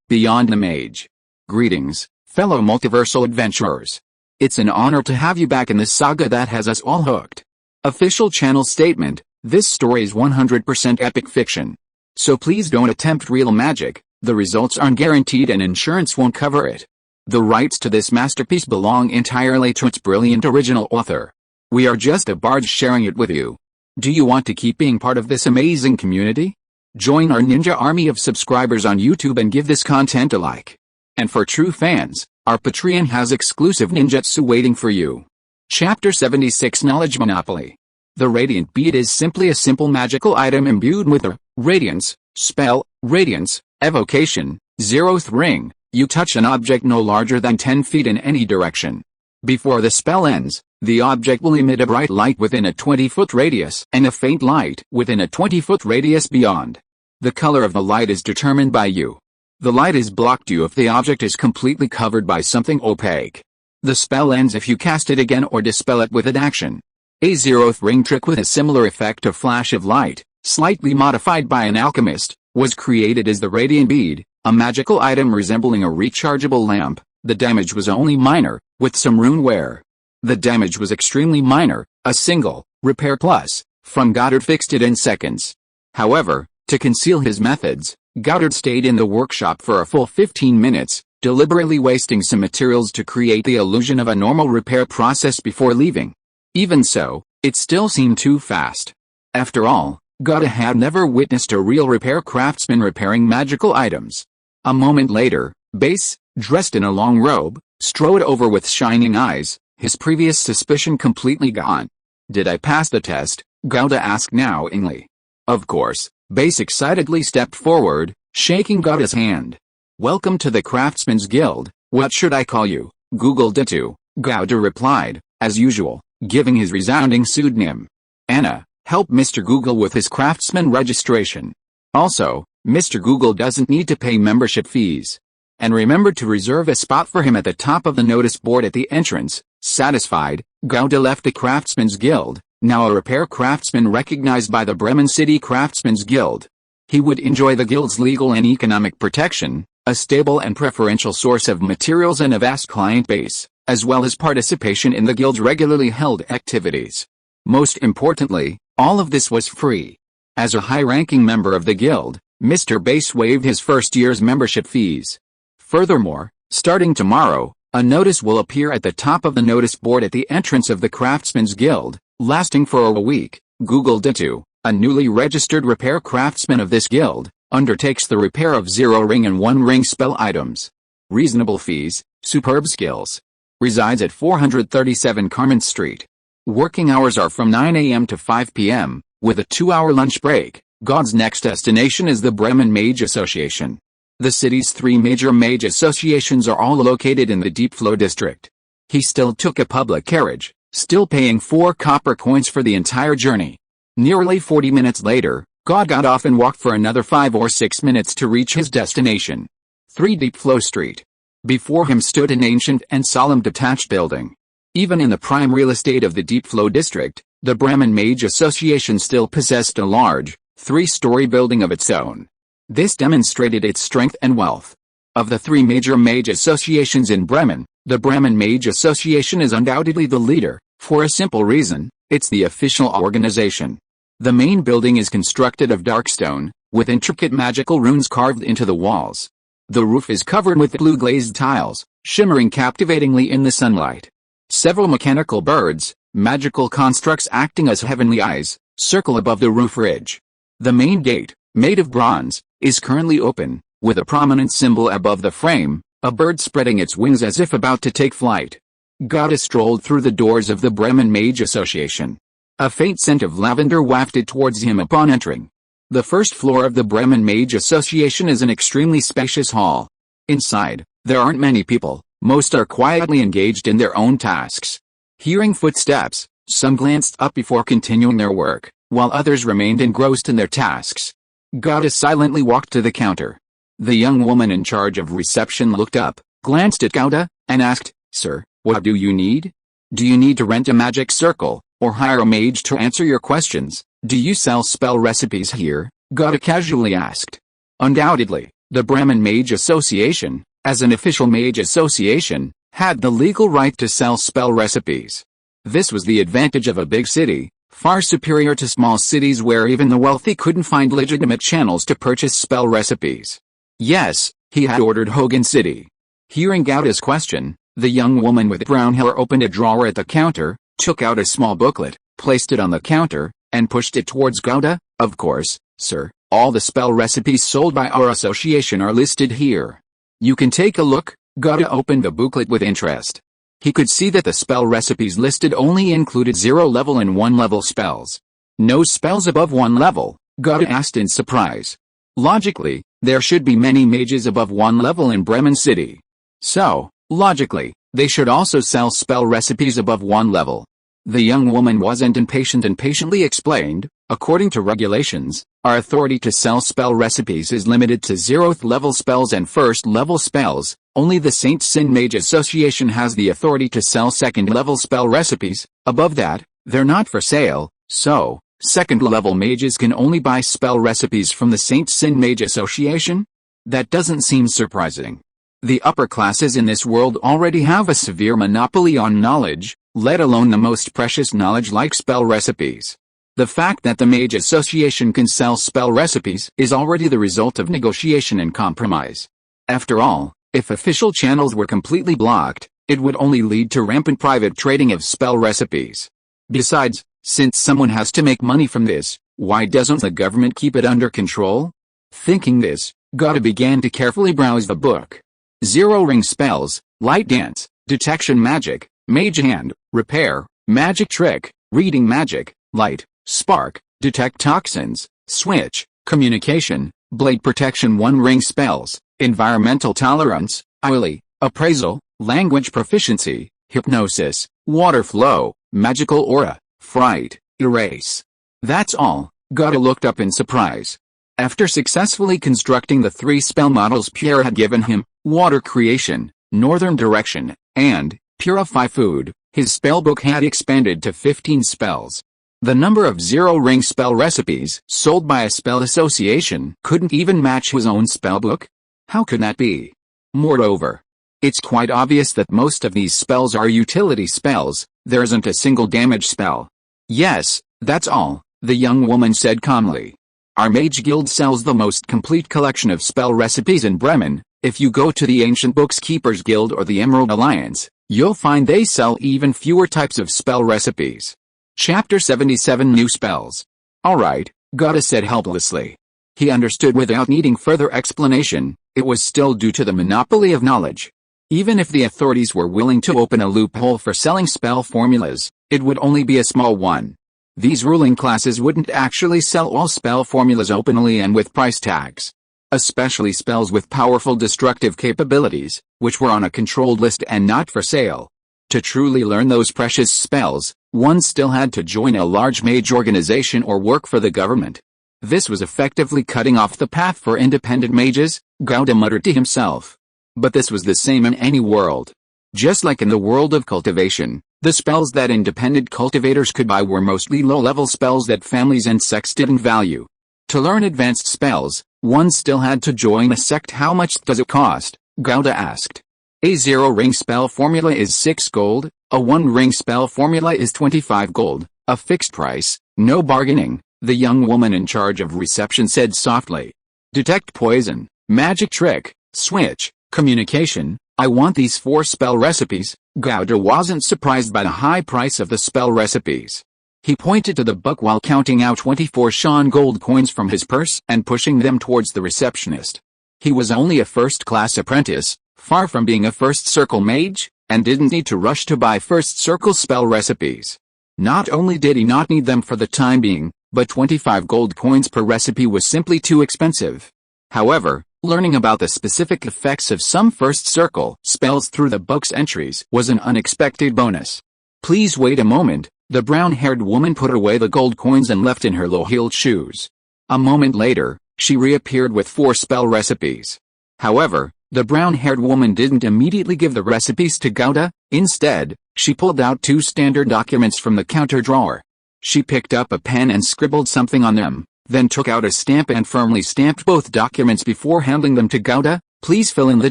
Beyond the Mage. Greetings, fellow multiversal adventurers. It's an honor to have you back in this saga that has us all hooked. Official channel statement: this story is 100% epic fiction. So please don't attempt real magic, the results aren't guaranteed and insurance won't cover it. The rights to this masterpiece belong entirely to its brilliant original author. We are just a barge sharing it with you. Do you want to keep being part of this amazing community? Join our ninja army of subscribers on YouTube and give this content a like. And for true fans, our Patreon has exclusive ninjutsu waiting for you. Chapter 76: Knowledge Monopoly. The Radiant Bead is simply a simple magical item imbued with a radiance spell, radiance, evocation, zeroth ring. You touch an object no larger than 10 feet in any direction. Before the spell ends, the object will emit a bright light within a 20-foot radius and a faint light within a 20-foot radius beyond. The color of the light is determined by you. The light is blocked to you if the object is completely covered by something opaque. The spell ends if you cast it again or dispel it with an action. A zeroth ring trick with a similar effect of flash of light, slightly modified by an alchemist, was created as the Radiant Bead, a magical item resembling a rechargeable lamp. The damage was only minor, with some rune wear. The damage was extremely minor, a single repair plus from Goddard fixed it in seconds. However, to conceal his methods, Goddard stayed in the workshop for a full 15 minutes, deliberately wasting some materials to create the illusion of a normal repair process before leaving. Even so, it still seemed too fast. After all, Goddard had never witnessed a real repair craftsman repairing magical items. A moment later, Base, dressed in a long robe, strode over with shining eyes, his previous suspicion completely gone. "Did I pass the test?" Gouda asked knowingly. Of course. Base excitedly stepped forward, shaking Gouda's hand. "Welcome to the Craftsman's Guild. What should I call you?" "Google Ditto," Gouda replied, as usual, giving his resounding pseudonym. "Anna, help Mr. Google with his craftsman registration. Also, Mr. Google doesn't need to pay membership fees. And remember to reserve a spot for him at the top of the notice board at the entrance." Satisfied, Gouda left the Craftsman's Guild, now a repair craftsman recognized by the Bremen City Craftsman's Guild. He would enjoy the guild's legal and economic protection, a stable and preferential source of materials and a vast client base, as well as participation in the guild's regularly held activities. Most importantly, all of this was free. As a high-ranking member of the guild, Mr. Base waived his first year's membership fees. Furthermore, starting tomorrow, a notice will appear at the top of the notice board at the entrance of the Craftsman's Guild, lasting for a week. Google Ditto, a newly registered repair craftsman of this guild, undertakes the repair of 0-ring and 1-ring spell items. Reasonable fees, superb skills. Resides at 437 Carmen Street. Working hours are from 9 a.m. to 5 p.m., with a 2-hour lunch break. God's next destination is the Bremen Mage Association. The city's 3 major mage associations are all located in the Deep Flow district. He still took a public carriage, still paying 4 copper coins for the entire journey. Nearly 40 minutes later, God got off and walked for another 5 or 6 minutes to reach his destination. 3 Deep Flow Street. Before him stood an ancient and solemn detached building. Even in the prime real estate of the Deep Flow district, the Bremen Mage Association still possessed a large, 3-story building of its own. This demonstrated its strength and wealth. Of the 3 major mage associations in Bremen, the Bremen Mage Association is undoubtedly the leader, for a simple reason: it's the official organization. The main building is constructed of dark stone, with intricate magical runes carved into the walls. The roof is covered with blue glazed tiles, shimmering captivatingly in the sunlight. Several mechanical birds, magical constructs acting as heavenly eyes, circle above the roof ridge. The main gate, made of bronze, is currently open, with a prominent symbol above the frame, a bird spreading its wings as if about to take flight. Gouda strolled through the doors of the Bremen Mage Association. A faint scent of lavender wafted towards him upon entering. The first floor of the Bremen Mage Association is an extremely spacious hall. Inside, there aren't many people, most are quietly engaged in their own tasks. Hearing footsteps, some glanced up before continuing their work, while others remained engrossed in their tasks. Gouda silently walked to the counter. The young woman in charge of reception looked up, glanced at Gouda, and asked, "Sir, what do you need? Do you need to rent a magic circle, or hire a mage to answer your questions? Do you sell spell recipes here?" Gouda casually asked. "Undoubtedly," The Brahmin Mage Association, as an official mage association, had the legal right to sell spell recipes. This was the advantage of a big city, far superior to small cities where even the wealthy couldn't find legitimate channels to purchase spell recipes. Yes, he had ordered Hogan City. Hearing Gowda's question, the young woman with brown hair opened a drawer at the counter, took out a small booklet, placed it on the counter, and pushed it towards Gowda. Of course, sir, all the spell recipes sold by our association are listed here. You can take a look. Gowda opened the booklet with interest. He could see that the spell recipes listed only included 0-level and 1-level spells. No spells above 1 level, Gowda asked in surprise. Logically, there should be many mages above 1 level in Bremen City. So, logically, they should also sell spell recipes above 1 level. The young woman wasn't impatient and patiently explained, according to regulations, our authority to sell spell recipes is limited to 0th level spells and 1st level spells. Only the St. Sin Mage Association has the authority to sell 2nd level spell recipes. Above that, they're not for sale, so 2nd level mages can only buy spell recipes from the St. Sin Mage Association? That doesn't seem surprising. The upper classes in this world already have a severe monopoly on knowledge, let alone the most precious knowledge like spell recipes. The fact that the Mage Association can sell spell recipes is already the result of negotiation and compromise. After all, if official channels were completely blocked, it would only lead to rampant private trading of spell recipes. Besides, since someone has to make money from this, why doesn't the government keep it under control? Thinking this, Gowda began to carefully browse the book. 0-ring spells, light dance, detection magic, mage hand, repair, magic trick, reading magic, light, spark, detect toxins, switch, communication, blade protection 1-ring spells, environmental tolerance, oily, appraisal, language proficiency, hypnosis, water flow, magical aura, fright, erase. That's all, Gowda looked up in surprise. After successfully constructing the 3 spell models Pierre had given him, water creation, northern direction, and purify food, his spellbook had expanded to 15 spells. The number of 0-ring spell recipes sold by a spell association couldn't even match his own spellbook. How could that be? Moreover, it's quite obvious that most of these spells are utility spells. There isn't a single damage spell. Yes, that's all, the young woman said calmly. Our Mage Guild sells the most complete collection of spell recipes in Bremen. If you go to the Ancient Books Keepers Guild or the Emerald Alliance, you'll find they sell even fewer types of spell recipes. Chapter 77 New Spells. Alright, Gowda said helplessly. He understood without needing further explanation, it was still due to the monopoly of knowledge. Even if the authorities were willing to open a loophole for selling spell formulas, it would only be a small one. These ruling classes wouldn't actually sell all spell formulas openly and with price tags. Especially spells with powerful destructive capabilities, which were on a controlled list and not for sale. To truly learn those precious spells, one still had to join a large mage organization or work for the government. This was effectively cutting off the path for independent mages, Gowda muttered to himself. But this was the same in any world. Just like in the world of cultivation, the spells that independent cultivators could buy were mostly low-level spells that families and sects didn't value. To learn advanced spells, one still had to join a sect. How much does it cost? Gowda asked. A 0-ring spell formula is 6 gold, a 1-ring spell formula is 25 gold, a fixed price, no bargaining, the young woman in charge of reception said softly. Detect poison, magic trick, switch, communication, I want these 4 spell recipes. Gowda wasn't surprised by the high price of the spell recipes. He pointed to the book while counting out 24 Shan gold coins from his purse and pushing them towards the receptionist. He was only a first-class apprentice, far from being a first-circle mage, and didn't need to rush to buy first-circle spell recipes. Not only did he not need them for the time being, but 25 gold coins per recipe was simply too expensive. However, learning about the specific effects of some first-circle spells through the book's entries was an unexpected bonus. Please wait a moment, the brown-haired woman put away the gold coins and left in her low-heeled shoes. A moment later, she reappeared with 4 spell recipes. However, the brown-haired woman didn't immediately give the recipes to Gowda. Instead, she pulled out 2 standard documents from the counter drawer. She picked up a pen and scribbled something on them, then took out a stamp and firmly stamped both documents before handing them to Gauda. Please fill in the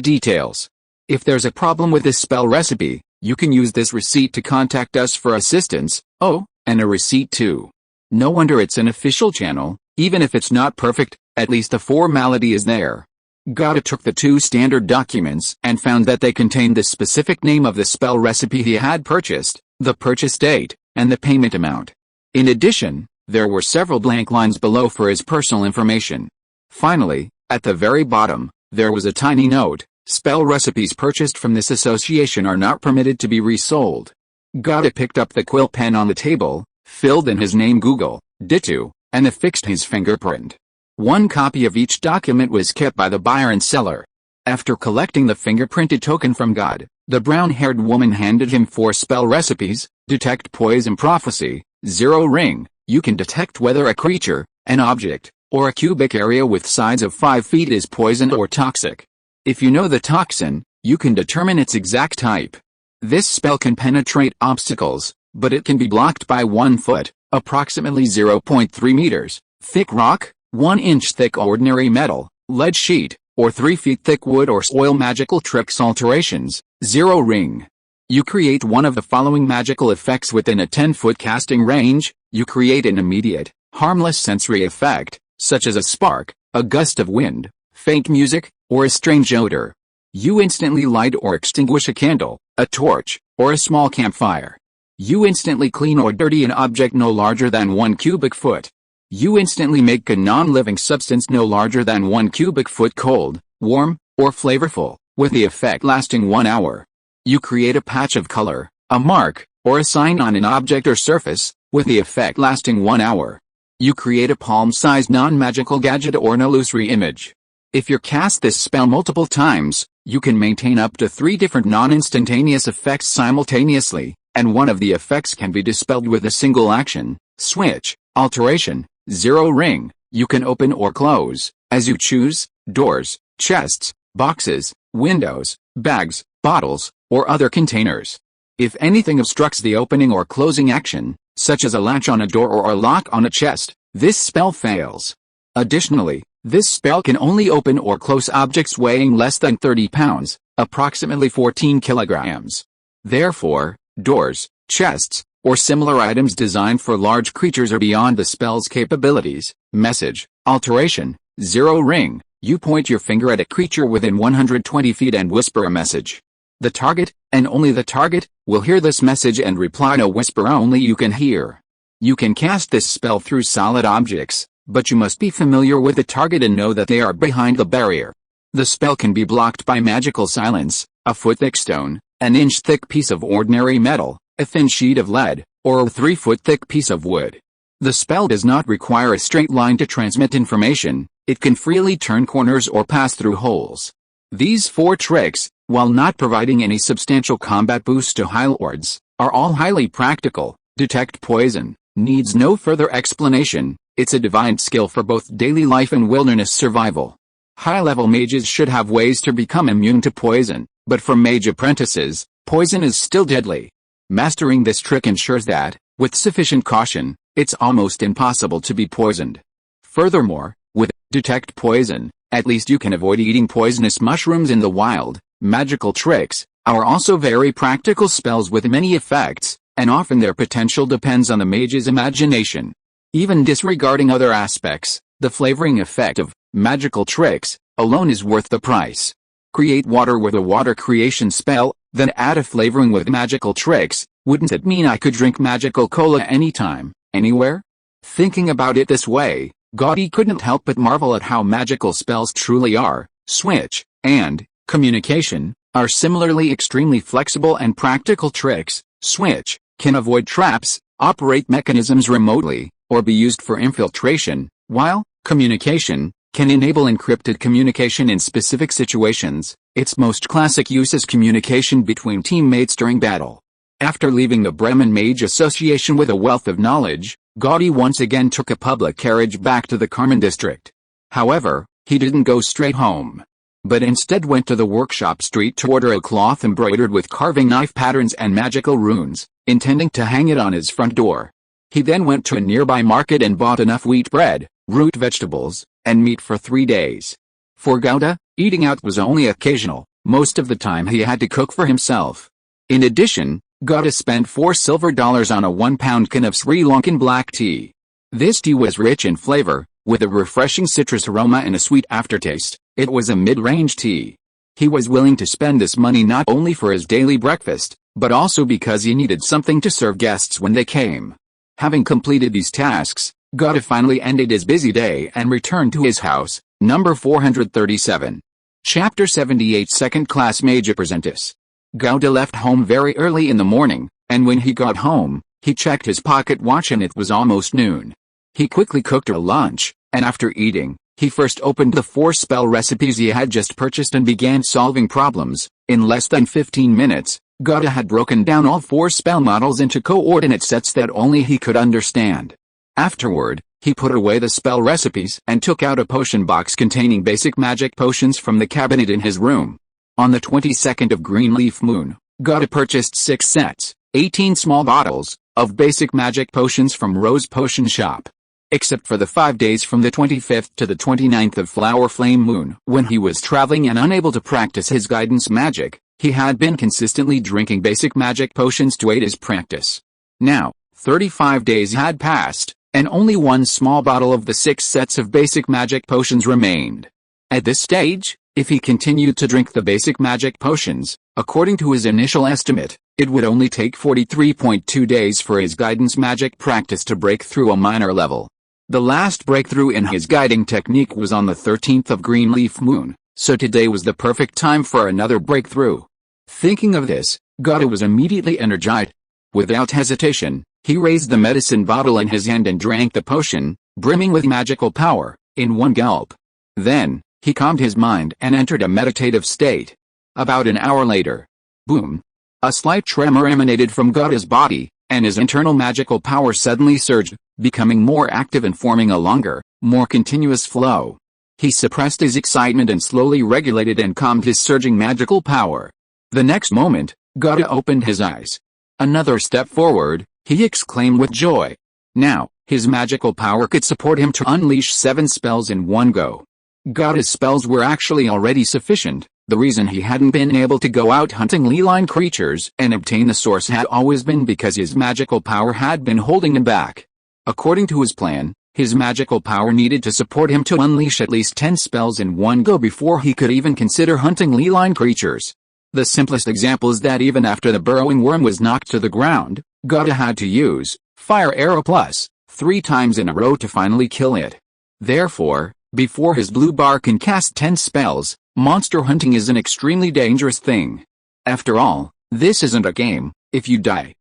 details. If there's a problem with this spell recipe, you can use this receipt to contact us for assistance. Oh, and a receipt too. No wonder it's an official channel. Even if it's not perfect, at least the formality is there. Gauda took the 2 standard documents and found that they contained the specific name of the spell recipe he had purchased, the purchase date, and the payment amount. In addition, there were several blank lines below for his personal information. Finally, at the very bottom, there was a tiny note: spell recipes purchased from this association are not permitted to be resold. Gauda picked up the quill pen on the table, filled in his name Google, Ditu, and affixed his fingerprint. 1 copy of each document was kept by the buyer and seller. After collecting the fingerprinted token from God, the brown-haired woman handed him 4 spell recipes: detect poison prophecy, 0 ring. You can detect whether a creature, an object, or a cubic area with sides of 5 feet is poison or toxic. If you know the toxin, you can determine its exact type. This spell can penetrate obstacles, but it can be blocked by 1 foot, approximately 0.3 meters, thick rock, 1 inch thick ordinary metal, lead sheet, or 3 feet thick wood or soil. Magical tricks alterations, 0 ring. You create one of the following magical effects within a 10-foot casting range. You create an immediate, harmless sensory effect, such as a spark, a gust of wind, faint music, or a strange odor. You instantly light or extinguish a candle, a torch, or a small campfire. You instantly clean or dirty an object no larger than 1 cubic foot. You instantly make a non-living substance no larger than 1 cubic foot cold, warm, or flavorful, with the effect lasting 1 hour. You create a patch of color, a mark, or a sign on an object or surface, with the effect lasting 1 hour. You create a palm-sized non-magical gadget or an illusory image. If you cast this spell multiple times, you can maintain up to 3 different non-instantaneous effects simultaneously, and one of the effects can be dispelled with a single action. Switch, alteration, 0 ring. You can open or close, as you choose, doors, chests, boxes, windows, bags, bottles, or other containers. If anything obstructs the opening or closing action, such as a latch on a door or a lock on a chest, this spell fails. Additionally, this spell can only open or close objects weighing less than 30 pounds, approximately 14 kilograms. Therefore, doors, chests, or similar items designed for large creatures are beyond the spell's capabilities. Message, alteration, 0 ring. You point your finger at a creature within 120 feet and whisper a message. The target, and only the target, will hear this message and reply in a whisper only you can hear. You can cast this spell through solid objects, but you must be familiar with the target and know that they are behind the barrier. The spell can be blocked by magical silence, a foot-thick stone, an inch-thick piece of ordinary metal, a thin sheet of lead, or a 3-foot-thick piece of wood. The spell does not require a straight line to transmit information. It can freely turn corners or pass through holes. These 4 tricks, while not providing any substantial combat boost to High Lords, are all highly practical. Detect poison needs no further explanation. It's a divine skill for both daily life and wilderness survival. High-level mages should have ways to become immune to poison, but for mage apprentices, poison is still deadly. Mastering this trick ensures that, with sufficient caution, it's almost impossible to be poisoned. Furthermore, with detect poison, at least you can avoid eating poisonous mushrooms in the wild. Magical tricks are also very practical spells with many effects, and often their potential depends on the mage's imagination. Even disregarding other aspects, the flavoring effect of magical tricks alone is worth the price. Create water with a water creation spell, then add a flavoring with magical tricks. Wouldn't it mean I could drink magical cola anytime, anywhere? Thinking about it this way, Gaudi couldn't help but marvel at how magical spells truly are. Switch and communication are similarly extremely flexible and practical tricks. Switch can avoid traps, operate mechanisms remotely, or be used for infiltration, while communication can enable encrypted communication in specific situations. Its most classic use is communication between teammates during battle. After leaving the Bremen Mage Association with a wealth of knowledge, Gaudi once again took a public carriage back to the Carmen district. However, he didn't go straight home, but instead went to the workshop street to order a cloth embroidered with carving knife patterns and magical runes, intending to hang it on his front door. He then went to a nearby market and bought enough wheat bread, root vegetables, and meat for 3 days. For Gouda, eating out was only occasional. Most of the time he had to cook for himself. In addition, Gouda spent $4 on a 1-pound can of Sri Lankan black tea. This tea was rich in flavor, with a refreshing citrus aroma and a sweet aftertaste. It was a mid-range tea. He was willing to spend this money not only for his daily breakfast, but also because he needed something to serve guests when they came. Having completed these tasks, Gouda finally ended his busy day and returned to his house, number 437. Chapter 78 Second Class Mage Apprentice. Gouda left home very early in the morning, and when he got home, he checked his pocket watch and it was almost noon. He quickly cooked a lunch, and after eating, he first opened the 4 spell recipes he had just purchased and began solving problems. In less than 15 minutes, Gouda had broken down all 4 spell models into coordinate sets that only he could understand. Afterward, he put away the spell recipes and took out a potion box containing basic magic potions from the cabinet in his room. On the 22nd of Green Leaf Moon, Gouda purchased 6 sets, 18 small bottles, of basic magic potions from Rose Potion Shop. Except for the 5 days from the 25th to the 29th of Flower Flame Moon, when he was traveling and unable to practice his guidance magic, he had been consistently drinking basic magic potions to aid his practice. Now, 35 days had passed, and only 1 small bottle of the 6 sets of basic magic potions remained. At this stage, if he continued to drink the basic magic potions, according to his initial estimate, it would only take 43.2 days for his guidance magic practice to break through a minor level. The last breakthrough in his guiding technique was on the 13th of Green Leaf Moon, so today was the perfect time for another breakthrough. Thinking of this, Gouda was immediately energized. Without hesitation, he raised the medicine bottle in his hand and drank the potion, brimming with magical power, in one gulp. Then, he calmed his mind and entered a meditative state. About an hour later, boom! A slight tremor emanated from Gouda's body, and his internal magical power suddenly surged, becoming more active and forming a longer, more continuous flow. He suppressed his excitement and slowly regulated and calmed his surging magical power. The next moment, Gouda opened his eyes. Another step forward, he exclaimed with joy. Now, his magical power could support him to unleash 7 spells in one go. Gouda's spells were actually already sufficient. The reason he hadn't been able to go out hunting leeline creatures and obtain the source had always been because his magical power had been holding him back. According to his plan, his magical power needed to support him to unleash at least 10 spells in one go before he could even consider hunting leeline creatures. The simplest example is that even after the burrowing worm was knocked to the ground, Gouda had to use Fire Arrow Plus 3 times in a row to finally kill it. Therefore, before his blue bar can cast 10 spells, monster hunting is an extremely dangerous thing. After all, this isn't a game. If you die,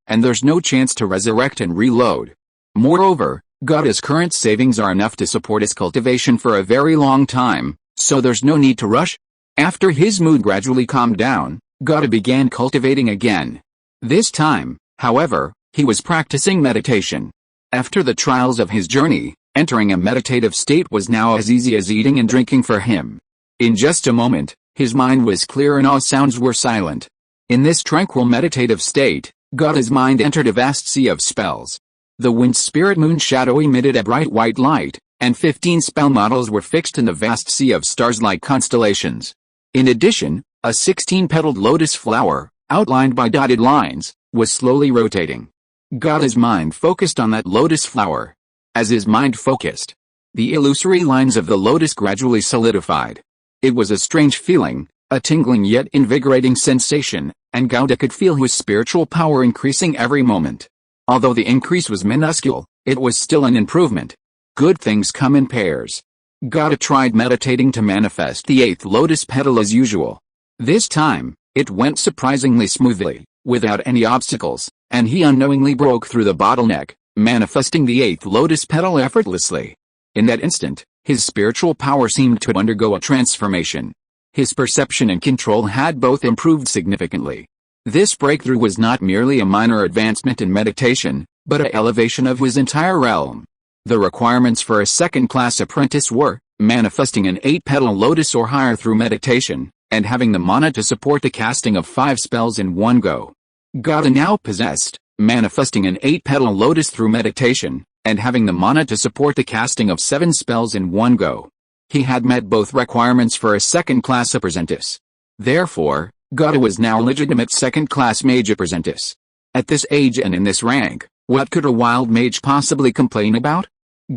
and there's no chance to resurrect and reload. Moreover, Gouda's current savings are enough to support his cultivation for a very long time, so there's no need to rush. After his mood gradually calmed down, Gouda began cultivating again. This time, however, he was practicing meditation. After the trials of his journey, entering a meditative state was now as easy as eating and drinking for him. In just a moment, his mind was clear and all sounds were silent. In this tranquil meditative state, Gouda's mind entered a vast sea of spells. The wind spirit moon shadow emitted a bright white light, and 15 spell models were fixed in the vast sea of stars like constellations. In addition, a 16-petaled lotus flower, outlined by dotted lines, was slowly rotating. Gouda's mind focused on that lotus flower. As his mind focused, the illusory lines of the lotus gradually solidified. It was a strange feeling, a tingling yet invigorating sensation, and Gouda could feel his spiritual power increasing every moment. Although the increase was minuscule, it was still an improvement. Good things come in pairs. Gouda tried meditating to manifest the 8th lotus petal as usual. This time, it went surprisingly smoothly, without any obstacles, and he unknowingly broke through the bottleneck, manifesting the 8th lotus petal effortlessly. In that instant, his spiritual power seemed to undergo a transformation. His perception and control had both improved significantly. This breakthrough was not merely a minor advancement in meditation, but an elevation of his entire realm. The requirements for a second-class apprentice were manifesting an 8-petal lotus or higher through meditation, and having the mana to support the casting of 5 spells in one go. Gouda now possessed manifesting an 8-petal lotus through meditation, and having the mana to support the casting of 7 spells in one go. He had met both requirements for a second-class apprentice. Therefore, Gauda was now a legitimate second-class mage apprentice. At this age and in this rank, what could a wild mage possibly complain about?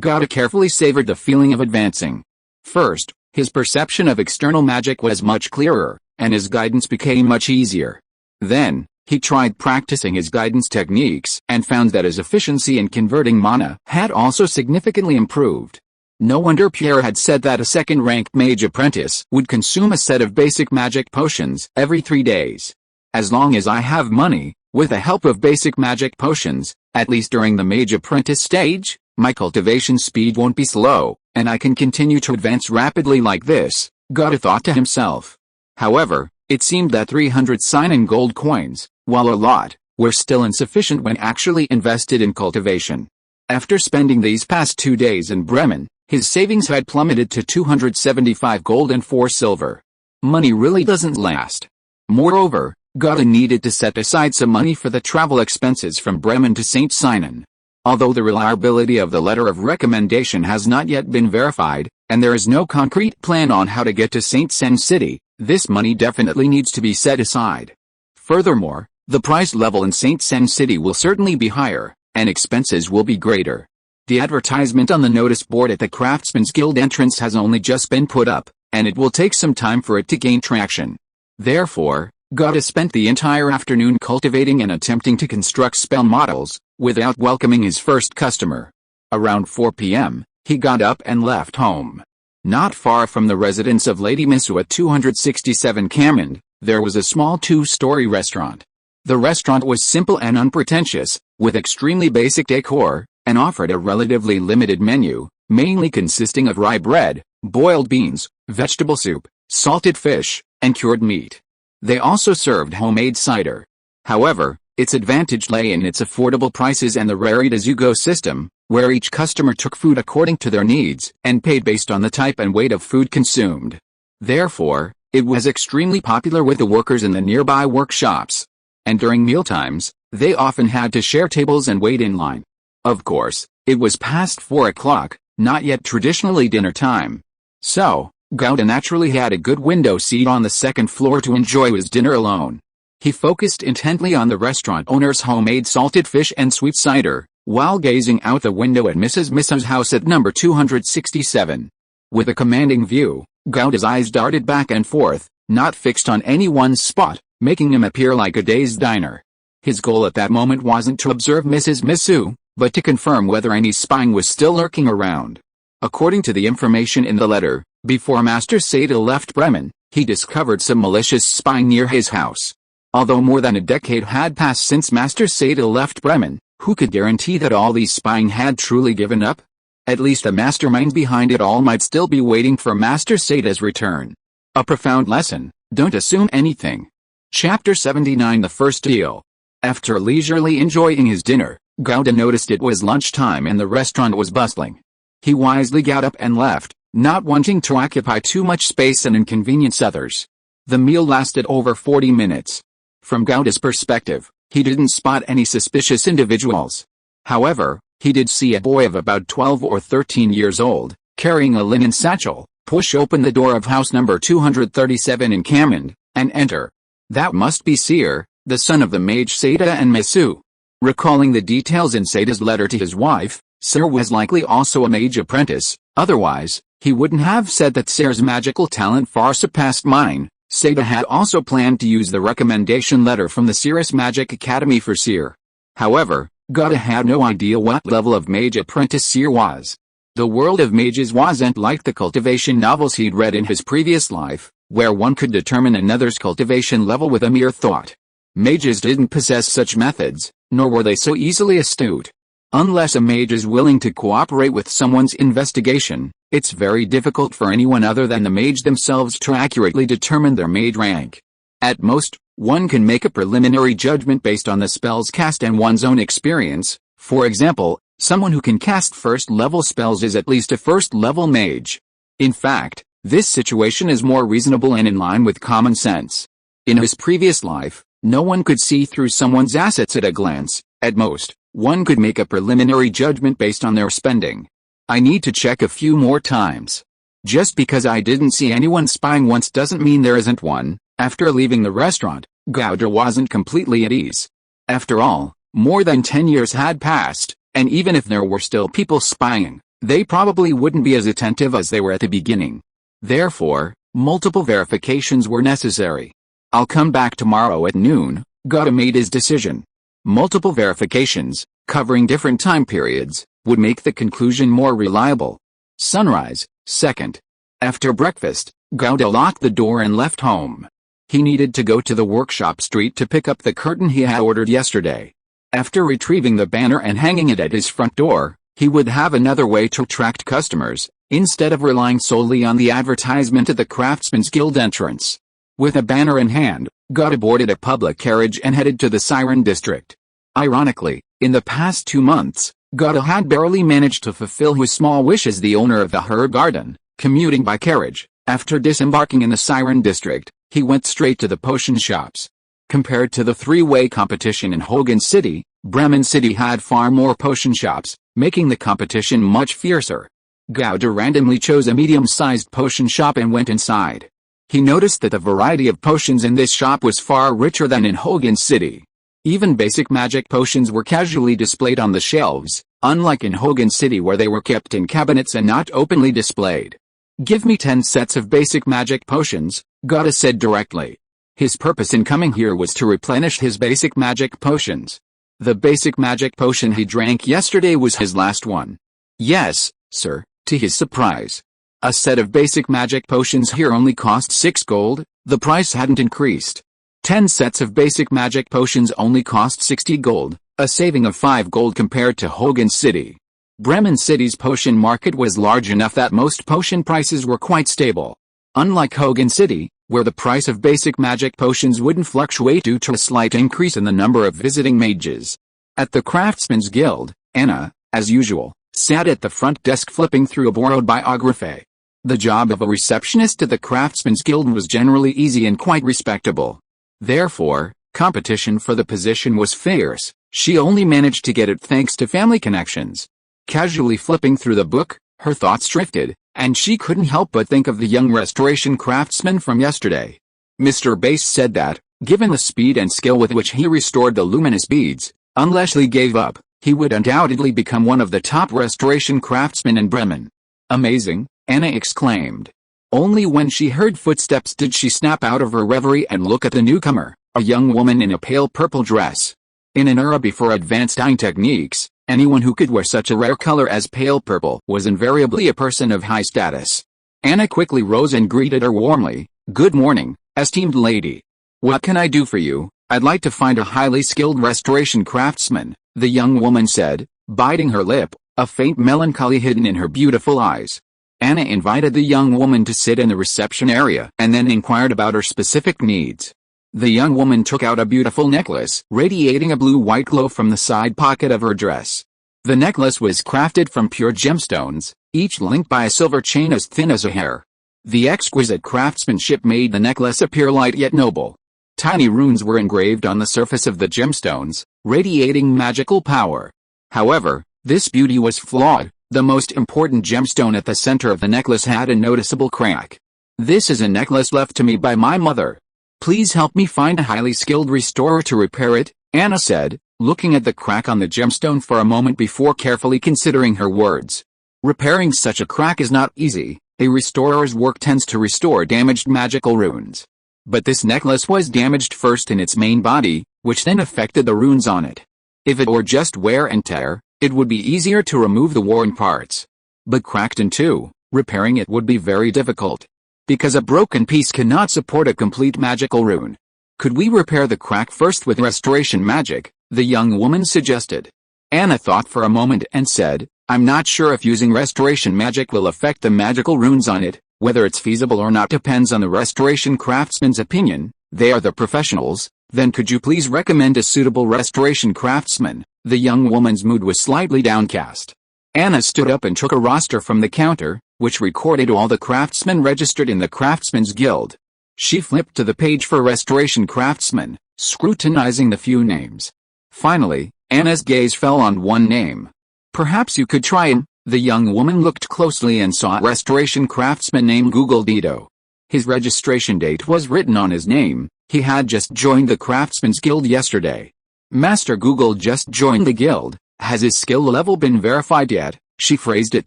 Gauda carefully savored the feeling of advancing. First, his perception of external magic was much clearer, and his guidance became much easier. Then, he tried practicing his guidance techniques and found that his efficiency in converting mana had also significantly improved. No wonder Pierre had said that a second-ranked mage apprentice would consume a set of basic magic potions every 3 days. As long as I have money, with the help of basic magic potions, at least during the mage apprentice stage, my cultivation speed won't be slow, and I can continue to advance rapidly like this, Gauda thought to himself. However, it seemed that 300 Synon gold coins, while a lot, were still insufficient when actually invested in cultivation. After spending these past 2 days in Bremen, his savings had plummeted to 275 gold and 4 silver. Money really doesn't last. Moreover, Gauda needed to set aside some money for the travel expenses from Bremen to St. Synon. Although the reliability of the letter of recommendation has not yet been verified, and there is no concrete plan on how to get to St. Sen City, this money definitely needs to be set aside. Furthermore, the price level in St. Sen City will certainly be higher, and expenses will be greater. The advertisement on the notice board at the Craftsman's Guild entrance has only just been put up, and it will take some time for it to gain traction. Therefore, Gauda spent the entire afternoon cultivating and attempting to construct spell models, without welcoming his first customer. Around 4 p.m., he got up and left home. Not far from the residence of Lady Missu at 267 Cammond, there was a small 2-story restaurant. The restaurant was simple and unpretentious, with extremely basic decor, and offered a relatively limited menu, mainly consisting of rye bread, boiled beans, vegetable soup, salted fish, and cured meat. They also served homemade cider. However, its advantage lay in its affordable prices and the rare eat-as-you-go system, where each customer took food according to their needs and paid based on the type and weight of food consumed. Therefore, it was extremely popular with the workers in the nearby workshops. And during mealtimes, they often had to share tables and wait in line. Of course, it was past 4 o'clock, not yet traditionally dinner time. So, Gauda naturally had a good window seat on the second floor to enjoy his dinner alone. He focused intently on the restaurant owner's homemade salted fish and sweet cider, while gazing out the window at Mrs. Missu's house at number 267. With a commanding view, Gauda's eyes darted back and forth, not fixed on any one spot, making him appear like a dazed diner. His goal at that moment wasn't to observe Mrs. Missu, but to confirm whether any spying was still lurking around. According to the information in the letter, before Master Seidel left Bremen, he discovered some malicious spying near his house. Although more than a decade had passed since Master Seidel left Bremen, who could guarantee that all these spying had truly given up? At least the mastermind behind it all might still be waiting for Master Seidel's return. A profound lesson: don't assume anything. Chapter 79 The First Deal. After leisurely enjoying his dinner, Gauda noticed it was lunchtime and the restaurant was bustling. He wisely got up and left, not wanting to occupy too much space and inconvenience others. The meal lasted over 40 minutes. From Gauda's perspective, he didn't spot any suspicious individuals. However, he did see a boy of about 12 or 13 years old, carrying a linen satchel, push open the door of house number 237 in Cammond, and enter. That must be Seer, the son of the mage Seda and Missu. Recalling the details in Seda's letter to his wife, Seer was likely also a mage apprentice, otherwise, he wouldn't have said that Seer's magical talent far surpassed mine. Seda had also planned to use the recommendation letter from the Cirrus Magic Academy for Seer. However, Gauda had no idea what level of mage apprentice Seer was. The world of mages wasn't like the cultivation novels he'd read in his previous life, where one could determine another's cultivation level with a mere thought. Mages didn't possess such methods, nor were they so easily astute. Unless a mage is willing to cooperate with someone's investigation, it's very difficult for anyone other than the mage themselves to accurately determine their mage rank. At most, one can make a preliminary judgment based on the spells cast and one's own experience. For example, someone who can cast first-level spells is at least a first-level mage. In fact, this situation is more reasonable and in line with common sense. In his previous life, no one could see through someone's assets at a glance. At most, One could make a preliminary judgment based on their spending. I need to check a few more times. Just because I didn't see anyone spying once doesn't mean there isn't one. After leaving the restaurant, Gowda wasn't completely at ease. After all, more than 10 years had passed, and even if there were still people spying, they probably wouldn't be as attentive as they were at the beginning. Therefore, multiple verifications were necessary. I'll come back tomorrow at noon, Gowda made his decision. Multiple verifications, covering different time periods, would make the conclusion more reliable. Sunrise, 2nd. After breakfast, Gowda locked the door and left home. He needed to go to the workshop street to pick up the curtain he had ordered yesterday. After retrieving the banner and hanging it at his front door, he would have another way to attract customers, instead of relying solely on the advertisement at the Craftsman's Guild entrance. With a banner in hand, Gowda boarded a public carriage and headed to the Siren District. Ironically, in the past 2 months, Gowda had barely managed to fulfill his small wish as the owner of the herb garden, commuting by carriage. After disembarking in the Siren District, he went straight to the potion shops. Compared to the three-way competition in Hogan City, Bremen City had far more potion shops, making the competition much fiercer. Gowda randomly chose a medium-sized potion shop and went inside. He noticed that the variety of potions in this shop was far richer than in Hogan City. Even basic magic potions were casually displayed on the shelves, unlike in Hogan City where they were kept in cabinets and not openly displayed. "Give me 10 sets of basic magic potions," Gowda said directly. His purpose in coming here was to replenish his basic magic potions. The basic magic potion he drank yesterday was his last one. "Yes, sir," to his surprise. A set of basic magic potions here only cost 6 gold, the price hadn't increased. 10 sets of basic magic potions only cost 60 gold, a saving of 5 gold compared to Hogan City. Bremen City's potion market was large enough that most potion prices were quite stable. Unlike Hogan City, where the price of basic magic potions wouldn't fluctuate due to a slight increase in the number of visiting mages. At the Craftsman's Guild, Anna, as usual, sat at the front desk flipping through a borrowed biography. The job of a receptionist at the Craftsman's Guild was generally easy and quite respectable. Therefore, competition for the position was fierce. She only managed to get it thanks to family connections. Casually flipping through the book, her thoughts drifted, and she couldn't help but think of the young restoration craftsman from yesterday. Mr. Bass said that, given the speed and skill with which he restored the luminous beads, unless he gave up, he would undoubtedly become one of the top restoration craftsmen in Bremen. "Amazing," Anna exclaimed. Only when she heard footsteps did she snap out of her reverie and look at the newcomer, a young woman in a pale purple dress. In an era before advanced dyeing techniques, anyone who could wear such a rare color as pale purple was invariably a person of high status. Anna quickly rose and greeted her warmly. "Good morning, esteemed lady. What can I do for you?" "I'd like to find a highly skilled restoration craftsman," the young woman said, biting her lip, a faint melancholy hidden in her beautiful eyes. Anna invited the young woman to sit in the reception area and then inquired about her specific needs. The young woman took out a beautiful necklace, radiating a blue-white glow from the side pocket of her dress. The necklace was crafted from pure gemstones, each linked by a silver chain as thin as a hair. The exquisite craftsmanship made the necklace appear light yet noble. Tiny runes were engraved on the surface of the gemstones, radiating magical power. However, this beauty was flawed. The most important gemstone at the center of the necklace had a noticeable crack. "This is a necklace left to me by my mother. Please help me find a highly skilled restorer to repair it," Anna said, looking at the crack on the gemstone for a moment before carefully considering her words. Repairing such a crack is not easy. A restorer's work tends to restore damaged magical runes. But this necklace was damaged first in its main body, which then affected the runes on it. If it were just wear and tear, it would be easier to remove the worn parts. But cracked in two, repairing it would be very difficult. Because a broken piece cannot support a complete magical rune. "Could we repair the crack first with restoration magic?" the young woman suggested. Anna thought for a moment and said, "I'm not sure if using restoration magic will affect the magical runes on it. Whether it's feasible or not depends on the restoration craftsman's opinion. They are the professionals. Then could you please recommend a suitable restoration craftsman?" The young woman's mood was slightly downcast. Anna stood up and took a roster from the counter, which recorded all the craftsmen registered in the Craftsman's Guild. She flipped to the page for restoration craftsmen, scrutinizing the few names. Finally, Anna's gaze fell on one name. Perhaps you could try him. The young woman looked closely and saw a restoration craftsman named Google Dito. His registration date was written on his name. He had just joined the Craftsman's Guild yesterday. Master Google just joined the guild. Has his skill level been verified yet? She phrased it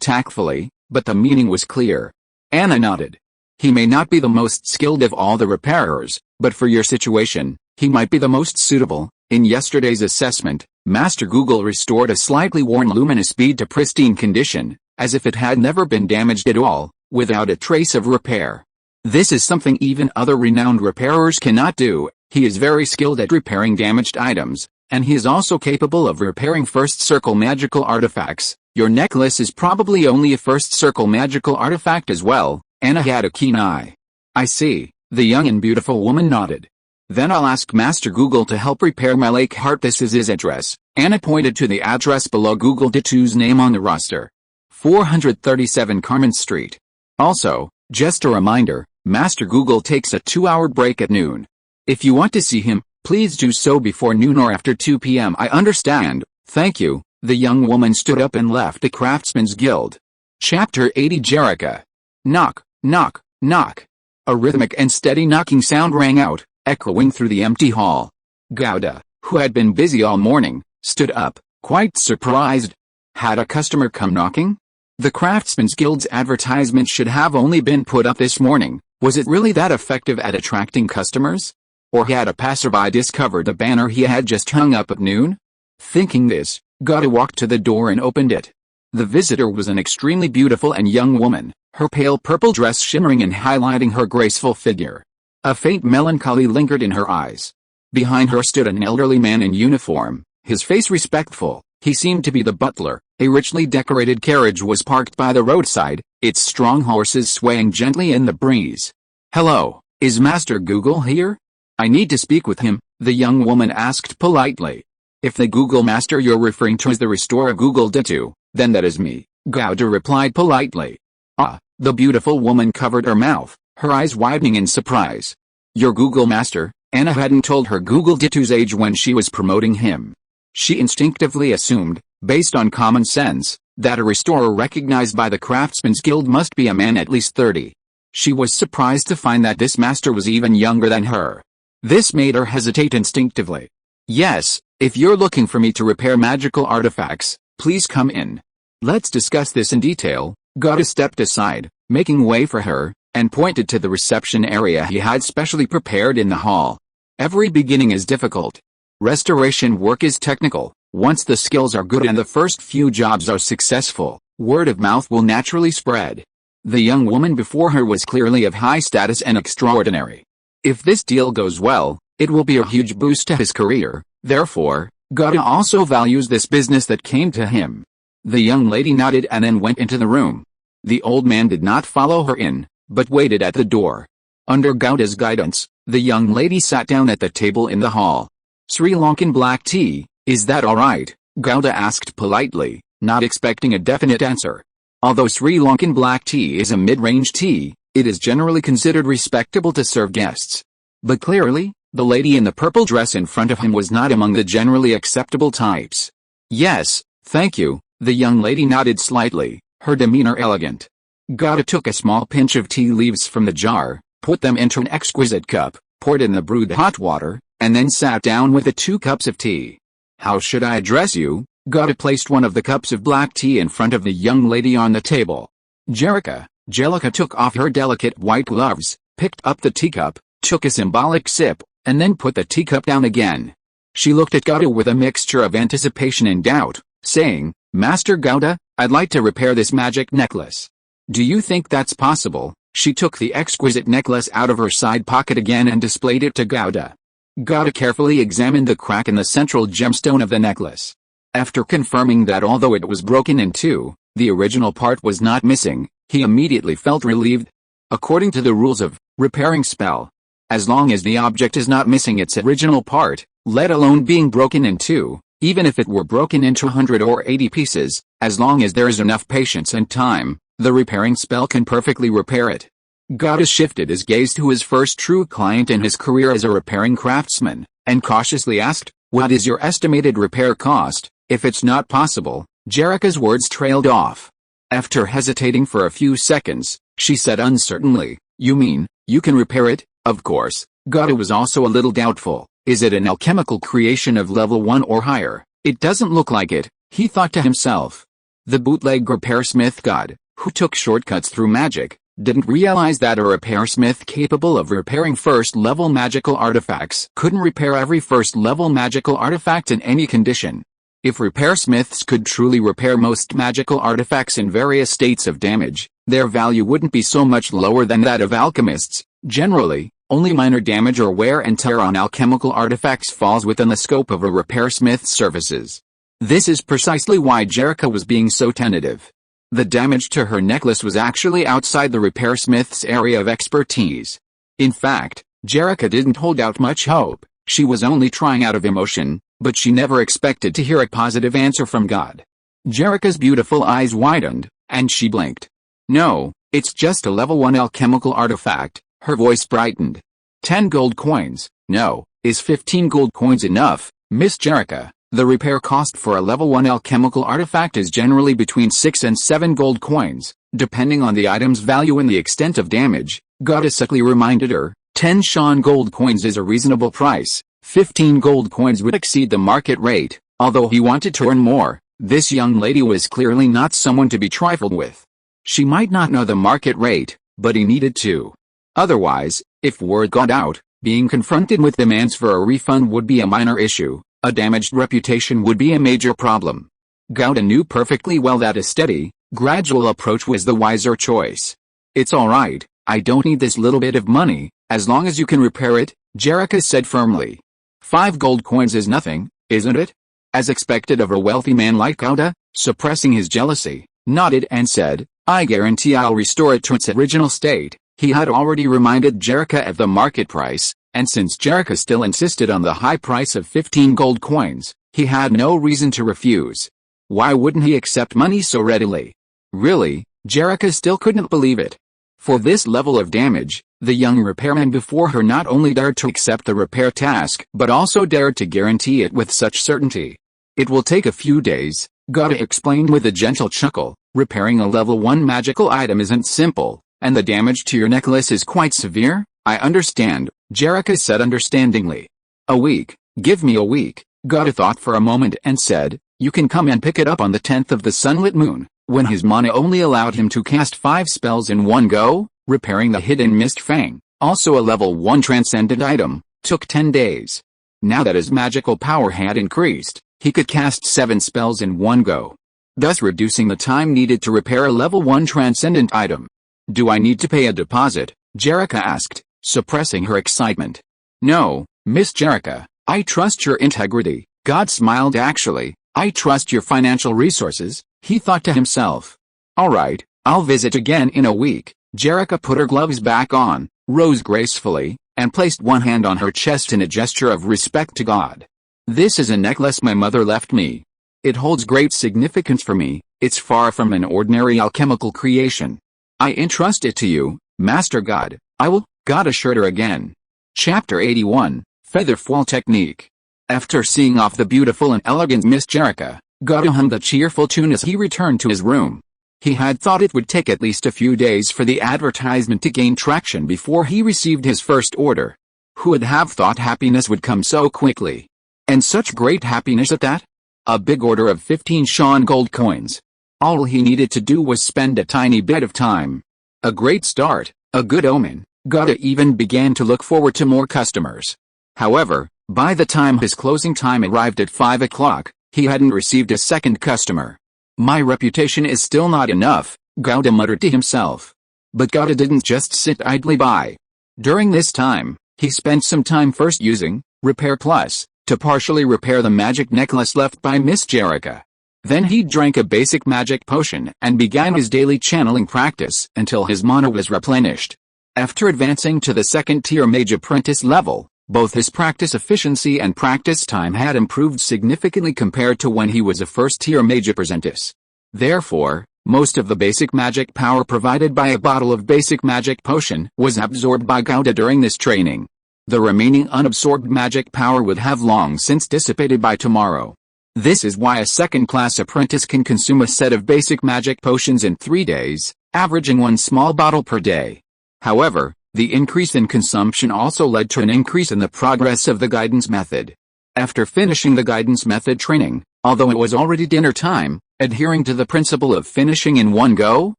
tactfully, but the meaning was clear. Anna nodded. He may not be the most skilled of all the repairers, but for your situation, he might be the most suitable. In yesterday's assessment, Master Google restored a slightly worn luminous bead to pristine condition, as if it had never been damaged at all, without a trace of repair. This is something even other renowned repairers cannot do. He is very skilled at repairing damaged items, and he is also capable of repairing first circle magical artifacts. Your necklace is probably only a first circle magical artifact as well. Anna had a keen eye. I see, the young and beautiful woman nodded. Then I'll ask Master Google to help repair my lake heart. This is his address. Anna pointed to the address below Google Dito's name on the roster. 437 Carmen Street. Also, just a reminder, Master Google takes a 2-hour break at noon. If you want to see him, please do so before noon or after 2 p.m. I understand, thank you. The young woman stood up and left the Craftsman's Guild. Chapter 80 Jerica. Knock, knock, knock. A rhythmic and steady knocking sound rang out, echoing through the empty hall. Gouda, who had been busy all morning, stood up, quite surprised. Had a customer come knocking? The Craftsman's Guild's advertisement should have only been put up this morning. Was it really that effective at attracting customers? Or had a passerby discovered the banner he had just hung up at noon? Thinking this, Gouda walked to the door and opened it. The visitor was an extremely beautiful and young woman, her pale purple dress shimmering and highlighting her graceful figure. A faint melancholy lingered in her eyes. Behind her stood an elderly man in uniform, his face respectful. He seemed to be the butler. A richly decorated carriage was parked by the roadside, its strong horses swaying gently in the breeze. Hello, is Master Google here? I need to speak with him, the young woman asked politely. If the Google Master you're referring to is the restorer Google Dito, then that is me, Gouda replied politely. Ah, the beautiful woman covered her mouth, her eyes widening in surprise. Your Google Master? Anna hadn't told her Google Dito's age when she was promoting him. She instinctively assumed, based on common sense, that a restorer recognized by the Craftsman's Guild must be a man at least 30. She was surprised to find that this master was even younger than her. This made her hesitate instinctively. Yes, if you're looking for me to repair magical artifacts, please come in. Let's discuss this in detail. Gouda stepped aside, making way for her, and pointed to the reception area he had specially prepared in the hall. Every beginning is difficult. Restoration work is technical. Once the skills are good and the first few jobs are successful, word of mouth will naturally spread. The young woman before her was clearly of high status and extraordinary. If this deal goes well, it will be a huge boost to his career. Therefore, Gouda also values this business that came to him. The young lady nodded and then went into the room. The old man did not follow her in, but waited at the door. Under Gouda's guidance, the young lady sat down at the table in the hall. Sri Lankan black tea, is that alright? Gouda asked politely, not expecting a definite answer. Although Sri Lankan black tea is a mid-range tea, it is generally considered respectable to serve guests. But clearly, the lady in the purple dress in front of him was not among the generally acceptable types. Yes, thank you, the young lady nodded slightly, her demeanor elegant. Gouda took a small pinch of tea leaves from the jar, put them into an exquisite cup, poured in the brewed hot water, and then sat down with the 2 cups of tea. How should I address you? Gouda placed one of the cups of black tea in front of the young lady on the table. Jerica. Jelica took off her delicate white gloves, picked up the teacup, took a symbolic sip, and then put the teacup down again. She looked at Gouda with a mixture of anticipation and doubt, saying, Master Gouda, I'd like to repair this magic necklace. Do you think that's possible? She took the exquisite necklace out of her side pocket again and displayed it to Gouda. Gouda carefully examined the crack in the central gemstone of the necklace. After confirming that although it was broken in two, the original part was not missing, he immediately felt relieved. According to the rules of repairing spell, as long as the object is not missing its original part, let alone being broken in two, even if it were broken into 100 or 80 pieces, as long as there is enough patience and time, the repairing spell can perfectly repair it. Gouda shifted his gaze to his first true client in his career as a repairing craftsman, and cautiously asked, What is your estimated repair cost? If it's not possible, Jerica's words trailed off. After hesitating for a few seconds, she said uncertainly, "You mean, you can repair it?" Of course. Gata was also a little doubtful. Is it an alchemical creation of level 1 or higher? It doesn't look like it, he thought to himself. The bootleg repairsmith god, who took shortcuts through magic, didn't realize that a repairsmith capable of repairing first-level magical artifacts couldn't repair every first-level magical artifact in any condition. If repairsmiths could truly repair most magical artifacts in various states of damage, their value wouldn't be so much lower than that of alchemists. Generally, only minor damage or wear and tear on alchemical artifacts falls within the scope of a repairsmith's services. This is precisely why Jerica was being so tentative. The damage to her necklace was actually outside the repairsmith's area of expertise. In fact, Jerica didn't hold out much hope. She was only trying out of emotion, but she never expected to hear a positive answer from God. Jerica's beautiful eyes widened, and she blinked. "No, it's just a level 1 alchemical artifact." Her voice brightened. 10 gold coins. No, is 15 gold coins enough, Miss Jerica? The repair cost for a level 1 alchemical artifact is generally between 6 and 7 gold coins, depending on the item's value and the extent of damage. God subtly reminded her, 10 Shan gold coins is a reasonable price. 15 gold coins would exceed the market rate. Although he wanted to earn more, this young lady was clearly not someone to be trifled with. She might not know the market rate, but he needed to. Otherwise, if word got out, being confronted with demands for a refund would be a minor issue. A damaged reputation would be a major problem. Gouda knew perfectly well that a steady, gradual approach was the wiser choice. "It's alright, I don't need this little bit of money, as long as you can repair it," Jerica said firmly. 5 gold coins is nothing, isn't it? As expected of a wealthy man like Gouda, suppressing his jealousy, nodded and said, "I guarantee I'll restore it to its original state." He had already reminded Jerica of the market price, and since Jerica still insisted on the high price of 15 gold coins, he had no reason to refuse. Why wouldn't he accept money so readily? Really, Jerica still couldn't believe it. For this level of damage, the young repairman before her not only dared to accept the repair task but also dared to guarantee it with such certainty. "It will take a few days," Gouda explained with a gentle chuckle. "Repairing a level 1 magical item isn't simple, and the damage to your necklace is quite severe." "I understand," Jerica said understandingly. "A week, give me a week," Gouda thought for a moment and said, "You can come and pick it up on the 10th of the sunlit moon." When his mana only allowed him to cast 5 spells in one go, repairing the hidden mist fang, also a level 1 transcendent item, took 10 days. Now that his magical power had increased, he could cast 7 spells in one go, thus reducing the time needed to repair a level 1 transcendent item. "Do I need to pay a deposit?" Jerica asked, suppressing her excitement. "No, Miss Jerica, I trust your integrity." God smiled. "Actually, I trust your financial resources," he thought to himself. "Alright, I'll visit again in a week." Jerica put her gloves back on, rose gracefully, and placed one hand on her chest in a gesture of respect to God. "This is a necklace my mother left me. It holds great significance for me. It's far from an ordinary alchemical creation. I entrust it to you, Master God." "I will," God assured her again. Chapter 81, Featherfall Technique. After seeing off the beautiful and elegant Miss Jerica, God hummed a cheerful tune as he returned to his room. He had thought it would take at least a few days for the advertisement to gain traction before he received his first order. Who would have thought happiness would come so quickly? And such great happiness at that? A big order of 15 Shan gold coins. All he needed to do was spend a tiny bit of time. A great start, a good omen. Gouda even began to look forward to more customers. However, by the time his closing time arrived at 5 o'clock, he hadn't received a second customer. "My reputation is still not enough," Gouda muttered to himself. But Gouda didn't just sit idly by. During this time, he spent some time first using Repair Plus to partially repair the magic necklace left by Miss Jerica. Then he drank a basic magic potion and began his daily channeling practice until his mana was replenished. After advancing to the second-tier Mage apprentice level, both his practice efficiency and practice time had improved significantly compared to when he was a first-tier Mage apprentice. Therefore, most of the basic magic power provided by a bottle of basic magic potion was absorbed by Gouda during this training. The remaining unabsorbed magic power would have long since dissipated by tomorrow. This is why a second-class apprentice can consume a set of basic magic potions in 3 days, averaging 1 small bottle per day. However, the increase in consumption also led to an increase in the progress of the guidance method. After finishing the guidance method training, although it was already dinner time, adhering to the principle of finishing in one go,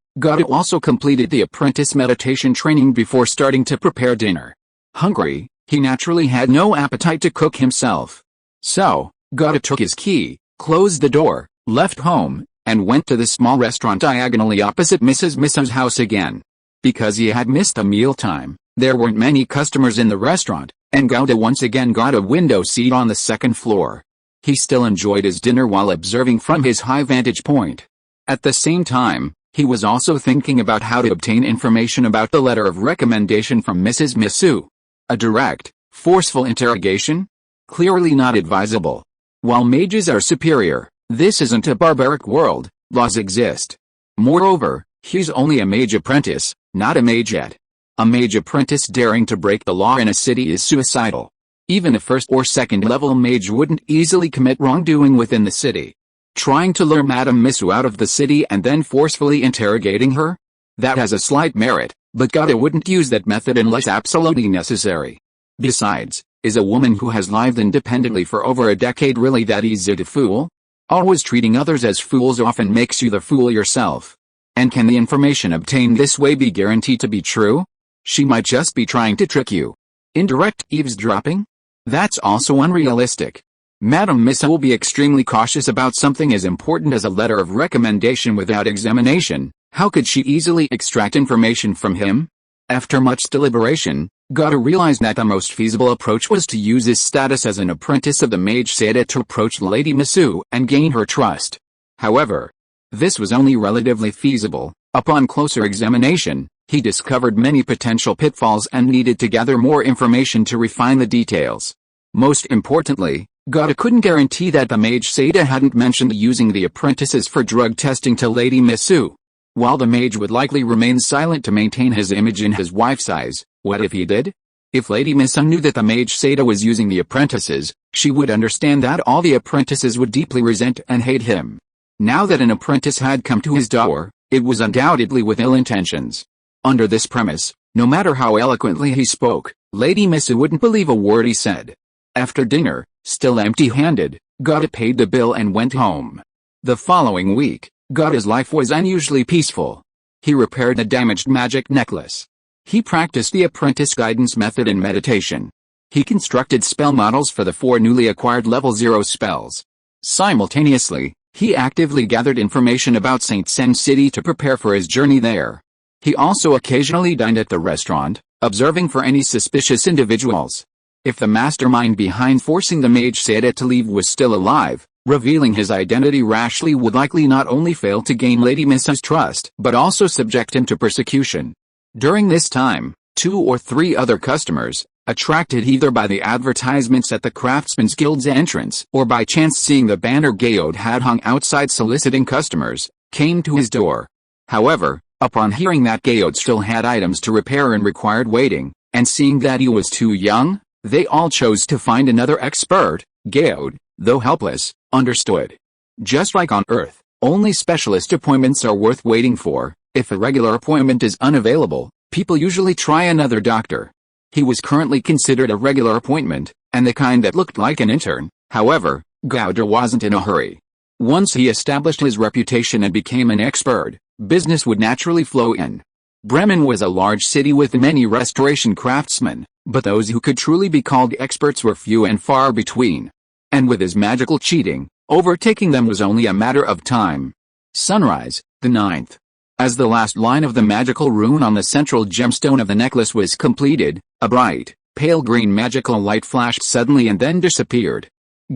Gato also completed the apprentice meditation training before starting to prepare dinner. Hungry, he naturally had no appetite to cook himself. So, Gato took his key, closed the door, left home, and went to the small restaurant diagonally opposite Mrs. Misso's house again. Because he had missed the mealtime, there weren't many customers in the restaurant, and Gato once again got a window seat on the second floor. He still enjoyed his dinner while observing from his high vantage point. At the same time, he was also thinking about how to obtain information about the letter of recommendation from Mrs. Misu. A direct, forceful interrogation? Clearly not advisable. While mages are superior, this isn't a barbaric world, laws exist. Moreover, he's only a mage apprentice, not a mage yet. A mage apprentice daring to break the law in a city is suicidal. Even a first or second level mage wouldn't easily commit wrongdoing within the city. Trying to lure Madame Misu out of the city and then forcefully interrogating her? That has a slight merit, but Gato wouldn't use that method unless absolutely necessary. Besides, is a woman who has lived independently for over a decade really that easy to fool? Always treating others as fools often makes you the fool yourself. And can the information obtained this way be guaranteed to be true? She might just be trying to trick you. Indirect eavesdropping? That's also unrealistic. Madame Misu will be extremely cautious about something as important as a letter of recommendation without examination. How could she easily extract information from him? After much deliberation, Gato realized that the most feasible approach was to use his status as an apprentice of the Mage Seda to approach Lady Misu and gain her trust. However, this was only relatively feasible. Upon closer examination, he discovered many potential pitfalls and needed to gather more information to refine the details. Most importantly, Gato couldn't guarantee that the Mage Seda hadn't mentioned using the apprentices for drug testing to Lady Misu. While the mage would likely remain silent to maintain his image in his wife's eyes, what if he did? If Lady Misu knew that the Mage Seda was using the apprentices, she would understand that all the apprentices would deeply resent and hate him. Now that an apprentice had come to his door, it was undoubtedly with ill intentions. Under this premise, no matter how eloquently he spoke, Lady Misu wouldn't believe a word he said. After dinner, still empty-handed, Gato paid the bill and went home. The following week, Gato's life was unusually peaceful. He repaired a damaged magic necklace. He practiced the apprentice guidance method in meditation. He constructed spell models for the 4 newly acquired level 0 spells. Simultaneously, he actively gathered information about St. Sen City to prepare for his journey there. He also occasionally dined at the restaurant, observing for any suspicious individuals. If the mastermind behind forcing the Mage Seda to leave was still alive, revealing his identity rashly would likely not only fail to gain Lady Misu's trust, but also subject him to persecution. During this time, 2 or 3 other customers, attracted either by the advertisements at the Craftsmen's Guild's entrance or by chance seeing the banner Gaode had hung outside soliciting customers, came to his door. However, upon hearing that Gaode still had items to repair and required waiting, and seeing that he was too young, they all chose to find another expert. Gaode, though helpless, understood. Just like on Earth, only specialist appointments are worth waiting for. If a regular appointment is unavailable, people usually try another doctor. He was currently considered a regular appointment, and the kind that looked like an intern. However, Gaode wasn't in a hurry. Once he established his reputation and became an expert, business would naturally flow in. Bremen was a large city with many restoration craftsmen, but those who could truly be called experts were few and far between. And with his magical cheating, overtaking them was only a matter of time. Sunrise, the 9th. As the last line of the magical rune on the central gemstone of the necklace was completed, a bright, pale green magical light flashed suddenly and then disappeared.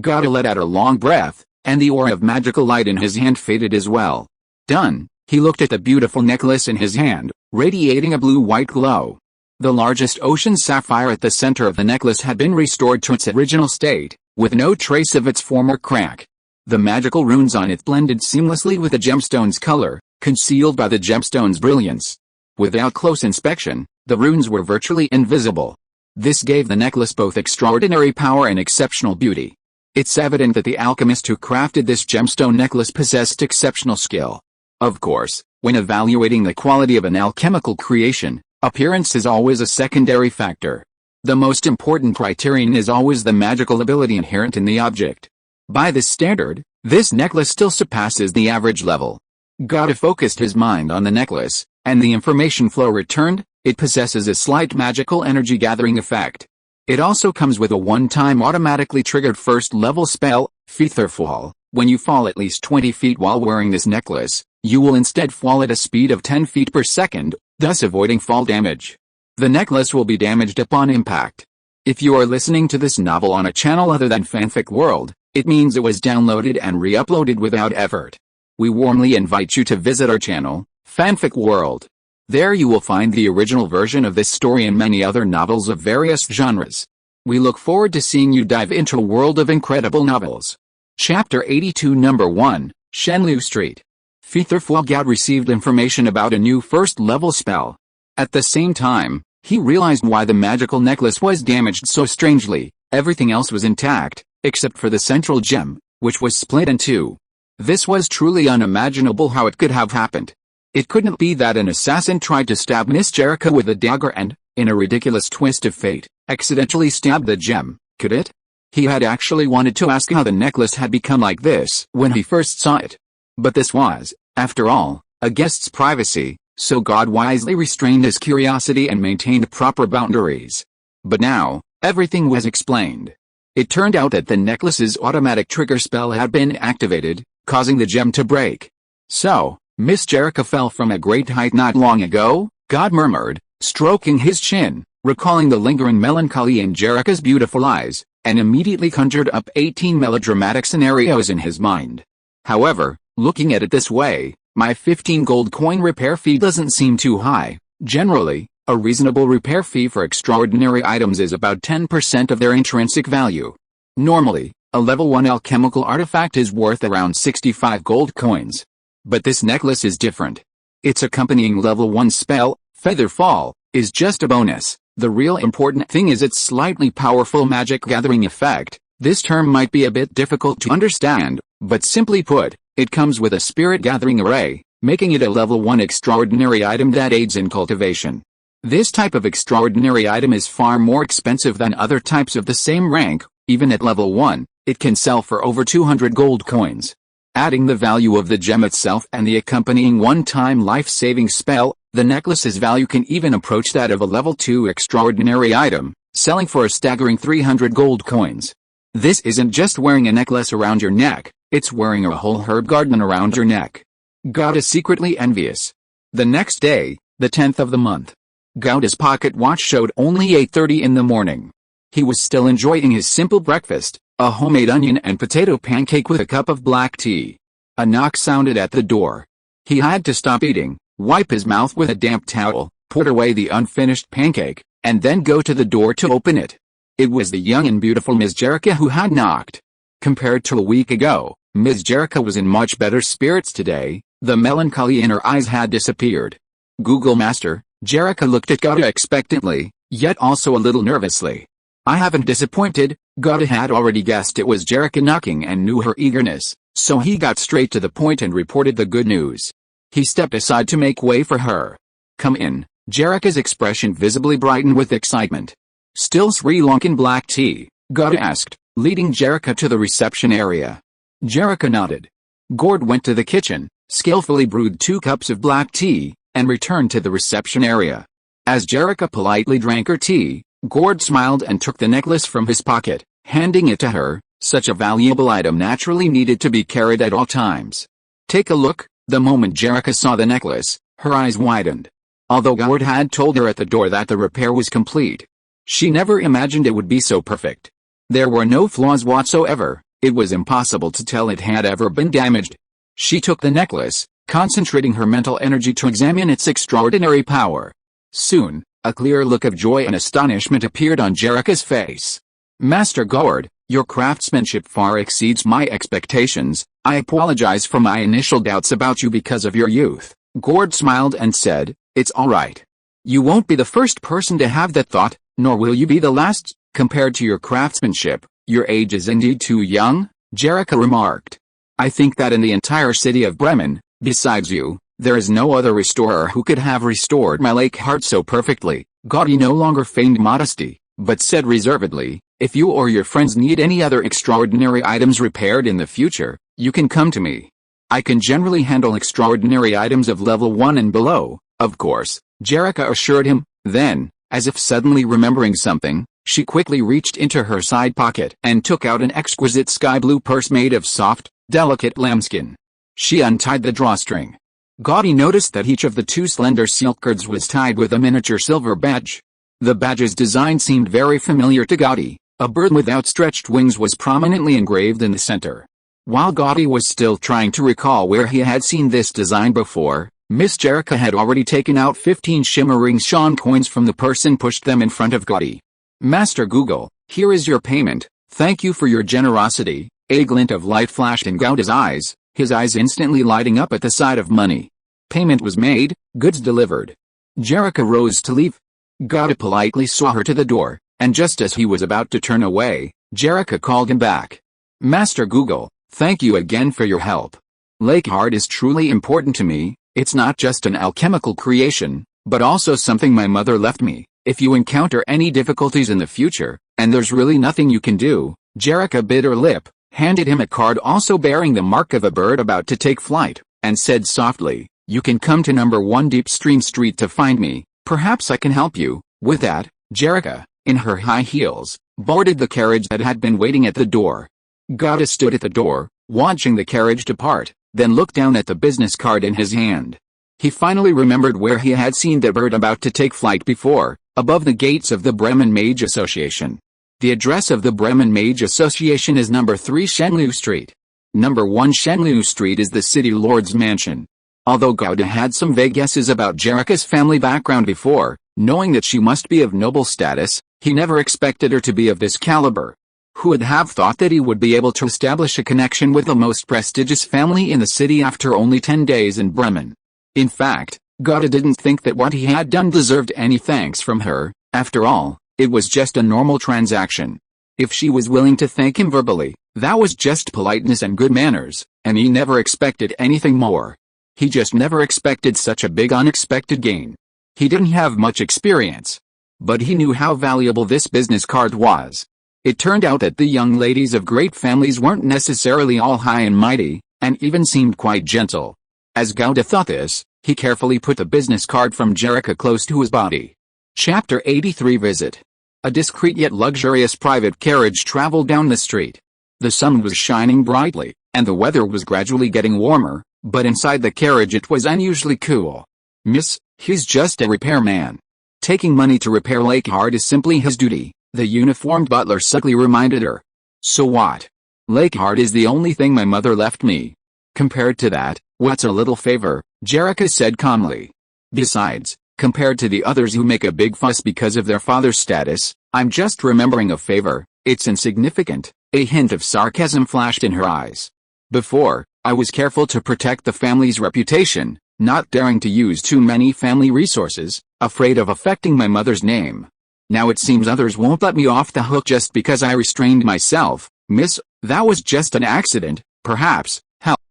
Gato let out a long breath, and the aura of magical light in his hand faded as well. Done, he looked at the beautiful necklace in his hand, radiating a blue-white glow. The largest ocean sapphire at the center of the necklace had been restored to its original state, with no trace of its former crack. The magical runes on it blended seamlessly with the gemstone's color, concealed by the gemstone's brilliance. Without close inspection, the runes were virtually invisible. This gave the necklace both extraordinary power and exceptional beauty. It's evident that the alchemist who crafted this gemstone necklace possessed exceptional skill. Of course, when evaluating the quality of an alchemical creation, appearance is always a secondary factor. The most important criterion is always the magical ability inherent in the object. By this standard, this necklace still surpasses the average level. Gada focused his mind on the necklace, and the information flow returned. It possesses a slight magical energy gathering effect. It also comes with a one-time automatically triggered first-level spell, Featherfall. When you fall at least 20 feet while wearing this necklace, you will instead fall at a speed of 10 feet per second, thus avoiding fall damage. The necklace will be damaged upon impact. If you are listening to this novel on a channel other than Fanfic World, it means it was downloaded and re-uploaded without effort. We warmly invite you to visit our channel, Fanfic World. There you will find the original version of this story and many other novels of various genres. We look forward to seeing you dive into a world of incredible novels. Chapter 82 Number 1, Shenliu Street. Featherfall Gad received information about a new first-level spell. At the same time, he realized why the magical necklace was damaged so strangely. Everything else was intact, except for the central gem, which was split in two. This was truly unimaginable how it could have happened. It couldn't be that an assassin tried to stab Miss Jericho with a dagger and, in a ridiculous twist of fate, accidentally stabbed the gem, could it? He had actually wanted to ask how the necklace had become like this when he first saw it. But this was, after all, a guest's privacy, so God wisely restrained his curiosity and maintained proper boundaries. But now, everything was explained. It turned out that the necklace's automatic trigger spell had been activated, causing the gem to break. So, Miss Jericho fell from a great height not long ago, God murmured, stroking his chin, recalling the lingering melancholy in Jericho's beautiful eyes, and immediately conjured up 18 melodramatic scenarios in his mind. However, looking at it this way, my 15 gold coin repair fee doesn't seem too high. Generally, a reasonable repair fee for extraordinary items is about 10% of their intrinsic value. Normally, a level 1 alchemical artifact is worth around 65 gold coins. But this necklace is different. Its accompanying level 1 spell, Featherfall, is just a bonus. The real important thing is its slightly powerful magic gathering effect. This term might be a bit difficult to understand, but simply put, it comes with a spirit gathering array, making it a level 1 extraordinary item that aids in cultivation. This type of extraordinary item is far more expensive than other types of the same rank. Even at level 1, it can sell for over 200 gold coins. Adding the value of the gem itself and the accompanying one-time life-saving spell, the necklace's value can even approach that of a level 2 extraordinary item, selling for a staggering 300 gold coins. This isn't just wearing a necklace around your neck, it's wearing a whole herb garden around your neck. God is secretly envious. The next day, the 10th of the month, Gauda's pocket watch showed only 8:30 in the morning. He was still enjoying his simple breakfast, a homemade onion and potato pancake with a cup of black tea. A knock sounded at the door. He had to stop eating, wipe his mouth with a damp towel, put away the unfinished pancake, and then go to the door to open it. It was the young and beautiful Miss Jericho who had knocked. Compared to a week ago, Miss Jericho was in much better spirits today. The melancholy in her eyes had disappeared. Google Master, Jericho looked at Gauda expectantly, yet also a little nervously. I haven't disappointed. Gauda had already guessed it was Jericho knocking and knew her eagerness, so he got straight to the point and reported the good news. He stepped aside to make way for her. Come in. Jericho's expression visibly brightened with excitement. Still Sri Lankan black tea? Gauda asked, leading Jericho to the reception area. Jericho nodded. Gord went to the kitchen, skillfully brewed 2 cups of black tea, and returned to the reception area. As Jericho politely drank her tea, Gord smiled and took the necklace from his pocket, handing it to her. Such a valuable item naturally needed to be carried at all times. Take a look. The moment Jericho saw the necklace, her eyes widened. Although Gord had told her at the door that the repair was complete, she never imagined it would be so perfect. There were no flaws whatsoever. It was impossible to tell it had ever been damaged. She took the necklace, concentrating her mental energy to examine its extraordinary power. Soon, a clear look of joy and astonishment appeared on Jericho's face. Master Gord, your craftsmanship far exceeds my expectations. I apologize for my initial doubts about you because of your youth. Gord smiled and said, it's all right. You won't be the first person to have that thought. nor will you be the last. Compared to your craftsmanship, your age is indeed too young, Jerica remarked. I think that in the entire city of Bremen, besides you, there is no other restorer who could have restored my lake heart so perfectly. Gotti no longer feigned modesty, but said reservedly, if you or your friends need any other extraordinary items repaired in the future, you can come to me. I can generally handle extraordinary items of level 1 and below, of course, Jerica assured him. Then, as if suddenly remembering something, she quickly reached into her side pocket and took out an exquisite sky blue purse made of soft, delicate lambskin. She untied the drawstring. Gotti noticed that each of the 2 slender silk cords was tied with a miniature silver badge. The badge's design seemed very familiar to Gotti. A bird with outstretched wings was prominently engraved in the center. While Gotti was still trying to recall where he had seen this design before, Miss Jerica had already taken out 15 shimmering Sean coins from the purse and pushed them in front of Gotti. Master Google, here is your payment, thank you for your generosity. A glint of light flashed in Gouda's eyes, his eyes instantly lighting up at the sight of money. Payment was made, goods delivered. Jerica rose to leave. Gouda politely saw her to the door, and just as he was about to turn away, Jerica called him back. Master Google, thank you again for your help. Lake Heart is truly important to me. It's not just an alchemical creation, but also something my mother left me. If you encounter any difficulties in the future, and there's really nothing you can do, Jerica bit her lip, handed him a card also bearing the mark of a bird about to take flight, and said softly, you can come to number 1 Deep Stream Street to find me, perhaps I can help you. With that, Jerica, in her high heels, boarded the carriage that had been waiting at the door. Gouda stood at the door, watching the carriage depart, then looked down at the business card in his hand. He finally remembered where he had seen the bird about to take flight before, above the gates of the Bremen Mage Association. The address of the Bremen Mage Association is number 3 Shenliu Street. Number 1 Shenliu Street is the city lord's mansion. Although Gouda had some vague guesses about Jerica's family background before, knowing that she must be of noble status, he never expected her to be of this caliber. Who would have thought that he would be able to establish a connection with the most prestigious family in the city after only 10 days in Bremen? In fact, Gouda didn't think that what he had done deserved any thanks from her. After all, it was just a normal transaction. If she was willing to thank him verbally, that was just politeness and good manners, and he never expected anything more. He just never expected such a big unexpected gain. He didn't have much experience, but he knew how valuable this business card was. It turned out that the young ladies of great families weren't necessarily all high and mighty, and even seemed quite gentle. As Gouda thought this, he carefully put the business card from Jerica close to his body. Chapter 83 Visit. A discreet yet luxurious private carriage traveled down the street. The sun was shining brightly, and the weather was gradually getting warmer, but inside the carriage it was unusually cool. Miss, he's just a repairman. Taking money to repair Lake Heart is simply his duty, the uniformed butler subtly reminded her. So what? Lake Heart is the only thing my mother left me. Compared to that, what's a little favor, Jerica said calmly. Besides, compared to the others who make a big fuss because of their father's status, I'm just remembering a favor, it's insignificant. A hint of sarcasm flashed in her eyes. Before, I was careful to protect the family's reputation, not daring to use too many family resources, afraid of affecting my mother's name. Now it seems others won't let me off the hook just because I restrained myself. Miss, that was just an accident, perhaps.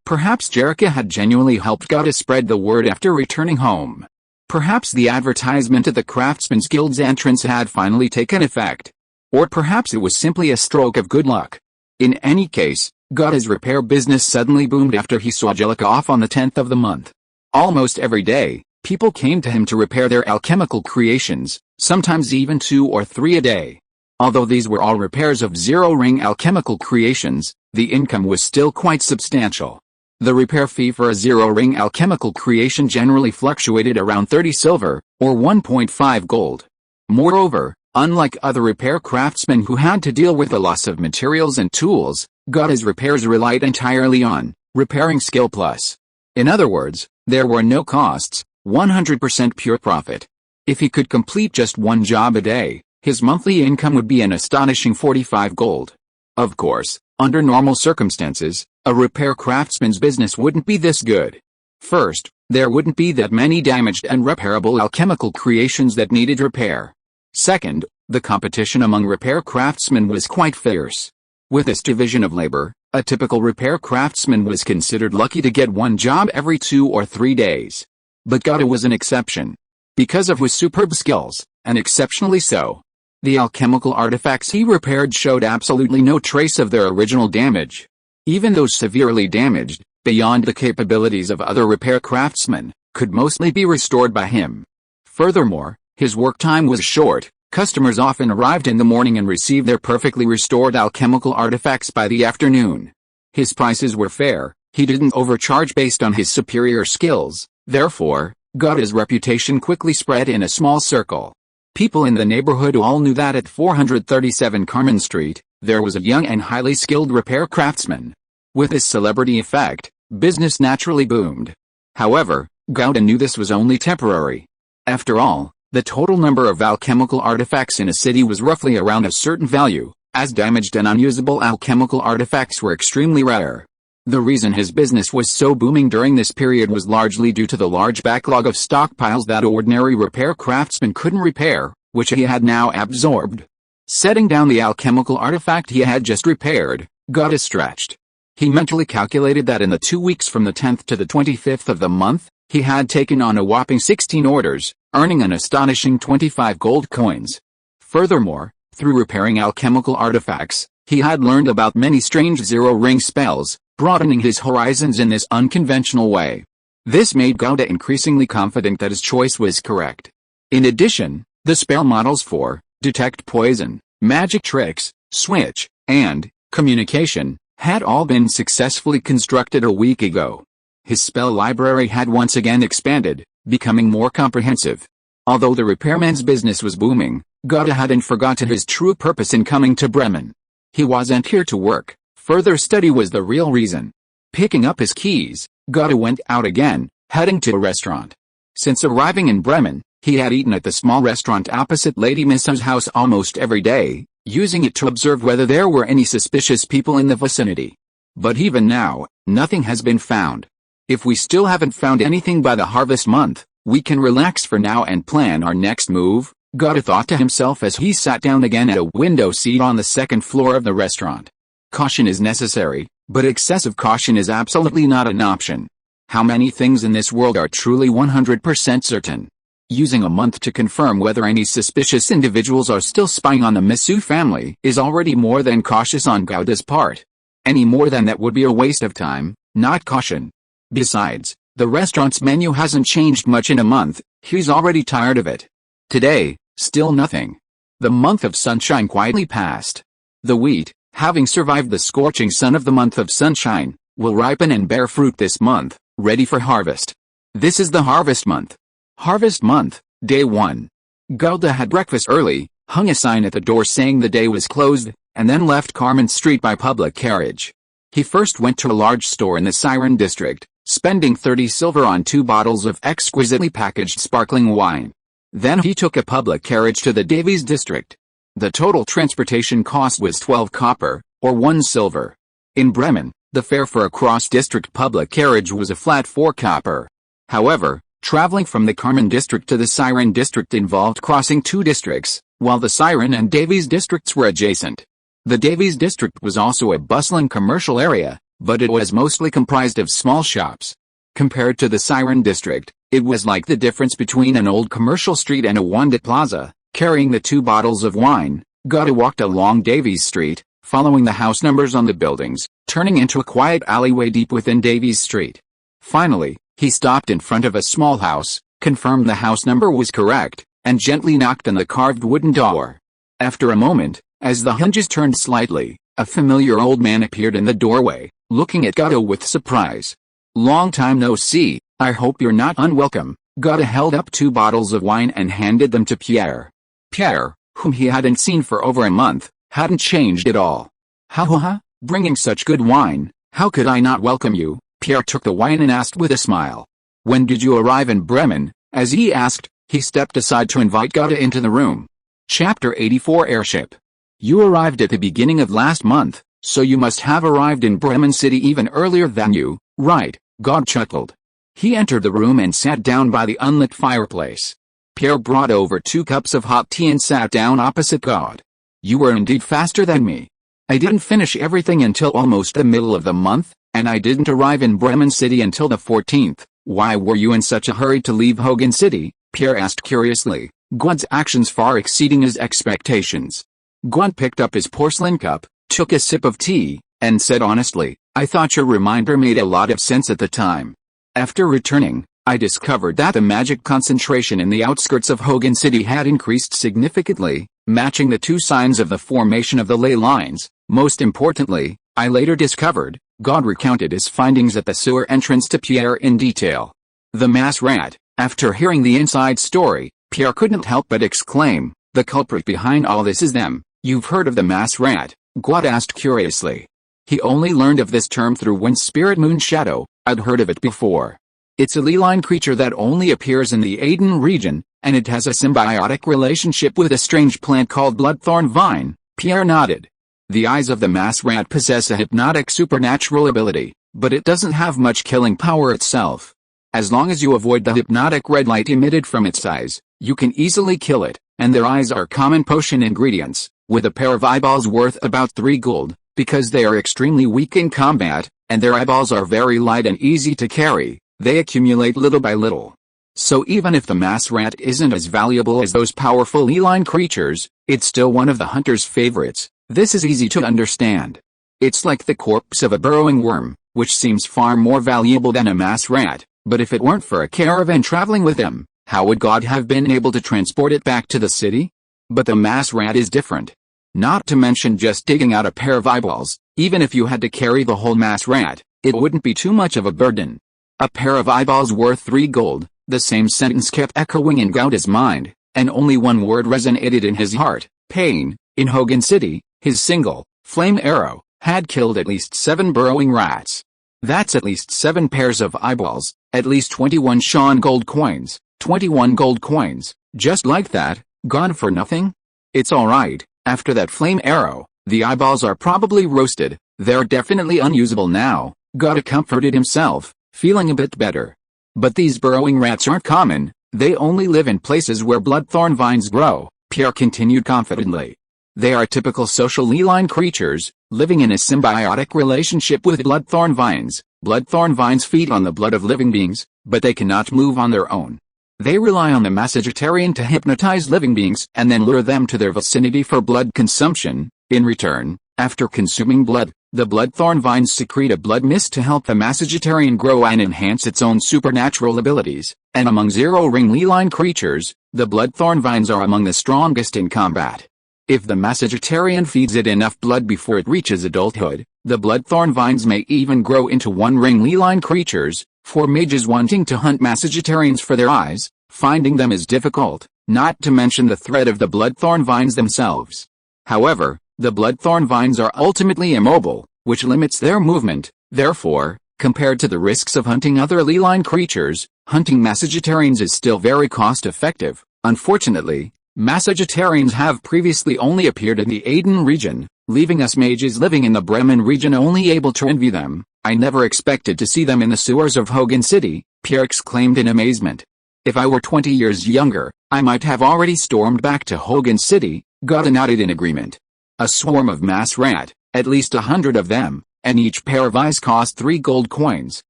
Perhaps Jerica had genuinely helped Gouda spread the word after returning home. Perhaps the advertisement at the Craftsmen's Guild's entrance had finally taken effect. Or perhaps it was simply a stroke of good luck. In any case, Gouda's repair business suddenly boomed after he saw Jerica off on the 10th of the month. Almost every day, people came to him to repair their alchemical creations, sometimes even 2 or 3 a day. Although these were all repairs of zero-ring alchemical creations, the income was still quite substantial. The repair fee for a zero-ring alchemical creation generally fluctuated around 30 silver, or 1.5 gold. Moreover, unlike other repair craftsmen who had to deal with the loss of materials and tools, Gouda's repairs relied entirely on repairing skill plus. In other words, there were no costs, 100% pure profit. If he could complete just one job a day, his monthly income would be an astonishing 45 gold. Of course, under normal circumstances, a repair craftsman's business wouldn't be this good. First, there wouldn't be that many damaged and repairable alchemical creations that needed repair. Second, The competition among repair craftsmen was quite fierce. With this division of labor, a typical repair craftsman was considered lucky to get one job every 2 or 3 days. But Gauda was an exception. Because of his superb skills, and exceptionally so, the alchemical artifacts he repaired showed absolutely no trace of their original damage. Even though severely damaged, beyond the capabilities of other repair craftsmen, could mostly be restored by him. Furthermore, his work time was short. Customers often arrived in the morning and received their perfectly restored alchemical artifacts by the afternoon. His prices were fair, he didn't overcharge based on his superior skills, therefore, Gauda's reputation quickly spread in a small circle. People in the neighborhood all knew that at 437 Carmen Street, there was a young and highly skilled repair craftsman. With his celebrity effect, business naturally boomed. However, Gauda knew this was only temporary. After all, the total number of alchemical artifacts in a city was roughly around a certain value, as damaged and unusable alchemical artifacts were extremely rare. The reason his business was so booming during this period was largely due to the large backlog of stockpiles that ordinary repair craftsmen couldn't repair, which he had now absorbed. Setting down the alchemical artifact he had just repaired, Gauda stretched. He mentally calculated that in the 2 weeks from the 10th to the 25th of the month, he had taken on a whopping 16 orders, earning an astonishing 25 gold coins. Furthermore, through repairing alchemical artifacts, he had learned about many strange zero-ring spells, broadening his horizons in this unconventional way. This made Gauda increasingly confident that his choice was correct. In addition, the spell models for detect poison, magic tricks, switch, and communication had all been successfully constructed a week ago. His spell library had once again expanded, becoming more comprehensive. Although the repairman's business was booming, Gauda hadn't forgotten his true purpose in coming to Bremen. He wasn't here to work, further study was the real reason. Picking up his keys, Gauda went out again, heading to a restaurant. Since arriving in Bremen, he had eaten at the small restaurant opposite Lady Missa's house almost every day, using it to observe whether there were any suspicious people in the vicinity. But even now, nothing has been found. If we still haven't found anything by the harvest month, we can relax for now and plan our next move, Gauda thought to himself as he sat down again at a window seat on the second floor of the restaurant. Caution is necessary, but excessive caution is absolutely not an option. How many things in this world are truly 100% certain? Using a month to confirm whether any suspicious individuals are still spying on the Missu family is already more than cautious on Gauda's part. Any more than that would be a waste of time, not caution. Besides, the restaurant's menu hasn't changed much in a month, he's already tired of it. Today, still nothing. The month of sunshine quietly passed. The wheat, having survived the scorching sun of the month of sunshine, will ripen and bear fruit this month, ready for harvest. This is the harvest month. Harvest month, day 1. Gauda had breakfast early, hung a sign at the door saying the day was closed, and then left Carmen Street by public carriage. He first went to a large store in the Siren district, spending 30 silver on 2 bottles of exquisitely packaged sparkling wine. Then he took a public carriage to the Davies district. The total transportation cost was 12 copper, or 1 silver. In Bremen, the fare for a cross-district public carriage was a flat 4 copper. However, traveling from the Carmen district to the Siren district involved crossing 2 districts, while the Siren and Davies districts were adjacent. The Davies district was also a bustling commercial area, but it was mostly comprised of small shops. Compared to the Siren district, it was like the difference between an old commercial street and a one-day plaza. Carrying the 2 bottles of wine, Gauda walked along Davies Street, following the house numbers on the buildings, turning into a quiet alleyway deep within Davies Street. Finally, he stopped in front of a small house, confirmed the house number was correct, and gently knocked on the carved wooden door. After a moment, as the hinges turned slightly, a familiar old man appeared in the doorway, looking at Gauda with surprise. "Long time no see, I hope you're not unwelcome." Gauda held up 2 bottles of wine and handed them to Pierre. Pierre, whom he hadn't seen for over a month, hadn't changed at all. "Ha, bringing such good wine, how could I not welcome you?" Pierre took the wine and asked with a smile. "When did you arrive in Bremen?" As he asked, he stepped aside to invite Gauda into the room. Chapter 84 Airship. "You arrived at the beginning of last month, so you must have arrived in Bremen City even earlier than you, right?" Gauda chuckled. He entered the room and sat down by the unlit fireplace. Pierre brought over 2 cups of hot tea and sat down opposite God. You were indeed faster than me. I didn't finish everything until almost the middle of the month, and I didn't arrive in Bremen City until the 14th. Why were you in such a hurry to leave Hogan City? Pierre asked curiously, God's actions far exceeding his expectations. God picked up his porcelain cup, took a sip of tea, and said honestly, I thought your reminder made a lot of sense at the time. After returning, I discovered that the magic concentration in the outskirts of Hogan City had increased significantly, matching the 2 signs of the formation of the ley lines. Most importantly, I later discovered, God recounted his findings at the sewer entrance to Pierre in detail. The mass rat. After hearing the inside story, Pierre couldn't help but exclaim, the culprit behind all this is them. You've heard of the mass rat? God asked curiously. He only learned of this term through Wind Spirit Moon Shadow. I'd heard of it before. It's a ley-line creature that only appears in the Aden region, and it has a symbiotic relationship with a strange plant called bloodthorn vine. Pierre nodded. The eyes of the mass rat possess a hypnotic supernatural ability, but it doesn't have much killing power itself. As long as you avoid the hypnotic red light emitted from its eyes, you can easily kill it, and their eyes are common potion ingredients, with a pair of eyeballs worth about 3 gold, because they are extremely weak in combat, and their eyeballs are very light and easy to carry. They accumulate little by little. So even if the mass rat isn't as valuable as those powerful ley-line creatures, it's still one of the hunter's favorites. This is easy to understand. It's like the corpse of a burrowing worm, which seems far more valuable than a mass rat, but if it weren't for a caravan traveling with him, how would God have been able to transport it back to the city? But the mass rat is different. Not to mention just digging out a pair of eyeballs, even if you had to carry the whole mass rat, it wouldn't be too much of a burden. A pair of eyeballs worth 3 gold, the same sentence kept echoing in Gauda's mind, and only one word resonated in his heart, pain. In Hogan City, his single, flame arrow, had killed at least 7 burrowing rats. That's at least 7 pairs of eyeballs, at least 21 Sean gold coins, 21 gold coins, just like that, gone for nothing? It's alright, after that flame arrow, the eyeballs are probably roasted, they're definitely unusable now. Gauda comforted himself, feeling a bit better. But these burrowing rats aren't common, they only live in places where bloodthorn vines grow, Pierre continued confidently. They are typical social ley-line creatures, living in a symbiotic relationship with bloodthorn vines. Bloodthorn vines feed on the blood of living beings, but they cannot move on their own. They rely on the Massagitarian to hypnotize living beings and then lure them to their vicinity for blood consumption. In return, after consuming blood, the bloodthorn vines secrete a blood mist to help the Massagitarian grow and enhance its own supernatural abilities, and among zero-ring ley-line creatures, the bloodthorn vines are among the strongest in combat. If the Massagitarian feeds it enough blood before it reaches adulthood, the bloodthorn vines may even grow into one-ring ley-line creatures. For mages wanting to hunt Massagitarians for their eyes, finding them is difficult, not to mention the threat of the bloodthorn vines themselves. However, the bloodthorn vines are ultimately immobile, which limits their movement. Therefore, compared to the risks of hunting other ley-line creatures, hunting Massagitarians is still very cost-effective. Unfortunately, Massagitarians have previously only appeared in the Aden region, leaving us mages living in the Bremen region only able to envy them. I never expected to see them in the sewers of Hogan City, Pierre exclaimed in amazement. If I were 20 years younger, I might have already stormed back to Hogan City. Gauda nodded in agreement. A swarm of mass rat, at least 100 of them, and each pair of eyes cost 3 gold coins.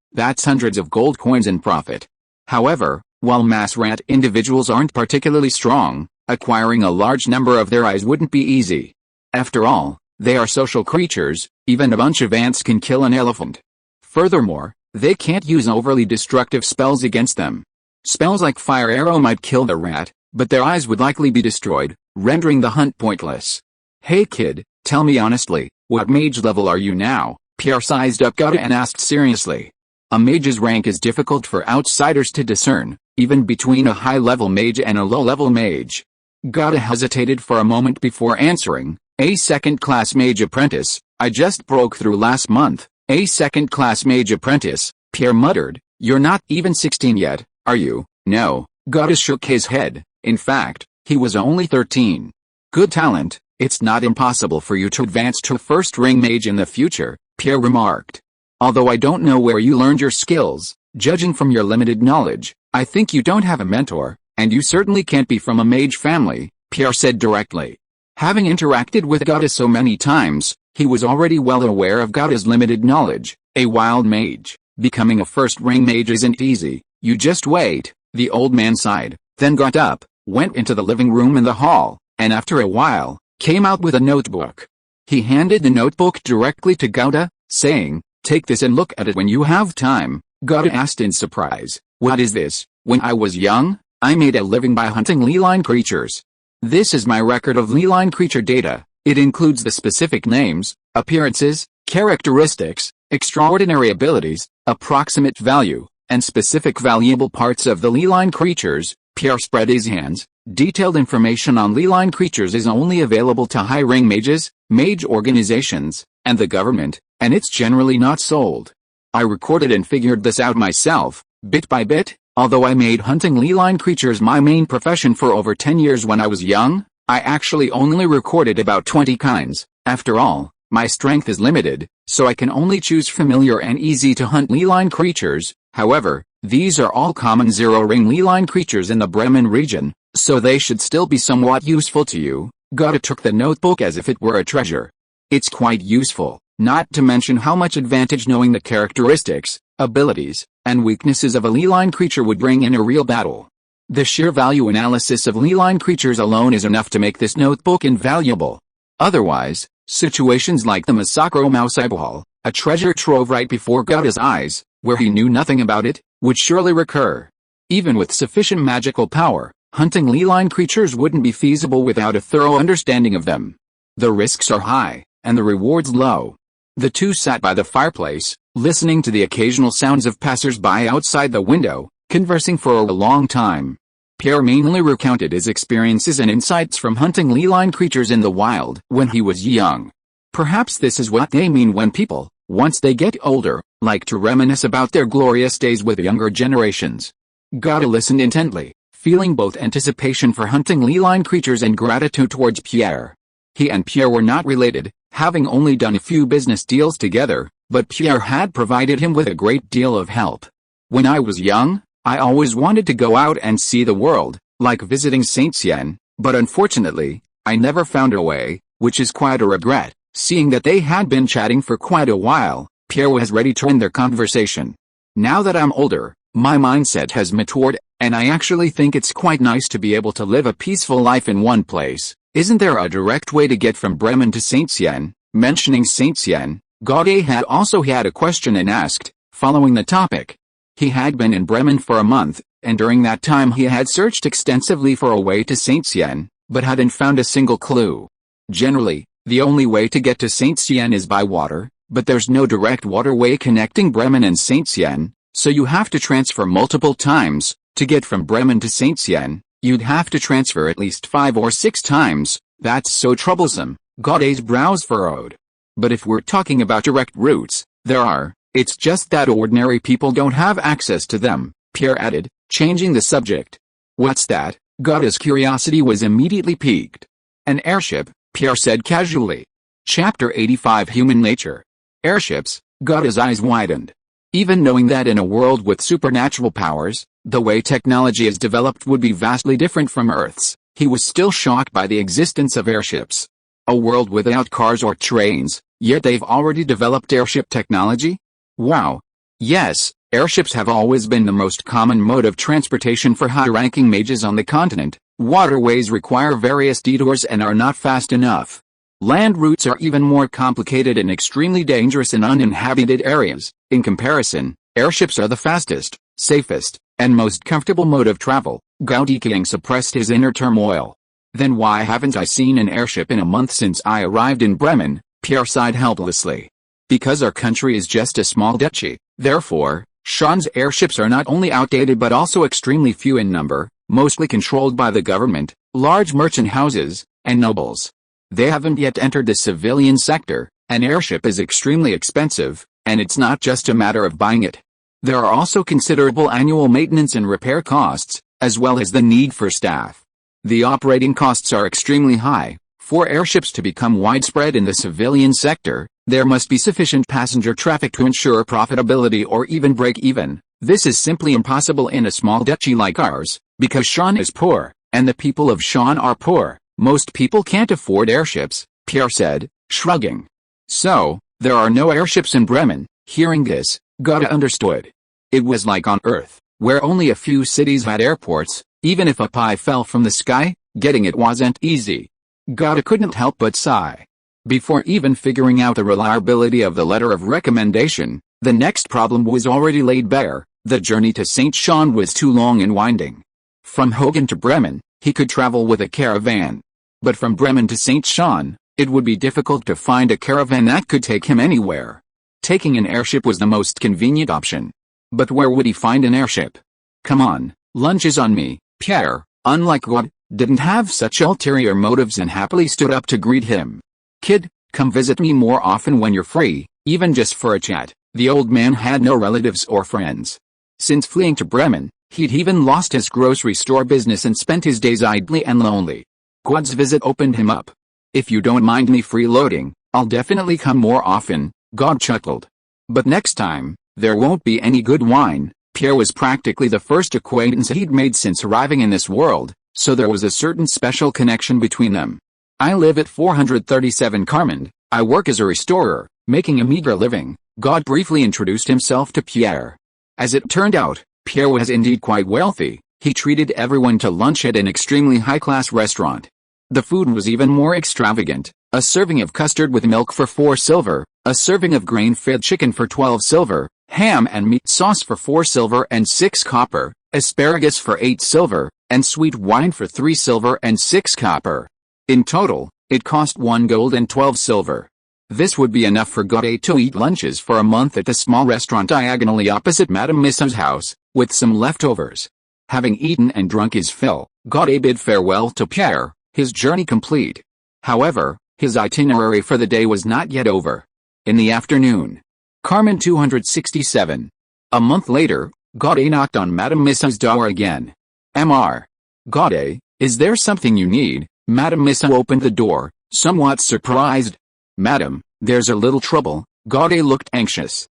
That's hundreds of gold coins in profit. However, while mass rat individuals aren't particularly strong, acquiring a large number of their eyes wouldn't be easy. After all, they are social creatures. Even a bunch of ants can kill an elephant. Furthermore, they can't use overly destructive spells against them. Spells like Fire Arrow might kill the rat, but their eyes would likely be destroyed, rendering the hunt pointless. Hey kid, tell me honestly, what mage level are you now? Pierre sized up Gauda and asked seriously. A mage's rank is difficult for outsiders to discern, even between a high-level mage and a low-level mage. Gauda hesitated for a moment before answering. A second-class mage apprentice. I just broke through last month. A second-class mage apprentice, Pierre muttered. You're not even 16 yet, are you? No. Gauda shook his head. In fact, he was only 13. Good talent. It's not impossible for you to advance to first-ring mage in the future, Pierre remarked. Although I don't know where you learned your skills, judging from your limited knowledge, I think you don't have a mentor. And you certainly can't be from a mage family, Pierre said directly. Having interacted with Gata so many times, he was already well aware of Gata's limited knowledge. A wild mage. Becoming a first-ring mage isn't easy, you just wait. The old man sighed, then got up, went into the living room in the hall, and after a while, came out with a notebook. He handed the notebook directly to Gata, saying, "Take this and look at it when you have time." Gata asked in surprise, "What is this?" "When I was young, I made a living by hunting leeline creatures. This is my record of leeline creature data. It includes the specific names, appearances, characteristics, extraordinary abilities, approximate value, and specific valuable parts of the leeline creatures." Pierre spread his hands. "Detailed information on leeline creatures is only available to high-ring mages, mage organizations, and the government, and it's generally not sold. I recorded and figured this out myself, bit by bit. Although I made hunting leeline creatures my main profession for over 10 years when I was young, I actually only recorded about 20 kinds. After all, my strength is limited, so I can only choose familiar and easy to hunt leeline creatures. However, these are all common zero-ring leeline creatures in the Bremen region, so they should still be somewhat useful to you." Gata took the notebook as if it were a treasure. "It's quite useful, not to mention how much advantage knowing the characteristics, abilities, and weaknesses of a leeline creature would bring in a real battle. The sheer value analysis of leeline creatures alone is enough to make this notebook invaluable. Otherwise, situations like the Masacro Mouse Eyeball, a treasure trove right before Gata's eyes, where he knew nothing about it, would surely recur. Even with sufficient magical power, hunting leeline creatures wouldn't be feasible without a thorough understanding of them. The risks are high, and the rewards low." The two sat by the fireplace, listening to the occasional sounds of passers-by outside the window, conversing for a long time. Pierre mainly recounted his experiences and insights from hunting leeline creatures in the wild when he was young. Perhaps this is what they mean when people, once they get older, like to reminisce about their glorious days with younger generations. Gata listened intently, feeling both anticipation for hunting leeline creatures and gratitude towards Pierre. He and Pierre were not related, having only done a few business deals together, but Pierre had provided him with a great deal of help. "When I was young, I always wanted to go out and see the world, like visiting Saint-Cyenne, but unfortunately, I never found a way, which is quite a regret." Seeing that they had been chatting for quite a while, Pierre was ready to end their conversation. "Now that I'm older, my mindset has matured, and I actually think it's quite nice to be able to live a peaceful life in one place. Isn't there a direct way to get from Bremen to Saint-Cyenne?" Mentioning Saint-Cyenne, Gaudet had also had a question and asked, following the topic. He had been in Bremen for a month, and during that time he had searched extensively for a way to Saint-Cyenne, but hadn't found a single clue. Generally, the only way to get to Saint-Cyenne is by water, but there's no direct waterway connecting Bremen and Saint-Cyenne, so you have to transfer multiple times. To get from Bremen to Saint-Cyenne, you'd have to transfer at least 5 or 6 times. That's so troublesome. Gaudet's brows furrowed. "But if we're talking about direct routes, there are. It's just that ordinary people don't have access to them," Pierre added, changing the subject. "What's that?" Gaudet's curiosity was immediately piqued. "An airship," Pierre said casually. Chapter 85 Human Nature. Airships. Gaudet's eyes widened. Even knowing that in a world with supernatural powers, the way technology is developed would be vastly different from Earth's, he was still shocked by the existence of airships. A world without cars or trains, yet they've already developed airship technology? Wow. Yes, airships have always been the most common mode of transportation for high-ranking mages on the continent. Waterways require various detours and are not fast enough. Land routes are even more complicated and extremely dangerous in uninhabited areas. In comparison, airships are the fastest, safest, and most comfortable mode of travel. Gaudi King suppressed his inner turmoil. "Then why haven't I seen an airship in a month since I arrived in Bremen?" Pierre sighed helplessly. "Because our country is just a small duchy, therefore, Sean's airships are not only outdated but also extremely few in number, mostly controlled by the government, large merchant houses, and nobles. They haven't yet entered the civilian sector. An airship is extremely expensive, and it's not just a matter of buying it. There are also considerable annual maintenance and repair costs, as well as the need for staff. The operating costs are extremely high. For airships to become widespread in the civilian sector, there must be sufficient passenger traffic to ensure profitability or even break even. This is simply impossible in a small duchy like ours, because Sean is poor, and the people of Sean are poor. Most people can't afford airships, Pierre said, shrugging. So, there are no airships in Bremen. Hearing this, Goethe understood. It was like on Earth, where only a few cities had airports. Even if a pie fell from the sky, getting it wasn't easy. Goethe couldn't help but sigh. Before even figuring out the reliability of the letter of recommendation, the next problem was already laid bare. The journey to St. Sean was too long and winding. From Hogan to Bremen, he could travel with a caravan. But from Bremen to St. Sean, it would be difficult to find a caravan that could take him anywhere. Taking an airship was the most convenient option. But where would he find an airship? Come on, lunch is on me. Pierre, unlike God, didn't have such ulterior motives and happily stood up to greet him. Kid, come visit me more often when you're free, even just for a chat. The old man had no relatives or friends. Since fleeing to Bremen, he'd even lost his grocery store business and spent his days idly and lonely. God's visit opened him up. If you don't mind me freeloading, I'll definitely come more often, God chuckled. But next time, there won't be any good wine. Pierre was practically the first acquaintance he'd made since arriving in this world, so there was a certain special connection between them. I live at 437 Carmond. I work as a restorer, making a meager living. God briefly introduced himself to Pierre. As it turned out, Pierre was indeed quite wealthy. He treated everyone to lunch at an extremely high-class restaurant. The food was even more extravagant. A serving of custard with milk for 4 silver, a serving of grain-fed chicken for 12 silver, ham and meat sauce for 4 silver and 6 copper, asparagus for 8 silver, and sweet wine for 3 silver and 6 copper. In total, it cost 1 gold and 12 silver. This would be enough for Goethe to eat lunches for a month at the small restaurant diagonally opposite Madame Missa's house, with some leftovers. Having eaten and drunk his fill, Goethe bid farewell to Pierre, his journey complete. However, his itinerary for the day was not yet over. In the afternoon, Carmen 267. A month later, Goethe knocked on Madame Missa's door again. Mr. Goethe, is there something you need? Madame Missa opened the door, somewhat surprised. Madam, there's a little trouble. Goethe looked anxious.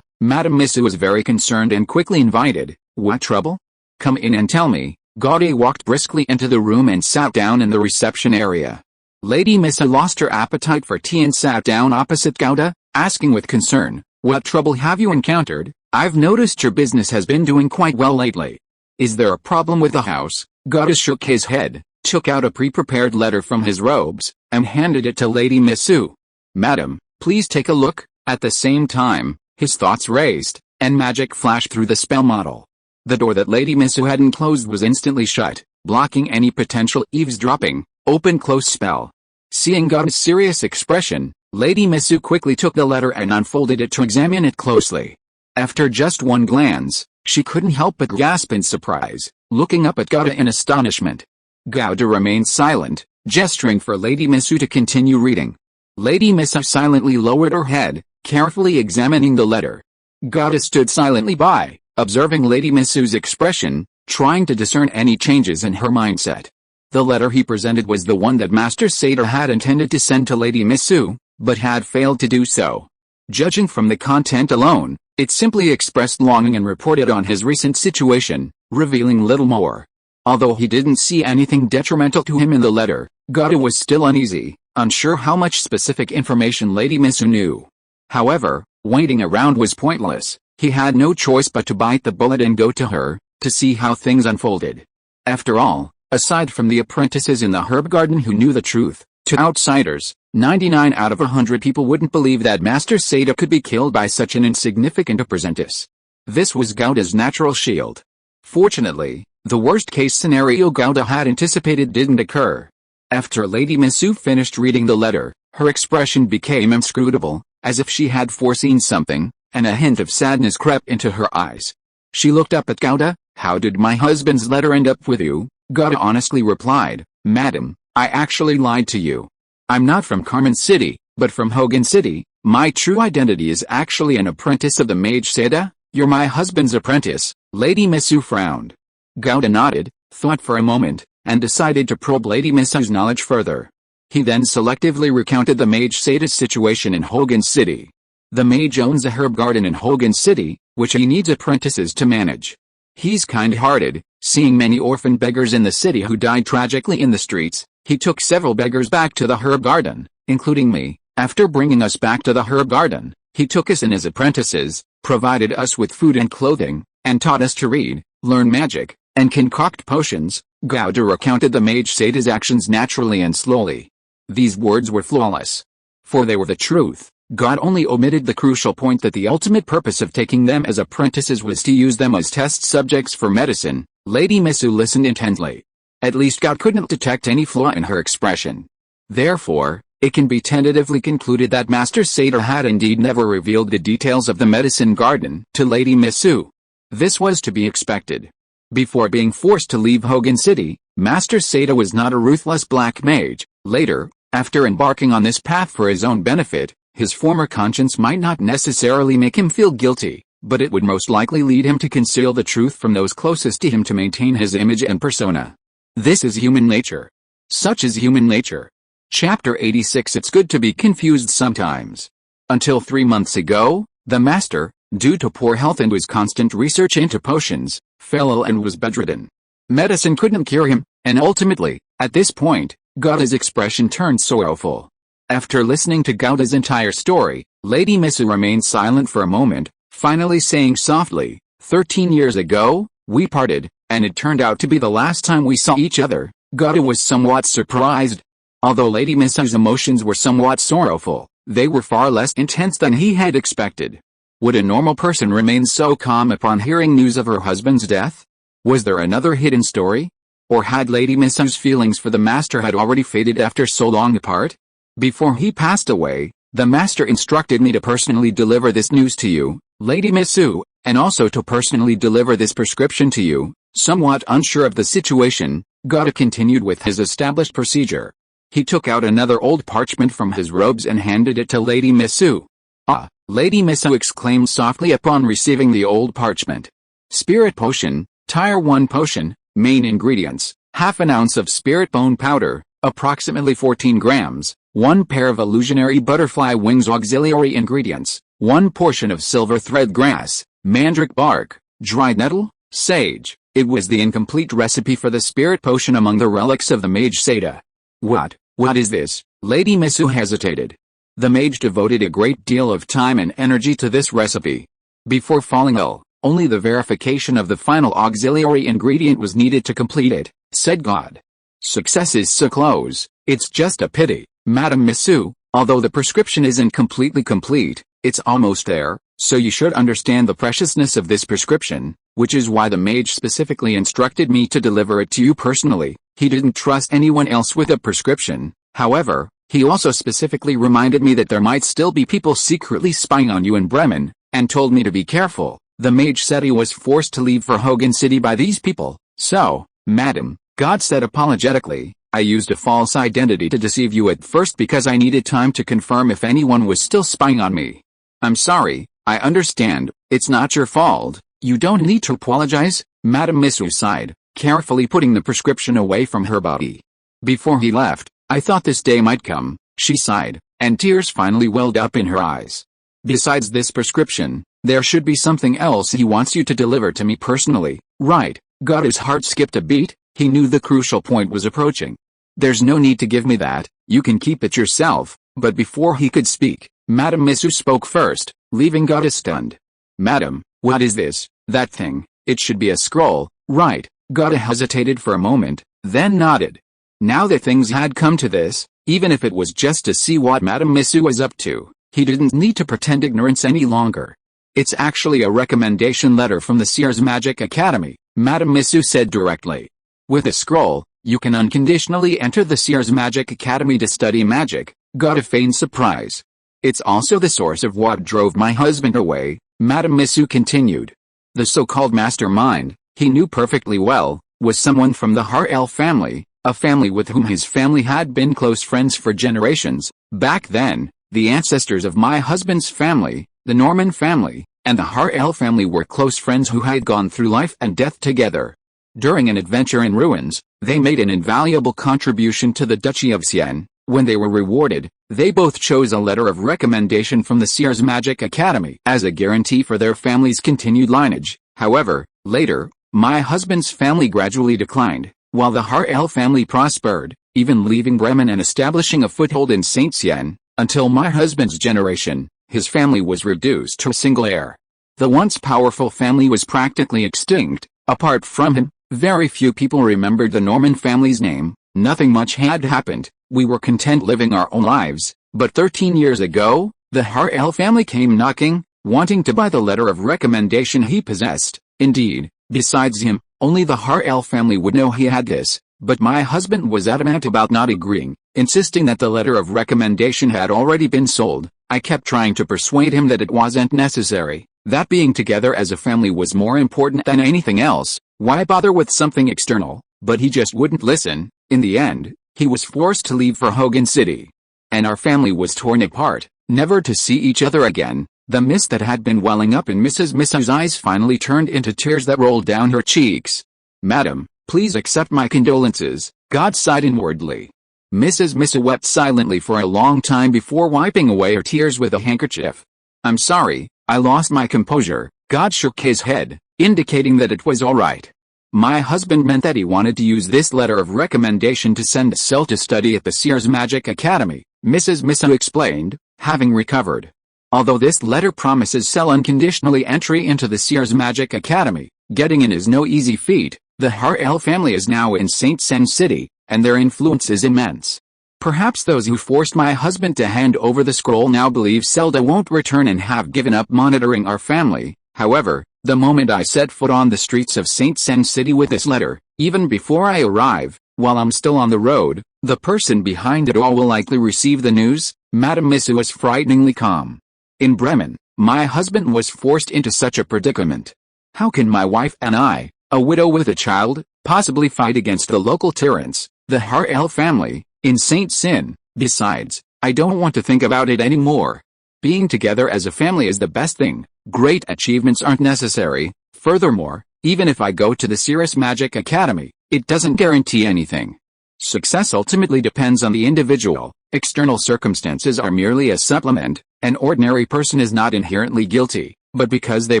Madame Missa was very concerned and quickly invited. What trouble? Come in and tell me. Goethe walked briskly into the room and sat down in the reception area. Lady Missa lost her appetite for tea and sat down opposite Goethe, asking with concern, what trouble have you encountered? I've noticed your business has been doing quite well lately. Is there a problem with the house? Goethe shook his head, took out a pre-prepared letter from his robes, and handed it to Lady Missa. Madam, please take a look. At the same time, his thoughts raced, and magic flashed through the spell model. The door that Lady Missa had enclosed was instantly shut, blocking any potential eavesdropping. Open-close spell. Seeing Goethe's serious expression, Lady Missa quickly took the letter and unfolded it to examine it closely. After just one glance, she couldn't help but gasp in surprise, looking up at Goethe in astonishment. Goethe remained silent, gesturing for Lady Missa to continue reading. Lady Missa silently lowered her head, carefully examining the letter. Goethe stood silently by, observing Lady Missa's expression, trying to discern any changes in her mindset. The letter he presented was the one that Master Seder had intended to send to Lady Missa, but had failed to do so. Judging from the content alone, it simply expressed longing and reported on his recent situation, revealing little more. Although he didn't see anything detrimental to him in the letter, Goethe was still uneasy, unsure how much specific information Lady Missa knew. However, waiting around was pointless. He had no choice but to bite the bullet and go to her, to see how things unfolded. After all, aside from the apprentices in the herb garden who knew the truth, to outsiders, 99 out of 100 people wouldn't believe that Master Seder could be killed by such an insignificant apprentice. This was Goethe's natural shield. Fortunately, the worst-case scenario Goethe had anticipated didn't occur. After Lady Missa finished reading the letter, her expression became inscrutable, as if she had foreseen something, and a hint of sadness crept into her eyes. She looked up at Goethe. How did my husband's letter end up with you? Goethe honestly replied, Madam, I actually lied to you. I'm not from Carmen City, but from Hogan City. My true identity is actually an apprentice of the Mage Seda. You're my husband's apprentice. Lady Missa frowned. Goethe nodded, thought for a moment, and decided to probe Lady Missa's knowledge further. He then selectively recounted the Mage Seda's situation in Hogan City. The mage owns a herb garden in Hogan City, which he needs apprentices to manage. He's kind-hearted, seeing many orphan beggars in the city who died tragically in the streets. He took several beggars back to the herb garden, including me. After bringing us back to the herb garden, he took us in as apprentices, provided us with food and clothing, and taught us to read, learn magic, and concoct potions. Gauda recounted the mage Sada's actions naturally and slowly. These words were flawless, for they were the truth. God only omitted the crucial point that the ultimate purpose of taking them as apprentices was to use them as test subjects for medicine. Lady Misu listened intently. At least God couldn't detect any flaw in her expression. Therefore, it can be tentatively concluded that Master Sada had indeed never revealed the details of the medicine garden to Lady Misu. This was to be expected. Before being forced to leave Hogan City, Master Sada was not a ruthless black mage. Later, after embarking on this path for his own benefit, his former conscience might not necessarily make him feel guilty, but it would most likely lead him to conceal the truth from those closest to him to maintain his image and persona. This is human nature. Such is human nature. Chapter 86. It's good to be confused sometimes. Until 3 months ago, the master, due to poor health and his constant research into potions, fell ill and was bedridden. Medicine couldn't cure him, and ultimately, at this point, Gauda's expression turned sorrowful. After listening to Gauda's entire story, Lady Misu remained silent for a moment, finally saying softly, 13 years ago, we parted, and it turned out to be the last time we saw each other. Gauda was somewhat surprised. Although Lady Misu's emotions were somewhat sorrowful, they were far less intense than he had expected. Would a normal person remain so calm upon hearing news of her husband's death? Was there another hidden story? Or had Lady Misu's feelings for the master had already faded after so long apart? Before he passed away, the master instructed me to personally deliver this news to you, Lady Misu, and also to personally deliver this prescription to you. Somewhat unsure of the situation, Gauda continued with his established procedure. He took out another old parchment from his robes and handed it to Lady Misu. Ah, Lady Misu exclaimed softly upon receiving the old parchment. Spirit potion, Tier 1 potion, main ingredients, half an ounce of spirit bone powder, approximately 14 grams, 1 pair of illusionary butterfly wings. Auxiliary ingredients, 1 portion of silver thread grass, mandrake bark, dried nettle, sage. It was the incomplete recipe for the spirit potion among the relics of the mage Sada. What is this? Lady Misu hesitated. The mage devoted a great deal of time and energy to this recipe. Before falling ill, only the verification of the final auxiliary ingredient was needed to complete it, said God. Success is so close, it's just a pity, Madam Misu, although the prescription isn't completely complete, it's almost there, so you should understand the preciousness of this prescription, which is why the mage specifically instructed me to deliver it to you personally. He didn't trust anyone else with a prescription. However, he also specifically reminded me that there might still be people secretly spying on you in Bremen, and told me to be careful. The mage said he was forced to leave for Hogan City by these people. So, madam, God said apologetically, I used a false identity to deceive you at first because I needed time to confirm if anyone was still spying on me. I'm sorry, I understand, it's not your fault, you don't need to apologize, Madam Misu sighed, carefully putting the prescription away from her body. Before he left, I thought this day might come, she sighed, and tears finally welled up in her eyes. Besides this prescription, there should be something else he wants you to deliver to me personally, right? Gauda's heart skipped a beat, he knew the crucial point was approaching. There's no need to give me that, you can keep it yourself, but before he could speak, Madam Misu spoke first, leaving Gauda stunned. Madam, what is this, that thing? It should be a scroll, right? Gauda hesitated for a moment, then nodded. Now that things had come to this, even if it was just to see what Madam Misu was up to, he didn't need to pretend ignorance any longer. It's actually a recommendation letter from the Seer's Magic Academy, Madam Misu said directly. With a scroll, you can unconditionally enter the Seer's Magic Academy to study magic. Gauda feigned surprise. It's also the source of what drove my husband away, Madam Misu continued. The so-called mastermind, he knew perfectly well, was someone from the Harel family, a family with whom his family had been close friends for generations. Back then, the ancestors of my husband's family, the Norman family, and the Harel family were close friends who had gone through life and death together. During an adventure in ruins, they made an invaluable contribution to the Duchy of Sienne. When they were rewarded, they both chose a letter of recommendation from the Sears Magic Academy as a guarantee for their family's continued lineage. However, later, my husband's family gradually declined, while the Harel family prospered, even leaving Bremen and establishing a foothold in Saint-Cyenne. Until my husband's generation, his family was reduced to a single heir. The once powerful family was practically extinct. Apart from him, very few people remembered the Norman family's name. Nothing much had happened. We were content living our own lives, but 13 years ago, the Harel family came knocking, wanting to buy the letter of recommendation he possessed. Indeed, besides him, only the Harel family would know he had this, but my husband was adamant about not agreeing, insisting that the letter of recommendation had already been sold. I kept trying to persuade him that it wasn't necessary, that being together as a family was more important than anything else. Why bother with something external? But he just wouldn't listen. In the end, he was forced to leave for Hogan City. And our family was torn apart, never to see each other again. The mist that had been welling up in Mrs. Missa's eyes finally turned into tears that rolled down her cheeks. "Madam, please accept my condolences," God sighed inwardly. Mrs. Missa wept silently for a long time before wiping away her tears with a handkerchief. "I'm sorry, I lost my composure." God shook his head, indicating that it was all right. My husband meant that he wanted to use this letter of recommendation to send Sel to study at the Sears Magic Academy, Mrs. Missa explained, having recovered. Although this letter promises Sel unconditionally entry into the Sears Magic Academy, getting in is no easy feat. The Harel family is now in Saint-Cyenne City, and their influence is immense. Perhaps those who forced my husband to hand over the scroll now believe Zelda won't return and have given up monitoring our family. However, the moment I set foot on the streets of Saint-Cyenne City with this letter, even before I arrive, while I'm still on the road, the person behind it all will likely receive the news. Madame Missa was frighteningly calm. In Bremen, my husband was forced into such a predicament. How can my wife and I, a widow with a child, possibly fight against the local tyrants, the Harel family, in Saint-Cyenne? Besides, I don't want to think about it anymore. Being together as a family is the best thing. Great achievements aren't necessary. Furthermore, even if I go to the Sears Magic Academy, it doesn't guarantee anything. Success ultimately depends on the individual. External circumstances are merely a supplement. An ordinary person is not inherently guilty, but because they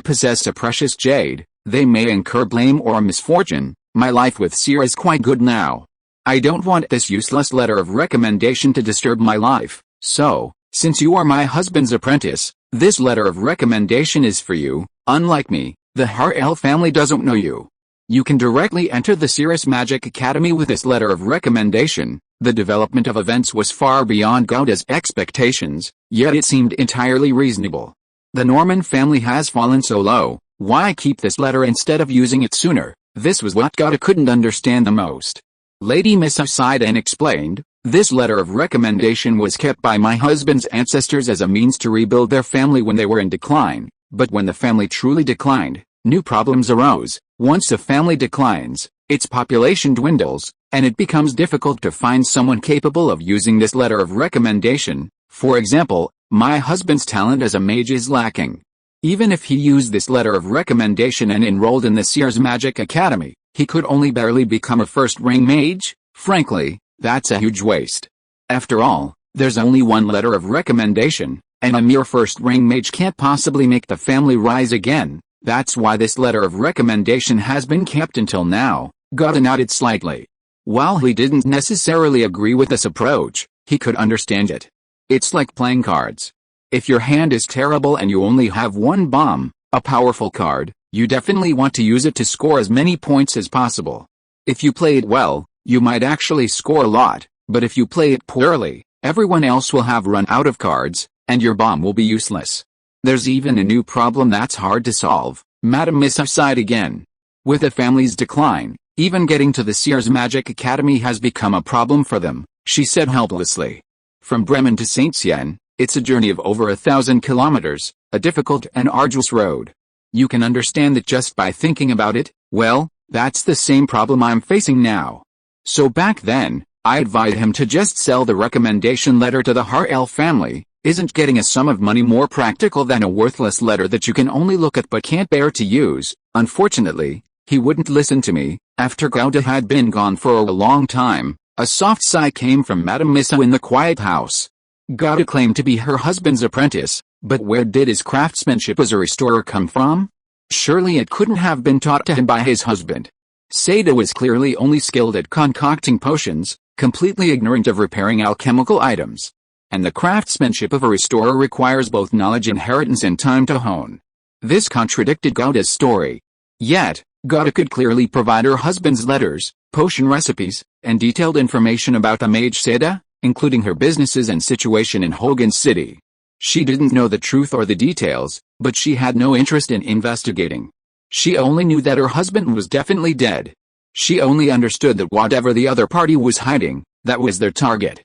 possess a precious jade, they may incur blame or misfortune. My life with Sear is quite good now. I don't want this useless letter of recommendation to disturb my life, so, since you are my husband's apprentice, this letter of recommendation is for you. Unlike me, the Harel family doesn't know you. You can directly enter the Sears Magic Academy with this letter of recommendation. The development of events was far beyond Gouda's expectations, yet it seemed entirely reasonable. The Norman family has fallen so low, why keep this letter instead of using it sooner? This was what Gouda couldn't understand the most. Lady Missa sighed and explained, this letter of recommendation was kept by my husband's ancestors as a means to rebuild their family when they were in decline, but when the family truly declined, new problems arose. Once a family declines, its population dwindles, and it becomes difficult to find someone capable of using this letter of recommendation. For example, my husband's talent as a mage is lacking. Even if he used this letter of recommendation and enrolled in the Sears Magic Academy, he could only barely become a first-ring mage. Frankly, that's a huge waste. After all, there's only one letter of recommendation, and a mere first-ring mage can't possibly make the family rise again. That's why this letter of recommendation has been kept until now. Gouda nodded slightly. While he didn't necessarily agree with this approach, he could understand it. It's like playing cards. If your hand is terrible and you only have one bomb, a powerful card, you definitely want to use it to score as many points as possible. If you play it well, you might actually score a lot, but if you play it poorly, everyone else will have run out of cards, and your bomb will be useless. There's even a new problem that's hard to solve. Madame Missa sighed again. With the family's decline, even getting to the Sears Magic Academy has become a problem for them, she said helplessly. From Bremen to Saint-Cyenne, it's a journey of over 1,000 kilometers, a difficult and arduous road. You can understand that just by thinking about it. Well, that's the same problem I'm facing now. So back then, I advised him to just sell the recommendation letter to the Harel family. Isn't getting a sum of money more practical than a worthless letter that you can only look at but can't bear to use? Unfortunately, he wouldn't listen to me. After Gouda had been gone for a long time, A soft sigh came from Madame Missa in the quiet house. Gauda claimed to be her husband's apprentice, but where did his craftsmanship as a restorer come from? Surely it couldn't have been taught to him by his husband. Seda was clearly only skilled at concocting potions, completely ignorant of repairing alchemical items. And the craftsmanship of a restorer requires both knowledge, inheritance, and time to hone. This contradicted Gauda's story. Yet, Gauda could clearly provide her husband's letters, potion recipes, and detailed information about the mage Seda, including her businesses and situation in Hogan City. She didn't know the truth or the details, but she had no interest in investigating. She only knew that her husband was definitely dead. She only understood that whatever the other party was hiding, that was their target.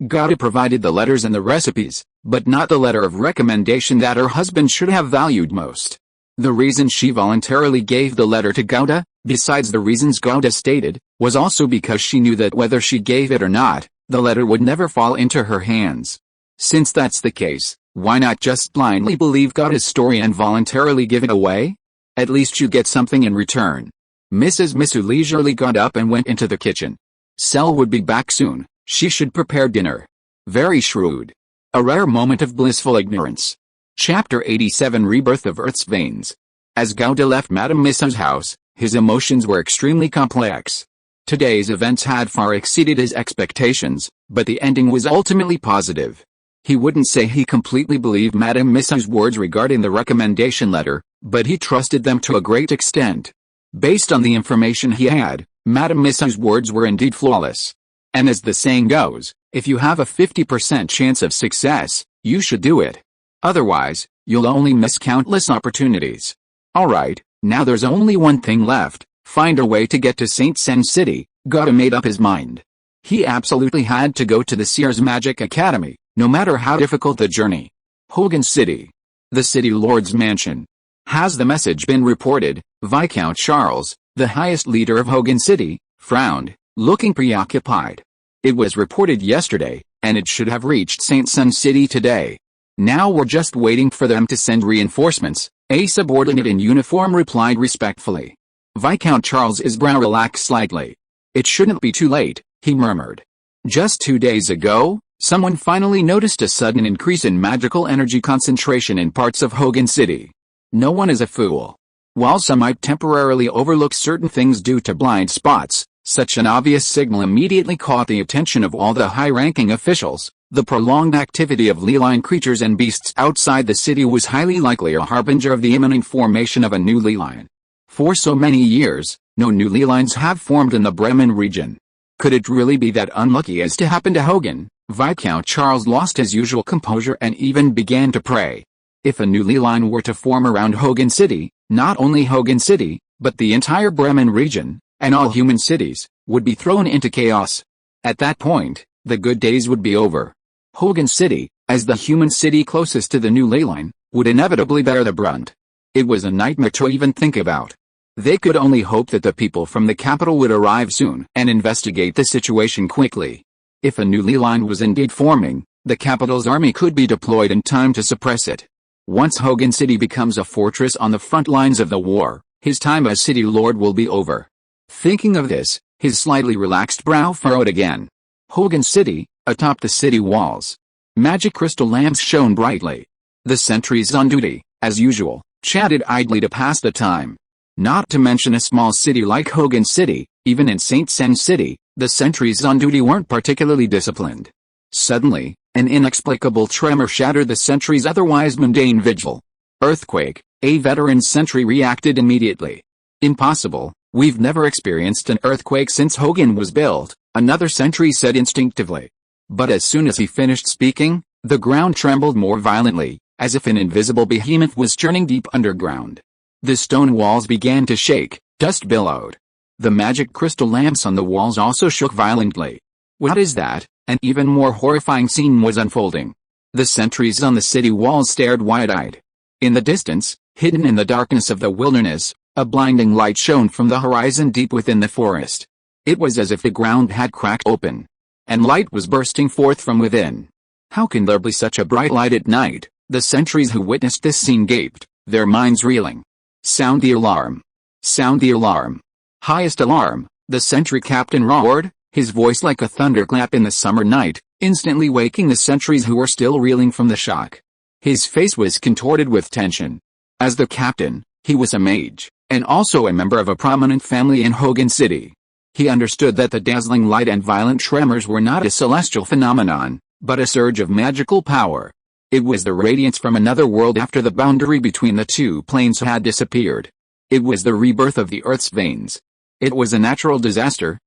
Gauda provided the letters and the recipes, but not the letter of recommendation that her husband should have valued most. The reason she voluntarily gave the letter to Gauda, besides the reasons Gauda stated, was also because she knew that whether she gave it or not, the letter would never fall into her hands. Since that's the case, why not just blindly believe Gauda's story and voluntarily give it away? At least you get something in return. Mrs. Missu leisurely got up and went into the kitchen. Sel would be back soon. She should prepare dinner. Very shrewd. A rare moment of blissful ignorance. Chapter 87 Rebirth of Earth's Veins. As Gauda left Madame Missa's house, his emotions were extremely complex. Today's events had far exceeded his expectations, but the ending was ultimately positive. He wouldn't say he completely believed Madame Missa's words regarding the recommendation letter, but he trusted them to a great extent. Based on the information he had, Madame Missa's words were indeed flawless. And as the saying goes, if you have a 50% chance of success, you should do it. Otherwise, you'll only miss countless opportunities. Alright, now there's only one thing left, find a way to get to St. Sen City. Gauda made up his mind. He absolutely had to go to the Seer's Magic Academy, no matter how difficult the journey. Hogan City. The City Lord's Mansion. Has the message been reported? Viscount Charles, the highest leader of Hogan City, frowned, looking preoccupied. It was reported yesterday, and it should have reached St. Sun City today. Now we're just waiting for them to send reinforcements, a subordinate in uniform replied respectfully. Viscount Charles's brow relaxed slightly. It shouldn't be too late, he murmured. Just 2 days ago, someone finally noticed a sudden increase in magical energy concentration in parts of Hogan City. No one is a fool. While some might temporarily overlook certain things due to blind spots, such an obvious signal immediately caught the attention of all the high-ranking officials. The prolonged activity of Leeline creatures and beasts outside the city was highly likely a harbinger of the imminent formation of a new Leeline. For so many years, no new Leelines have formed in the Bremen region. Could it really be that unlucky as to happen to Hogan? Viscount Charles lost his usual composure and even began to pray. If a new Leeline were to form around Hogan City, not only Hogan City, but the entire Bremen region, and all human cities, would be thrown into chaos. At that point, the good days would be over. Hogan City, as the human city closest to the new Leeline, would inevitably bear the brunt. It was a nightmare to even think about. They could only hope that the people from the capital would arrive soon and investigate the situation quickly. If a new Leeline was indeed forming, the capital's army could be deployed in time to suppress it. Once Hogan City becomes a fortress on the front lines of the war, his time as city lord will be over. Thinking of this, his slightly relaxed brow furrowed again. Hogan City, atop the city walls. Magic crystal lamps shone brightly. The sentries on duty, as usual, chatted idly to pass the time. Not to mention a small city like Hogan City, even in St. Sen City, the sentries on duty weren't particularly disciplined. Suddenly, an inexplicable tremor shattered the sentry's otherwise mundane vigil. Earthquake, a veteran sentry reacted immediately. Impossible, we've never experienced an earthquake since Hogan was built, another sentry said instinctively. But as soon as he finished speaking, the ground trembled more violently, as if an invisible behemoth was churning deep underground. The stone walls began to shake, dust billowed. The magic crystal lamps on the walls also shook violently. What is that? An even more horrifying scene was unfolding. The sentries on the city walls stared wide-eyed. In the distance, hidden in the darkness of the wilderness, a blinding light shone from the horizon deep within the forest. It was as if the ground had cracked open, and light was bursting forth from within. How can there be such a bright light at night? The sentries who witnessed this scene gaped, their minds reeling. Sound the alarm! Sound the alarm! Highest alarm! The sentry captain roared, his voice like a thunderclap in the summer night, instantly waking the sentries who were still reeling from the shock. His face was contorted with tension. As the captain, he was a mage, and also a member of a prominent family in Hogan City. He understood that the dazzling light and violent tremors were not a celestial phenomenon, but a surge of magical power. It was the radiance from another world after the boundary between the two planes had disappeared. It was the rebirth of the Earth's veins. It was a natural disaster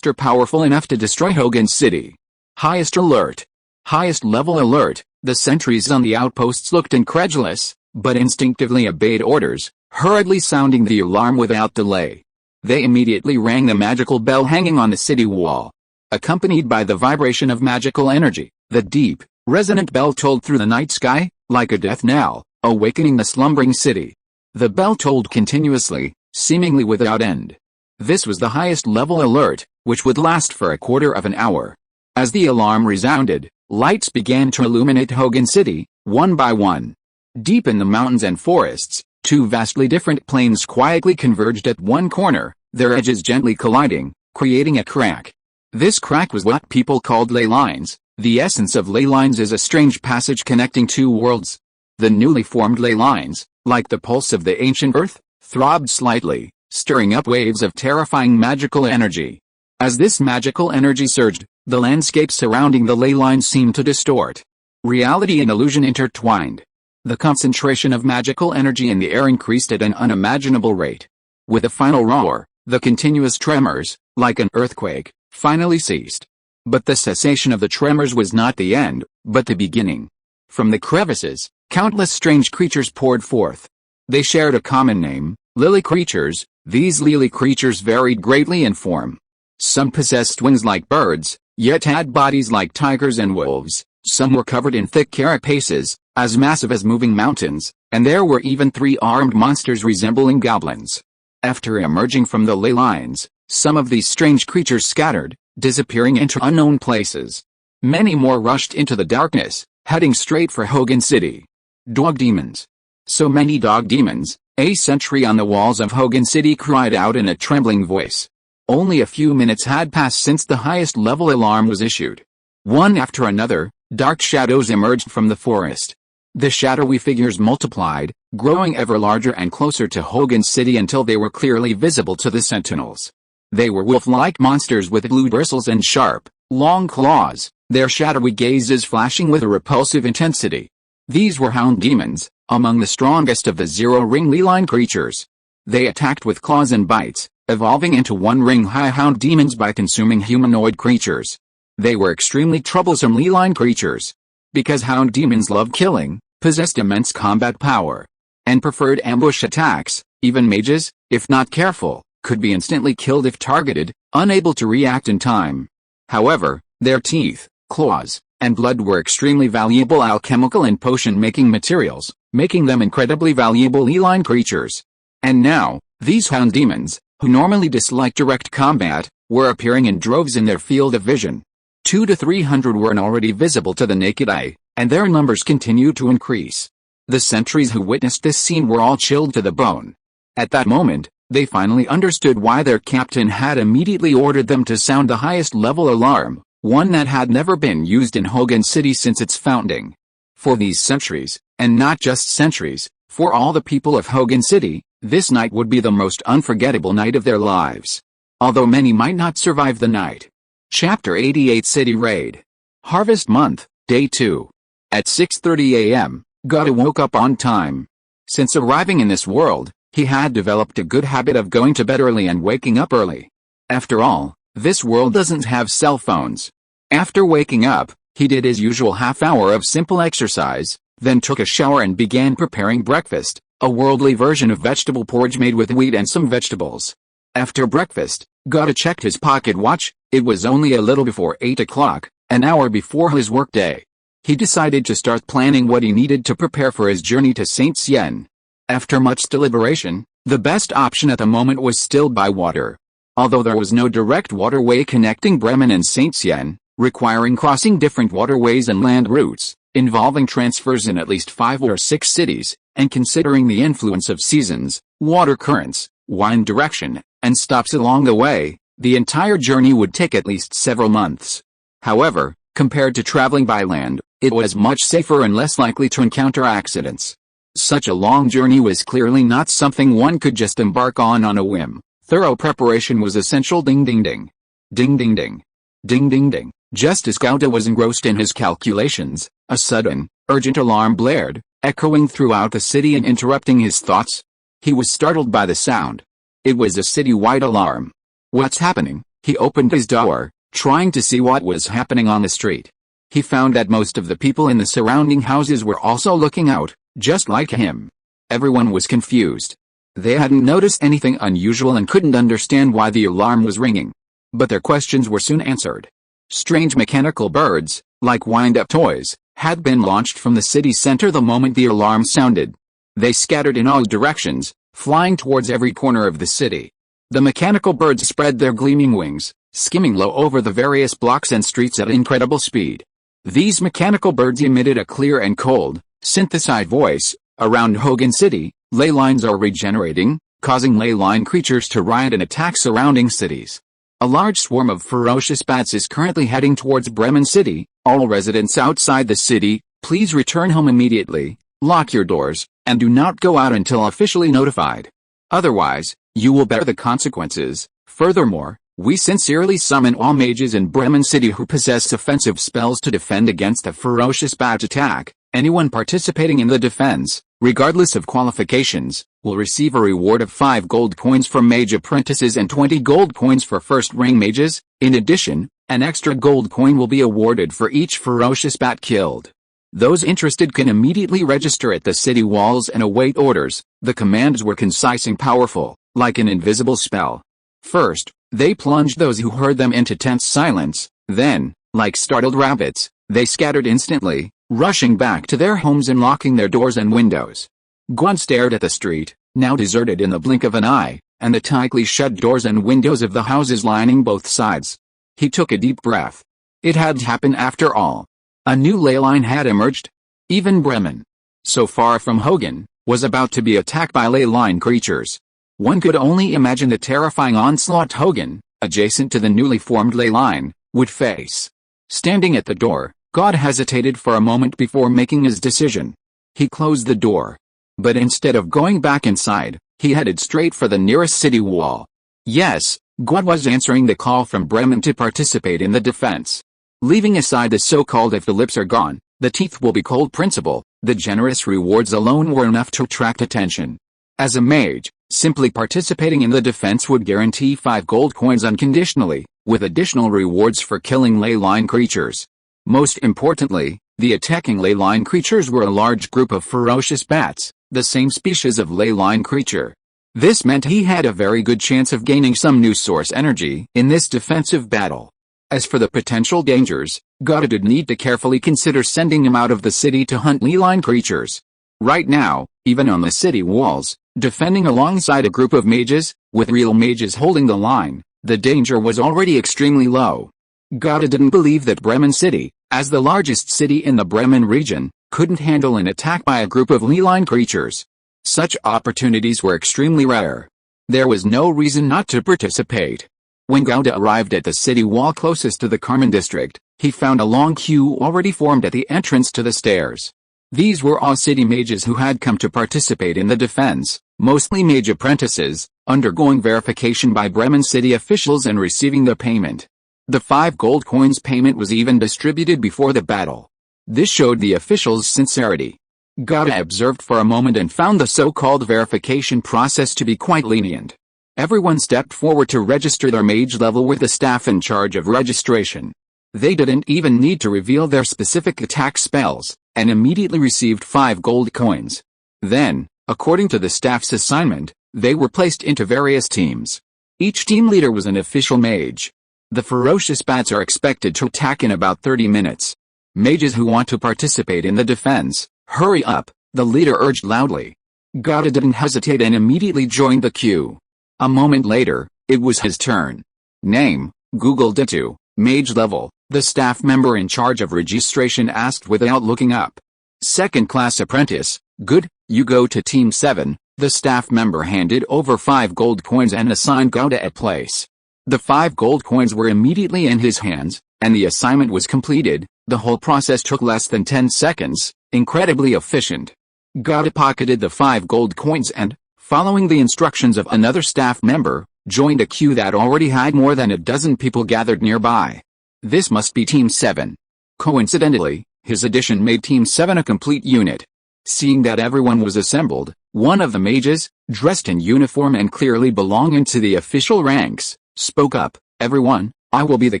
powerful enough to destroy Hogan City. Highest alert. Highest level alert. The sentries on the outposts looked incredulous, but instinctively obeyed orders, hurriedly sounding the alarm without delay. They immediately rang the magical bell hanging on the city wall. Accompanied by the vibration of magical energy, the deep, resonant bell tolled through the night sky, like a death knell, awakening the slumbering city. The bell tolled continuously, seemingly without end. This was the highest level alert, which would last for a quarter of an hour. As the alarm resounded, lights began to illuminate Hogan City, one by one. Deep in the mountains and forests, two vastly different planes quietly converged at one corner, their edges gently colliding, creating a crack. This crack was what people called ley lines. The essence of ley lines is a strange passage connecting two worlds. The newly formed ley lines, like the pulse of the ancient earth, throbbed slightly, stirring up waves of terrifying magical energy. As this magical energy surged, the landscape surrounding the ley lines seemed to distort. Reality and illusion intertwined. The concentration of magical energy in the air increased at an unimaginable rate. With a final roar, the continuous tremors, like an earthquake, finally ceased. But the cessation of the tremors was not the end, but the beginning. From the crevices, countless strange creatures poured forth. They shared a common name, lily creatures. These lily creatures varied greatly in form. Some possessed wings like birds, yet had bodies like tigers and wolves. Some were covered in thick carapaces, as massive as moving mountains, and there were even three-armed monsters resembling goblins. After emerging from the ley lines, some of these strange creatures scattered, disappearing into unknown places. Many more rushed into the darkness, heading straight for Hogan City. Dog demons. So many dog demons, a sentry on the walls of Hogan City cried out in a trembling voice. Only a few minutes had passed since the highest level alarm was issued. One after another, dark shadows emerged from the forest. The shadowy figures multiplied, growing ever larger and closer to Hogan City until they were clearly visible to the sentinels. They were wolf-like monsters with blue bristles and sharp, long claws, their shadowy gazes flashing with a repulsive intensity. These were hound demons, among the strongest of the zero-ring ley-line creatures. They attacked with claws and bites, evolving into one-ring high hound demons by consuming humanoid creatures. They were extremely troublesome ley-line creatures. Because hound demons love killing, possessed immense combat power, and preferred ambush attacks, even mages, if not careful, could be instantly killed if targeted, unable to react in time. However, their teeth, claws, and blood were extremely valuable alchemical and potion-making materials, making them incredibly valuable ley-line creatures. And now, these hound demons, who normally dislike direct combat, were appearing in droves in their field of vision. 200 to 300 were already visible to the naked eye, and their numbers continued to increase. The sentries who witnessed this scene were all chilled to the bone. At that moment, they finally understood why their captain had immediately ordered them to sound the highest level alarm, one that had never been used in Hogan City since its founding. For these sentries, and not just sentries, for all the people of Hogan City, this night would be the most unforgettable night of their lives. Although many might not survive the night. Chapter 88 City Raid. Harvest Month, Day 2. At 6:30 a.m., Gata woke up on time. Since arriving in this world, he had developed a good habit of going to bed early and waking up early. After all, this world doesn't have cell phones. After waking up, he did his usual half-hour of simple exercise, then took a shower and began preparing breakfast, a worldly version of vegetable porridge made with wheat and some vegetables. After breakfast, Gata checked his pocket watch. It was only a little before 8 o'clock, an hour before his workday. He decided to start planning what he needed to prepare for his journey to Saint Cien. After much deliberation, the best option at the moment was still by water. Although there was no direct waterway connecting Bremen and Saint Cien, requiring crossing different waterways and land routes, involving transfers in at least 5 or 6 cities, and considering the influence of seasons, water currents, wind direction, and stops along the way, The entire journey would take at least several months. However, compared to traveling by land, it was much safer and less likely to encounter accidents. Such a long journey was clearly not something one could just embark on a whim. Thorough preparation was essential. Ding ding ding. Ding ding ding. Ding ding ding. Just as Gauda was engrossed in his calculations, a sudden, urgent alarm blared, echoing throughout the city and interrupting his thoughts. He was startled by the sound. It was a city-wide alarm. What's happening? He opened his door, trying to see what was happening on the street. He found that most of the people in the surrounding houses were also looking out, just like him. Everyone was confused. They hadn't noticed anything unusual and couldn't understand why the alarm was ringing. But their questions were soon answered. Strange mechanical birds, like wind-up toys, had been launched from the city center the moment the alarm sounded. They scattered in all directions, flying towards every corner of the city. The mechanical birds spread their gleaming wings, skimming low over the various blocks and streets at incredible speed. These mechanical birds emitted a clear and cold, synthesized voice. Around Hogan City, ley lines are regenerating, causing ley line creatures to riot and attack surrounding cities. A large swarm of ferocious bats is currently heading towards Bremen City. All residents outside the city, please return home immediately, lock your doors, and do not go out until officially notified. Otherwise, you will bear the consequences. Furthermore, we sincerely summon all mages in Bremen City who possess offensive spells to defend against a ferocious bat attack. Anyone participating in the defense, regardless of qualifications, will receive a reward of 5 gold coins for mage apprentices and 20 gold coins for first-ring mages. In addition, an extra gold coin will be awarded for each ferocious bat killed. Those interested can immediately register at the city walls and await orders. The commands were concise and powerful, like an invisible spell. First, they plunged those who heard them into tense silence. Then, like startled rabbits, they scattered instantly, rushing back to their homes and locking their doors and windows. Gwen stared at the street, now deserted in the blink of an eye, and the tightly shut doors and windows of the houses lining both sides. He took a deep breath. It had happened after all. A new ley line had emerged. Even Bremen, so far from Hogan, was about to be attacked by ley line creatures. One could only imagine the terrifying onslaught Hogan, adjacent to the newly formed ley line, would face. Standing at the door, God hesitated for a moment before making his decision. He closed the door. But instead of going back inside, he headed straight for the nearest city wall. Yes, God was answering the call from Bremen to participate in the defense. Leaving aside the so-called if the lips are gone, the teeth will be cold principle, the generous rewards alone were enough to attract attention. As a mage, simply participating in the defense would guarantee 5 gold coins unconditionally, with additional rewards for killing ley line creatures. Most importantly, the attacking ley line creatures were a large group of ferocious bats, the same species of ley line creature. This meant he had a very good chance of gaining some new source energy in this defensive battle. As for the potential dangers, God did need to carefully consider sending him out of the city to hunt ley line creatures. Right now, even on the city walls, defending alongside a group of mages, with real mages holding the line, the danger was already extremely low. God didn't believe that Bremen City, as the largest city in the Bremen region, couldn't handle an attack by a group of ley line creatures. Such opportunities were extremely rare. There was no reason not to participate. When Gauda arrived at the city wall closest to the Carmen district, he found a long queue already formed at the entrance to the stairs. These were all city mages who had come to participate in the defense, mostly mage apprentices, undergoing verification by Bremen City officials and receiving their payment. The 5 gold coins payment was even distributed before the battle. This showed the officials' sincerity. Gauda observed for a moment and found the so-called verification process to be quite lenient. Everyone stepped forward to register their mage level with the staff in charge of registration. They didn't even need to reveal their specific attack spells, and immediately received 5 gold coins. Then, according to the staff's assignment, they were placed into various teams. Each team leader was an official mage. The ferocious bats are expected to attack in about 30 minutes. Mages who want to participate in the defense, hurry up, the leader urged loudly. Gauda didn't hesitate and immediately joined the queue. A moment later, it was his turn. Name, Google Ditto, mage level, the staff member in charge of registration asked without looking up. Second class apprentice, good, you go to team 7, the staff member handed over 5 gold coins and assigned Gauda a place. The 5 gold coins were immediately in his hands, and the assignment was completed. The whole process took less than 10 seconds, incredibly efficient. Gata pocketed the 5 gold coins and, following the instructions of another staff member, joined a queue that already had more than a dozen people gathered nearby. This must be Team 7. Coincidentally, his addition made Team 7 a complete unit. Seeing that everyone was assembled, one of the mages, dressed in uniform and clearly belonging to the official ranks, spoke up, "Everyone, I will be the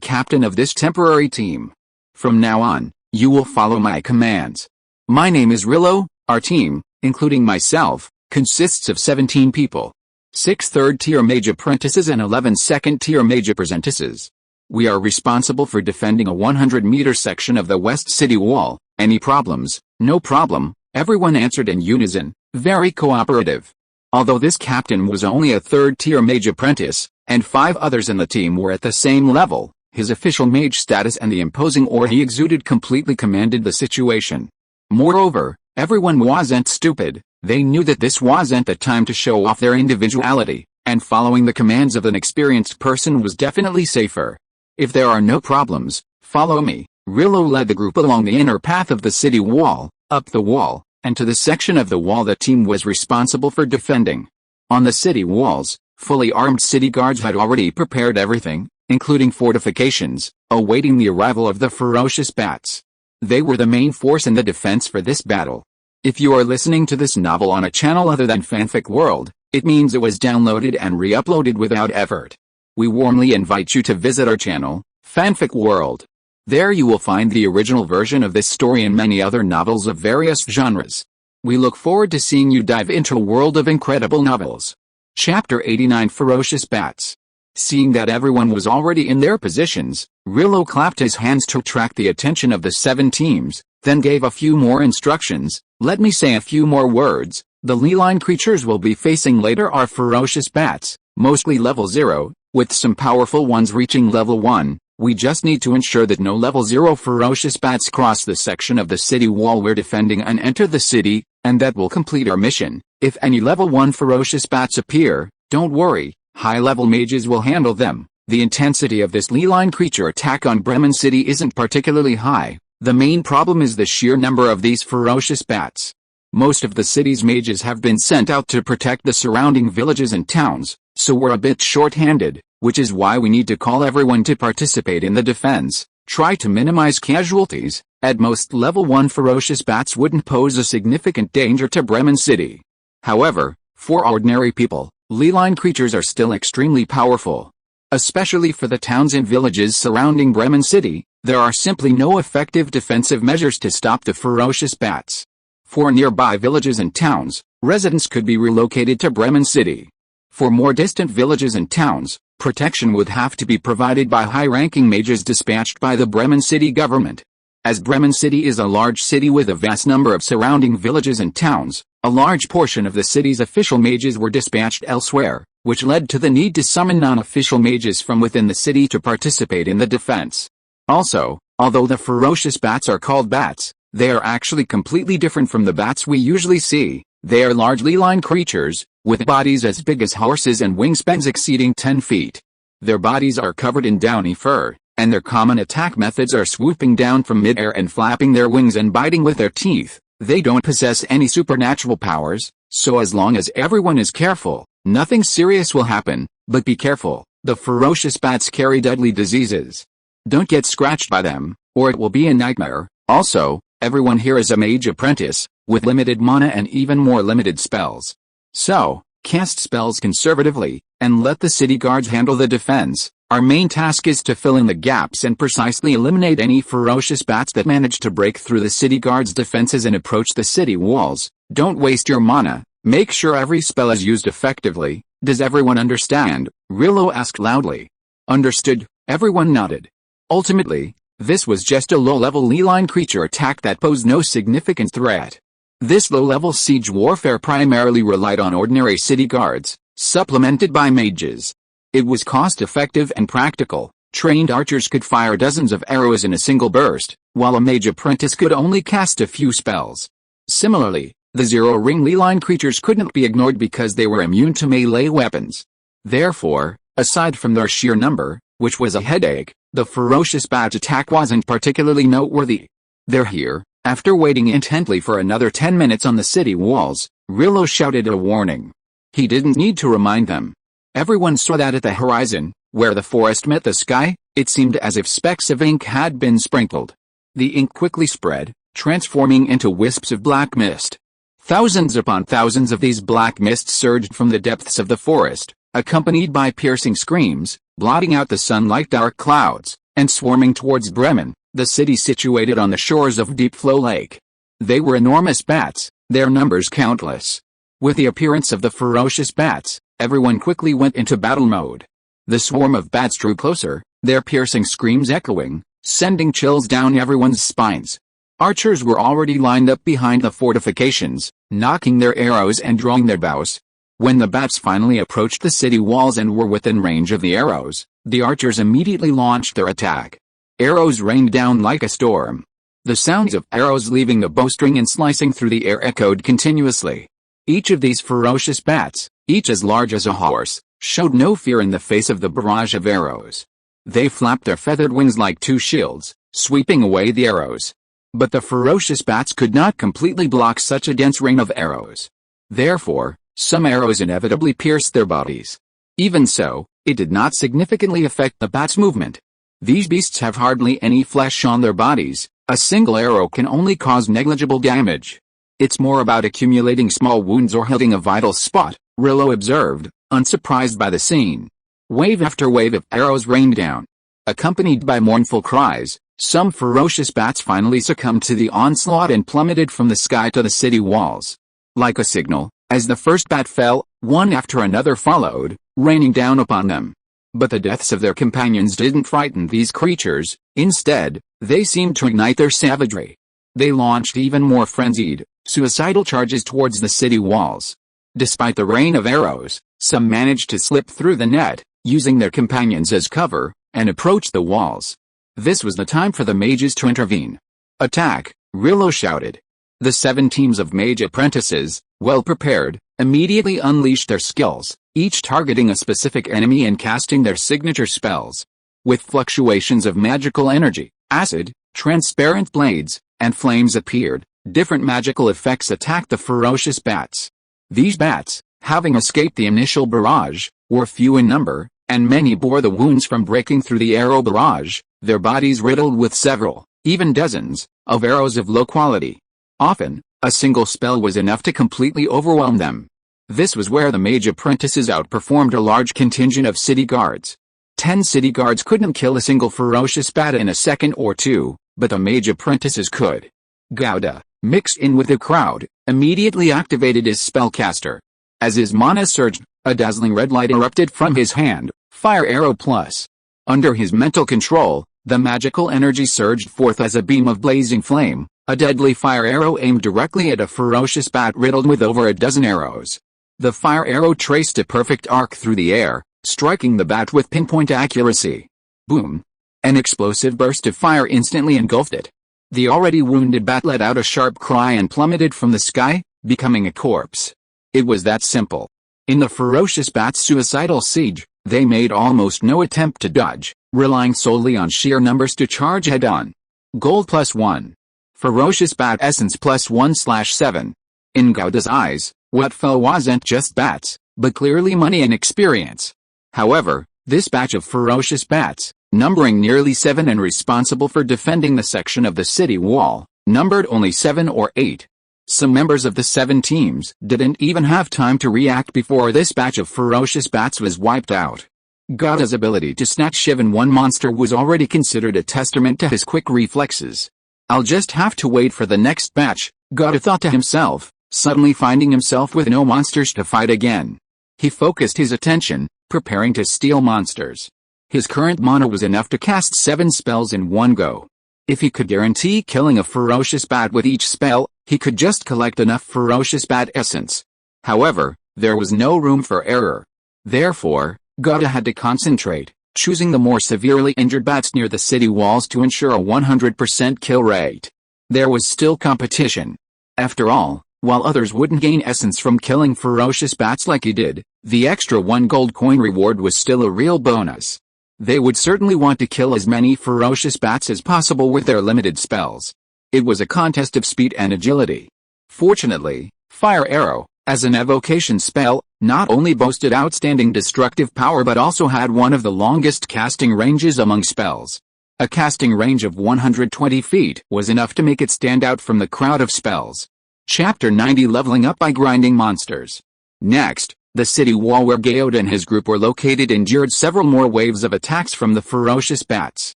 captain of this temporary team. From now on, you will follow my commands. My name is Rillo. Our team, including myself, consists of 17 people. 6 third-tier mage apprentices and 11 second-tier mage apprentices. We are responsible for defending a 100-meter section of the West City Wall. Any problems?" "No problem," everyone answered in unison, very cooperative. Although this captain was only a third-tier mage apprentice, and 5 others in the team were at the same level, his official mage status and the imposing aura he exuded completely commanded the situation. Moreover, everyone wasn't stupid. They knew that this wasn't the time to show off their individuality, and following the commands of an experienced person was definitely safer. "If there are no problems, follow me." Rillo led the group along the inner path of the city wall, up the wall, and to the section of the wall the team was responsible for defending. On the city walls, fully armed city guards had already prepared everything, including fortifications, awaiting the arrival of the ferocious bats. They were the main force in the defense for this battle. If you are listening to this novel on a channel other than Fanfic World, it means it was downloaded and re-uploaded without effort. We warmly invite you to visit our channel, Fanfic World. There you will find the original version of this story and many other novels of various genres. We look forward to seeing you dive into a world of incredible novels. Chapter 89: Ferocious Bats. Seeing that everyone was already in their positions, Rillo clapped his hands to attract the attention of the 7 teams, then gave a few more instructions. "Let me say a few more words. The leline creatures we'll be facing later are ferocious bats, mostly level 0, with some powerful ones reaching level 1. We just need to ensure that no level 0 ferocious bats cross the section of the city wall we're defending and enter the city, and that will complete our mission. If any level 1 ferocious bats appear, don't worry, high-level mages will handle them. The intensity of this leline creature attack on Bremen City isn't particularly high. The main problem is the sheer number of these ferocious bats. Most of the city's mages have been sent out to protect the surrounding villages and towns, so we're a bit short-handed, which is why we need to call everyone to participate in the defense. Try to minimize casualties. At most, level 1 ferocious bats wouldn't pose a significant danger to Bremen City. However, for ordinary people, leline creatures are still extremely powerful. Especially for the towns and villages surrounding Bremen City, there are simply no effective defensive measures to stop the ferocious bats. For nearby villages and towns, residents could be relocated to Bremen City. For more distant villages and towns, protection would have to be provided by high-ranking mages dispatched by the Bremen City government. As Bremen City is a large city with a vast number of surrounding villages and towns, a large portion of the city's official mages were dispatched elsewhere, which led to the need to summon non-official mages from within the city to participate in the defense. Also, although the ferocious bats are called bats, they are actually completely different from the bats we usually see. They are large leline creatures, with bodies as big as horses and wingspans exceeding 10 feet. Their bodies are covered in downy fur, and their common attack methods are swooping down from mid-air and flapping their wings and biting with their teeth. They don't possess any supernatural powers, so as long as everyone is careful, nothing serious will happen. But be careful, the ferocious bats carry deadly diseases. Don't get scratched by them, or it will be a nightmare. Also, everyone here is a mage apprentice, with limited mana and even more limited spells. So, cast spells conservatively, and let the city guards handle the defense. Our main task is to fill in the gaps and precisely eliminate any ferocious bats that manage to break through the city guards' defenses and approach the city walls. Don't waste your mana. Make sure every spell is used effectively. Does everyone understand? Rillo asked loudly. Understood, everyone nodded. Ultimately, this was just a low-level leline creature attack that posed no significant threat. This low-level siege warfare primarily relied on ordinary city guards, supplemented by mages. It was cost-effective and practical. Trained archers could fire dozens of arrows in a single burst, while a mage apprentice could only cast a few spells. Similarly, the zero-ring leline creatures couldn't be ignored because they were immune to melee weapons. Therefore, Aside from their sheer number, which was a headache, the ferocious bat attack wasn't particularly noteworthy. "They're here." After waiting intently for another 10 minutes on the city walls, Rillo shouted a warning. He didn't need to remind them. Everyone saw that at the horizon, where the forest met the sky, it seemed as if specks of ink had been sprinkled. The ink quickly spread, transforming into wisps of black mist. Thousands upon thousands of these black mists surged from the depths of the forest, accompanied by piercing screams, blotting out the sunlight dark clouds, and swarming towards Bremen, the city situated on the shores of Deep Flow Lake. They were enormous bats, their numbers countless. With the appearance of the ferocious bats, everyone quickly went into battle mode. The swarm of bats drew closer, their piercing screams echoing, sending chills down everyone's spines. Archers were already lined up behind the fortifications, knocking their arrows and drawing their bows. When the bats finally approached the city walls and were within range of the arrows, the archers immediately launched their attack. Arrows rained down like a storm. The sounds of arrows leaving the bowstring and slicing through the air echoed continuously. Each of these ferocious bats, each as large as a horse, showed no fear in the face of the barrage of arrows. They flapped their feathered wings like two shields, sweeping away the arrows. But the ferocious bats could not completely block such a dense rain of arrows. Therefore, some arrows inevitably pierced their bodies. Even so, it did not significantly affect the bats' movement. These beasts have hardly any flesh on their bodies, a single arrow can only cause negligible damage. It's more about accumulating small wounds or hitting a vital spot, Rillo observed, unsurprised by the scene. Wave after wave of arrows rained down. Accompanied by mournful cries, some ferocious bats finally succumbed to the onslaught and plummeted from the sky to the city walls. Like a signal, as the first bat fell, one after another followed, raining down upon them. But the deaths of their companions didn't frighten these creatures, instead, they seemed to ignite their savagery. They launched even more frenzied, suicidal charges towards the city walls. Despite the rain of arrows, some managed to slip through the net, using their companions as cover, and approach the walls. This was the time for the mages to intervene. "Attack!" Rillo shouted. The 7 teams of mage apprentices, well prepared, immediately unleashed their skills, each targeting a specific enemy and casting their signature spells. With fluctuations of magical energy, acid, transparent blades, and flames appeared, different magical effects attacked the ferocious bats. These bats, having escaped the initial barrage, were few in number, and many bore the wounds from breaking through the arrow barrage, their bodies riddled with several, even dozens, of arrows of low quality. Often, a single spell was enough to completely overwhelm them. This was where the mage apprentices outperformed a large contingent of city guards. 10 city guards couldn't kill a single ferocious bat in a second or two, but the mage apprentices could. Gouda, mixed in with the crowd, immediately activated his spellcaster. As his mana surged, a dazzling red light erupted from his hand, Fire Arrow Plus. Under his mental control, the magical energy surged forth as a beam of blazing flame, a deadly fire arrow aimed directly at a ferocious bat riddled with over a dozen arrows. The fire arrow traced a perfect arc through the air, striking the bat with pinpoint accuracy. Boom! An explosive burst of fire instantly engulfed it. The already wounded bat let out a sharp cry and plummeted from the sky, becoming a corpse. It was that simple. In the ferocious bat's suicidal siege, they made almost no attempt to dodge, relying solely on sheer numbers to charge head-on. Gold +1. Ferocious bat essence +1/7. In Gouda's eyes, what fell wasn't just bats, but clearly money and experience. However, this batch of ferocious bats, numbering nearly 7 and responsible for defending the section of the city wall, numbered only 7 or 8. Some members of the 7 teams didn't even have time to react before this batch of ferocious bats was wiped out. Gouda's ability to snatch Shiv in one monster was already considered a testament to his quick reflexes. I'll just have to wait for the next batch, Gouda thought to himself, suddenly finding himself with no monsters to fight again. He focused his attention, preparing to steal monsters. His current mana was enough to cast 7 spells in one go. If he could guarantee killing a ferocious bat with each spell, he could just collect enough ferocious bat essence. However, there was no room for error. Therefore, Gouda had to concentrate, choosing the more severely injured bats near the city walls to ensure a 100% kill rate. There was still competition. After all, While others wouldn't gain essence from killing ferocious bats like he did, the extra 1 gold coin reward was still a real bonus. They would certainly want to kill as many ferocious bats as possible with their limited spells. It was a contest of speed and agility. Fortunately, Fire Arrow, as an evocation spell, not only boasted outstanding destructive power but also had one of the longest casting ranges among spells. A casting range of 120 feet was enough to make it stand out from the crowd of spells. Chapter 90 Leveling Up by Grinding Monsters. Next, the city wall where Geode and his group were located endured several more waves of attacks from the ferocious bats.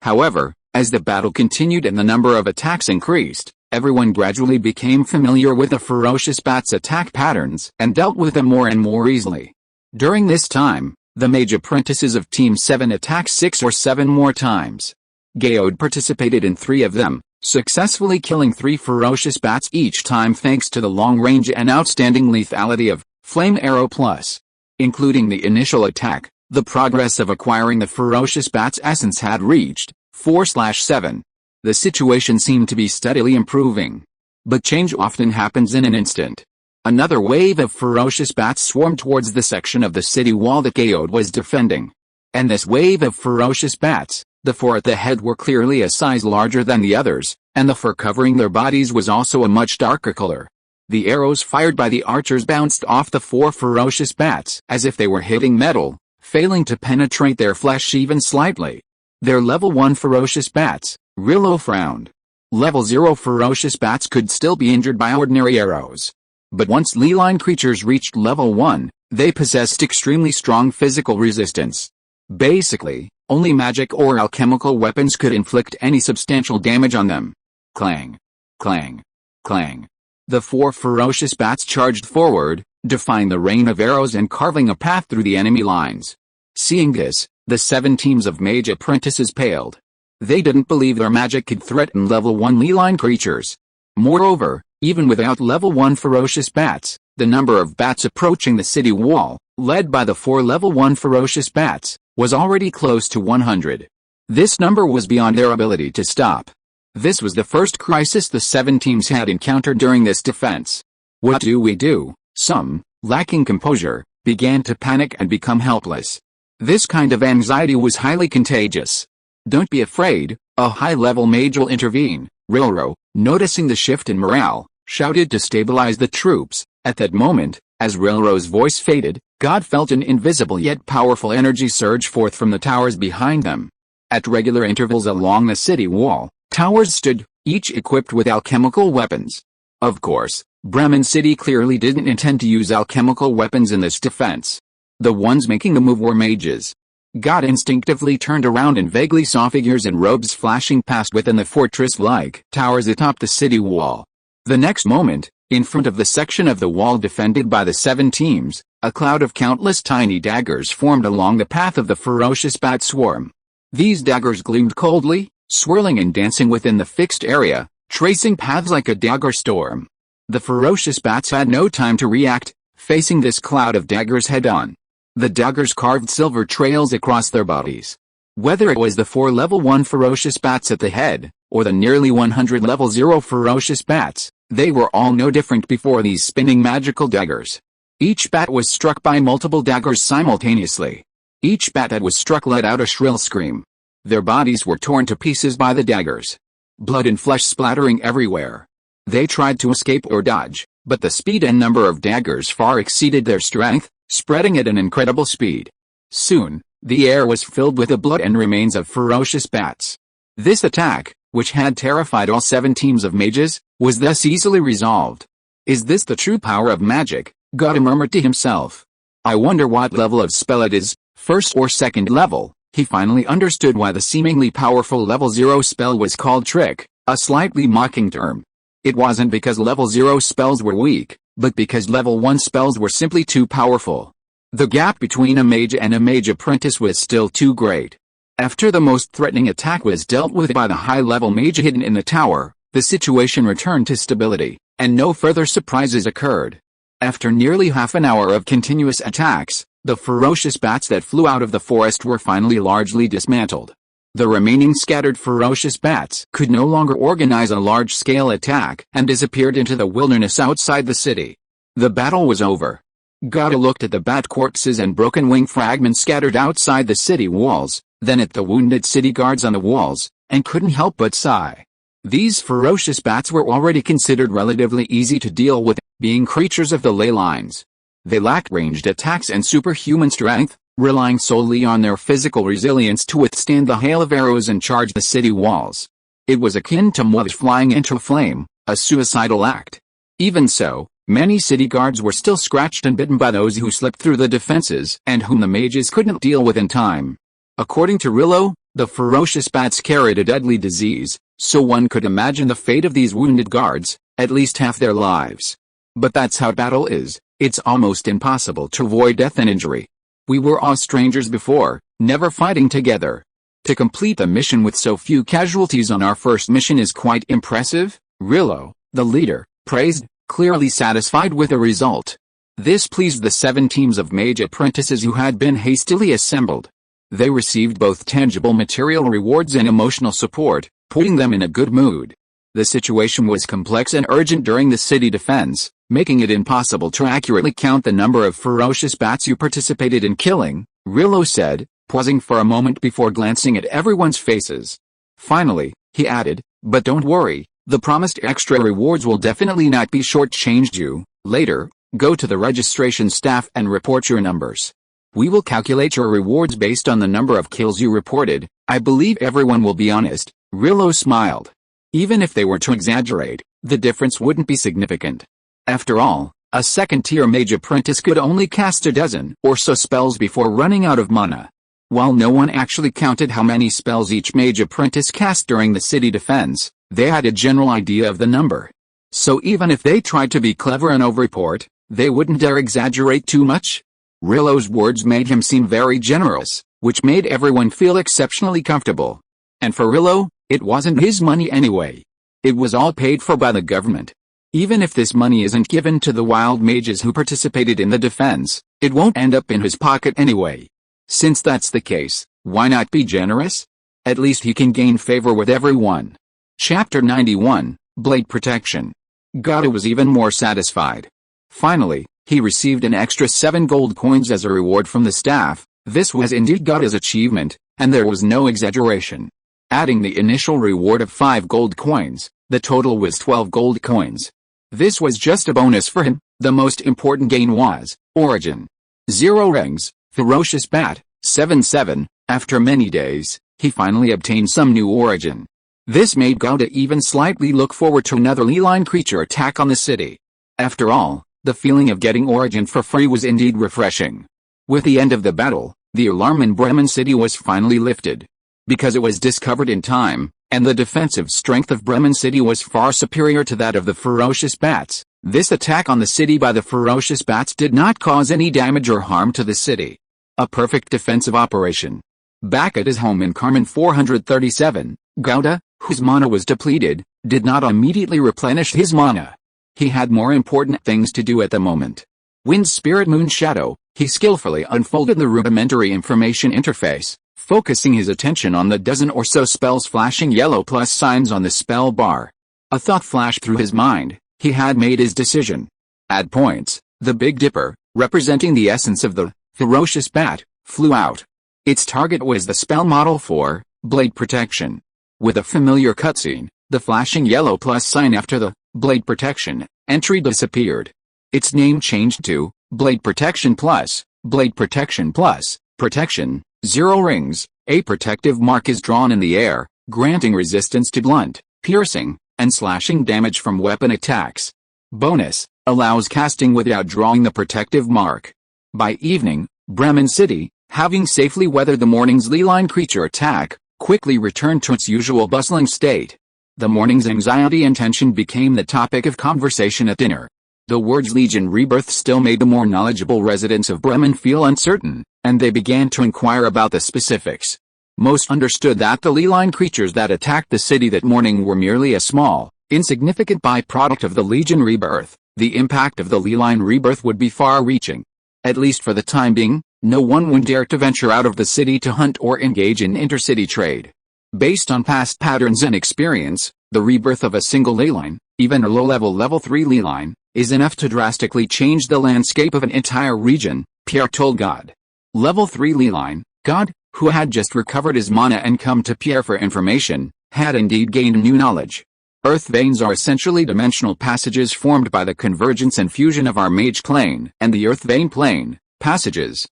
However, as the battle continued and the number of attacks increased, everyone gradually became familiar with the ferocious bats' attack patterns and dealt with them more and more easily. During this time, the Mage apprentices of Team 7 attacked 6 or 7 more times. Geode participated in 3 of them, successfully killing 3 ferocious bats each time thanks to the long range and outstanding lethality of Flame Arrow Plus. Including the initial attack, the progress of acquiring the ferocious bat's essence had reached 4/7. The situation seemed to be steadily improving. But change often happens in an instant. Another wave of ferocious bats swarmed towards the section of the city wall that Geode was defending. And this wave of ferocious bats, the 4 at the head were clearly a size larger than the others, and the fur covering their bodies was also a much darker color. The arrows fired by the archers bounced off the 4 ferocious bats as if they were hitting metal, failing to penetrate their flesh even slightly. They're level 1 ferocious bats, Rillo frowned. Level 0 ferocious bats could still be injured by ordinary arrows. But once Leeline creatures reached level 1, they possessed extremely strong physical resistance. Basically, only magic or alchemical weapons could inflict any substantial damage on them. Clang. Clang. Clang. The 4 ferocious bats charged forward, defying the rain of arrows and carving a path through the enemy lines. Seeing this, the 7 teams of Mage apprentices paled. They didn't believe their magic could threaten level 1 Leeline creatures. Moreover, even without level 1 ferocious bats, the number of bats approaching the city wall, led by the 4 level 1 ferocious bats, was already close to 100. This number was beyond their ability to stop. This was the first crisis the 7 teams had encountered during this defense. What do we do? Some, lacking composure, began to panic and become helpless. This kind of anxiety was highly contagious. Don't be afraid, a high-level mage will intervene, Rilro, noticing the shift in morale, shouted to stabilize the troops. At that moment, as Rilro's voice faded, God felt an invisible yet powerful energy surge forth from the towers behind them. At regular intervals along the city wall, towers stood, each equipped with alchemical weapons. Of course, Bremen City clearly didn't intend to use alchemical weapons in this defense. The ones making the move were mages. God instinctively turned around and vaguely saw figures in robes flashing past within the fortress-like towers atop the city wall. The next moment, in front of the section of the wall defended by the 7 teams, a cloud of countless tiny daggers formed along the path of the ferocious bat swarm. These daggers gleamed coldly, swirling and dancing within the fixed area, tracing paths like a dagger storm. The ferocious bats had no time to react, facing this cloud of daggers head-on. The daggers carved silver trails across their bodies. Whether it was the 4 level 1 ferocious bats at the head, or the nearly 100 level 0 ferocious bats, they were all no different before these spinning magical daggers. Each bat was struck by multiple daggers simultaneously. Each bat that was struck let out a shrill scream. Their bodies were torn to pieces by the daggers. Blood and flesh splattering everywhere. They tried to escape or dodge, but the speed and number of daggers far exceeded their strength, spreading at an incredible speed. Soon, the air was filled with the blood and remains of ferocious bats. This attack, which had terrified all 7 teams of mages, was thus easily resolved. Is this the true power of magic? God murmured to himself. I wonder what level of spell it is, first or second level. He finally understood why the seemingly powerful level 0 spell was called trick, a slightly mocking term. It wasn't because level 0 spells were weak, but because level 1 spells were simply too powerful. The gap between a mage and a mage apprentice was still too great. After the most threatening attack was dealt with by the high-level mage hidden in the tower, the situation returned to stability, and no further surprises occurred. After nearly half an hour of continuous attacks, the ferocious bats that flew out of the forest were finally largely dismantled. The remaining scattered ferocious bats could no longer organize a large-scale attack and disappeared into the wilderness outside the city. The battle was over. Gauda looked at the bat corpses and broken wing fragments scattered outside the city walls, then at the wounded city guards on the walls, and couldn't help but sigh. These ferocious bats were already considered relatively easy to deal with, being creatures of the ley lines. They lacked ranged attacks and superhuman strength, relying solely on their physical resilience to withstand the hail of arrows and charge the city walls. It was akin to Mage flying into flame, a suicidal act. Even so, many city guards were still scratched and bitten by those who slipped through the defenses and whom the mages couldn't deal with in time. According to Rillo, the ferocious bats carried a deadly disease, so one could imagine the fate of these wounded guards, at least half their lives. But that's how battle is, it's almost impossible to avoid death and injury. We were all strangers before, never fighting together. To complete the mission with so few casualties on our first mission is quite impressive, Rillo, the leader, praised, clearly satisfied with the result. This pleased the 7 teams of mage apprentices who had been hastily assembled. They received both tangible material rewards and emotional support, putting them in a good mood. The situation was complex and urgent during the city defense, making it impossible to accurately count the number of ferocious bats you participated in killing, Rillo said, pausing for a moment before glancing at everyone's faces. Finally, he added, but don't worry, the promised extra rewards will definitely not be shortchanged you. Later, go to the registration staff and report your numbers. We will calculate your rewards based on the number of kills you reported. I believe everyone will be honest, Rillo smiled. Even if they were to exaggerate, the difference wouldn't be significant. After all, a second-tier mage apprentice could only cast a dozen or so spells before running out of mana. While no one actually counted how many spells each mage apprentice cast during the city defense, they had a general idea of the number. So even if they tried to be clever and overreport, they wouldn't dare exaggerate too much. Rillo's words made him seem very generous, which made everyone feel exceptionally comfortable. And for Rillo, it wasn't his money anyway. It was all paid for by the government. Even if this money isn't given to the wild mages who participated in the defense, it won't end up in his pocket anyway. Since that's the case, why not be generous? At least he can gain favor with everyone. Chapter 91, Blade Protection. Gauda was even more satisfied. Finally, he received an extra 7 gold coins as a reward from the staff. This was indeed Gauda's achievement, and there was no exaggeration. Adding the initial reward of 5 gold coins, the total was 12 gold coins. This was just a bonus for him. The most important gain was origin. 0 rings, ferocious bat, 7/7. After many days, he finally obtained some new origin. This made Gauda even slightly look forward to another ley-line creature attack on the city. After all, the feeling of getting origin for free was indeed refreshing. With the end of the battle, the alarm in Bremen City was finally lifted. Because it was discovered in time, and the defensive strength of Bremen City was far superior to that of the ferocious bats, this attack on the city by the ferocious bats did not cause any damage or harm to the city. A perfect defensive operation. Back at his home in Carmen 437, Gauda, whose mana was depleted, did not immediately replenish his mana. He had more important things to do at the moment. Wind Spirit Moon Shadow, he skillfully unfolded the rudimentary information interface, focusing his attention on the dozen or so spells flashing yellow plus signs on the spell bar. A thought flashed through his mind. He had made his decision. At points, the Big Dipper, representing the essence of the ferocious bat, flew out. Its target was the spell model for Blade Protection. With a familiar cutscene, the flashing yellow plus sign after the Blade Protection entry disappeared. Its name changed to Blade Protection Plus, Blade Protection Plus, Protection, 0 rings. A protective mark is drawn in the air, granting resistance to blunt, piercing, and slashing damage from weapon attacks. Bonus, allows casting without drawing the protective mark. By evening, Bremen City, having safely weathered the morning's ley-line creature attack, quickly returned to its usual bustling state. The morning's anxiety and tension became the topic of conversation at dinner. The words Legion Rebirth still made the more knowledgeable residents of Bremen feel uncertain, and they began to inquire about the specifics. Most understood that the ley-line creatures that attacked the city that morning were merely a small, insignificant byproduct of the Legion Rebirth. The impact of the ley-line rebirth would be far-reaching. At least for the time being, no one would dare to venture out of the city to hunt or engage in intercity trade. Based on past patterns and experience, the rebirth of a single ley line, even a low-level level 3 ley line, is enough to drastically change the landscape of an entire region, Pierre told God. Level 3 ley line, God, who had just recovered his mana and come to Pierre for information, had indeed gained new knowledge. Earth veins are essentially dimensional passages formed by the convergence and fusion of our Mage plane and the Earth vein plane. Passages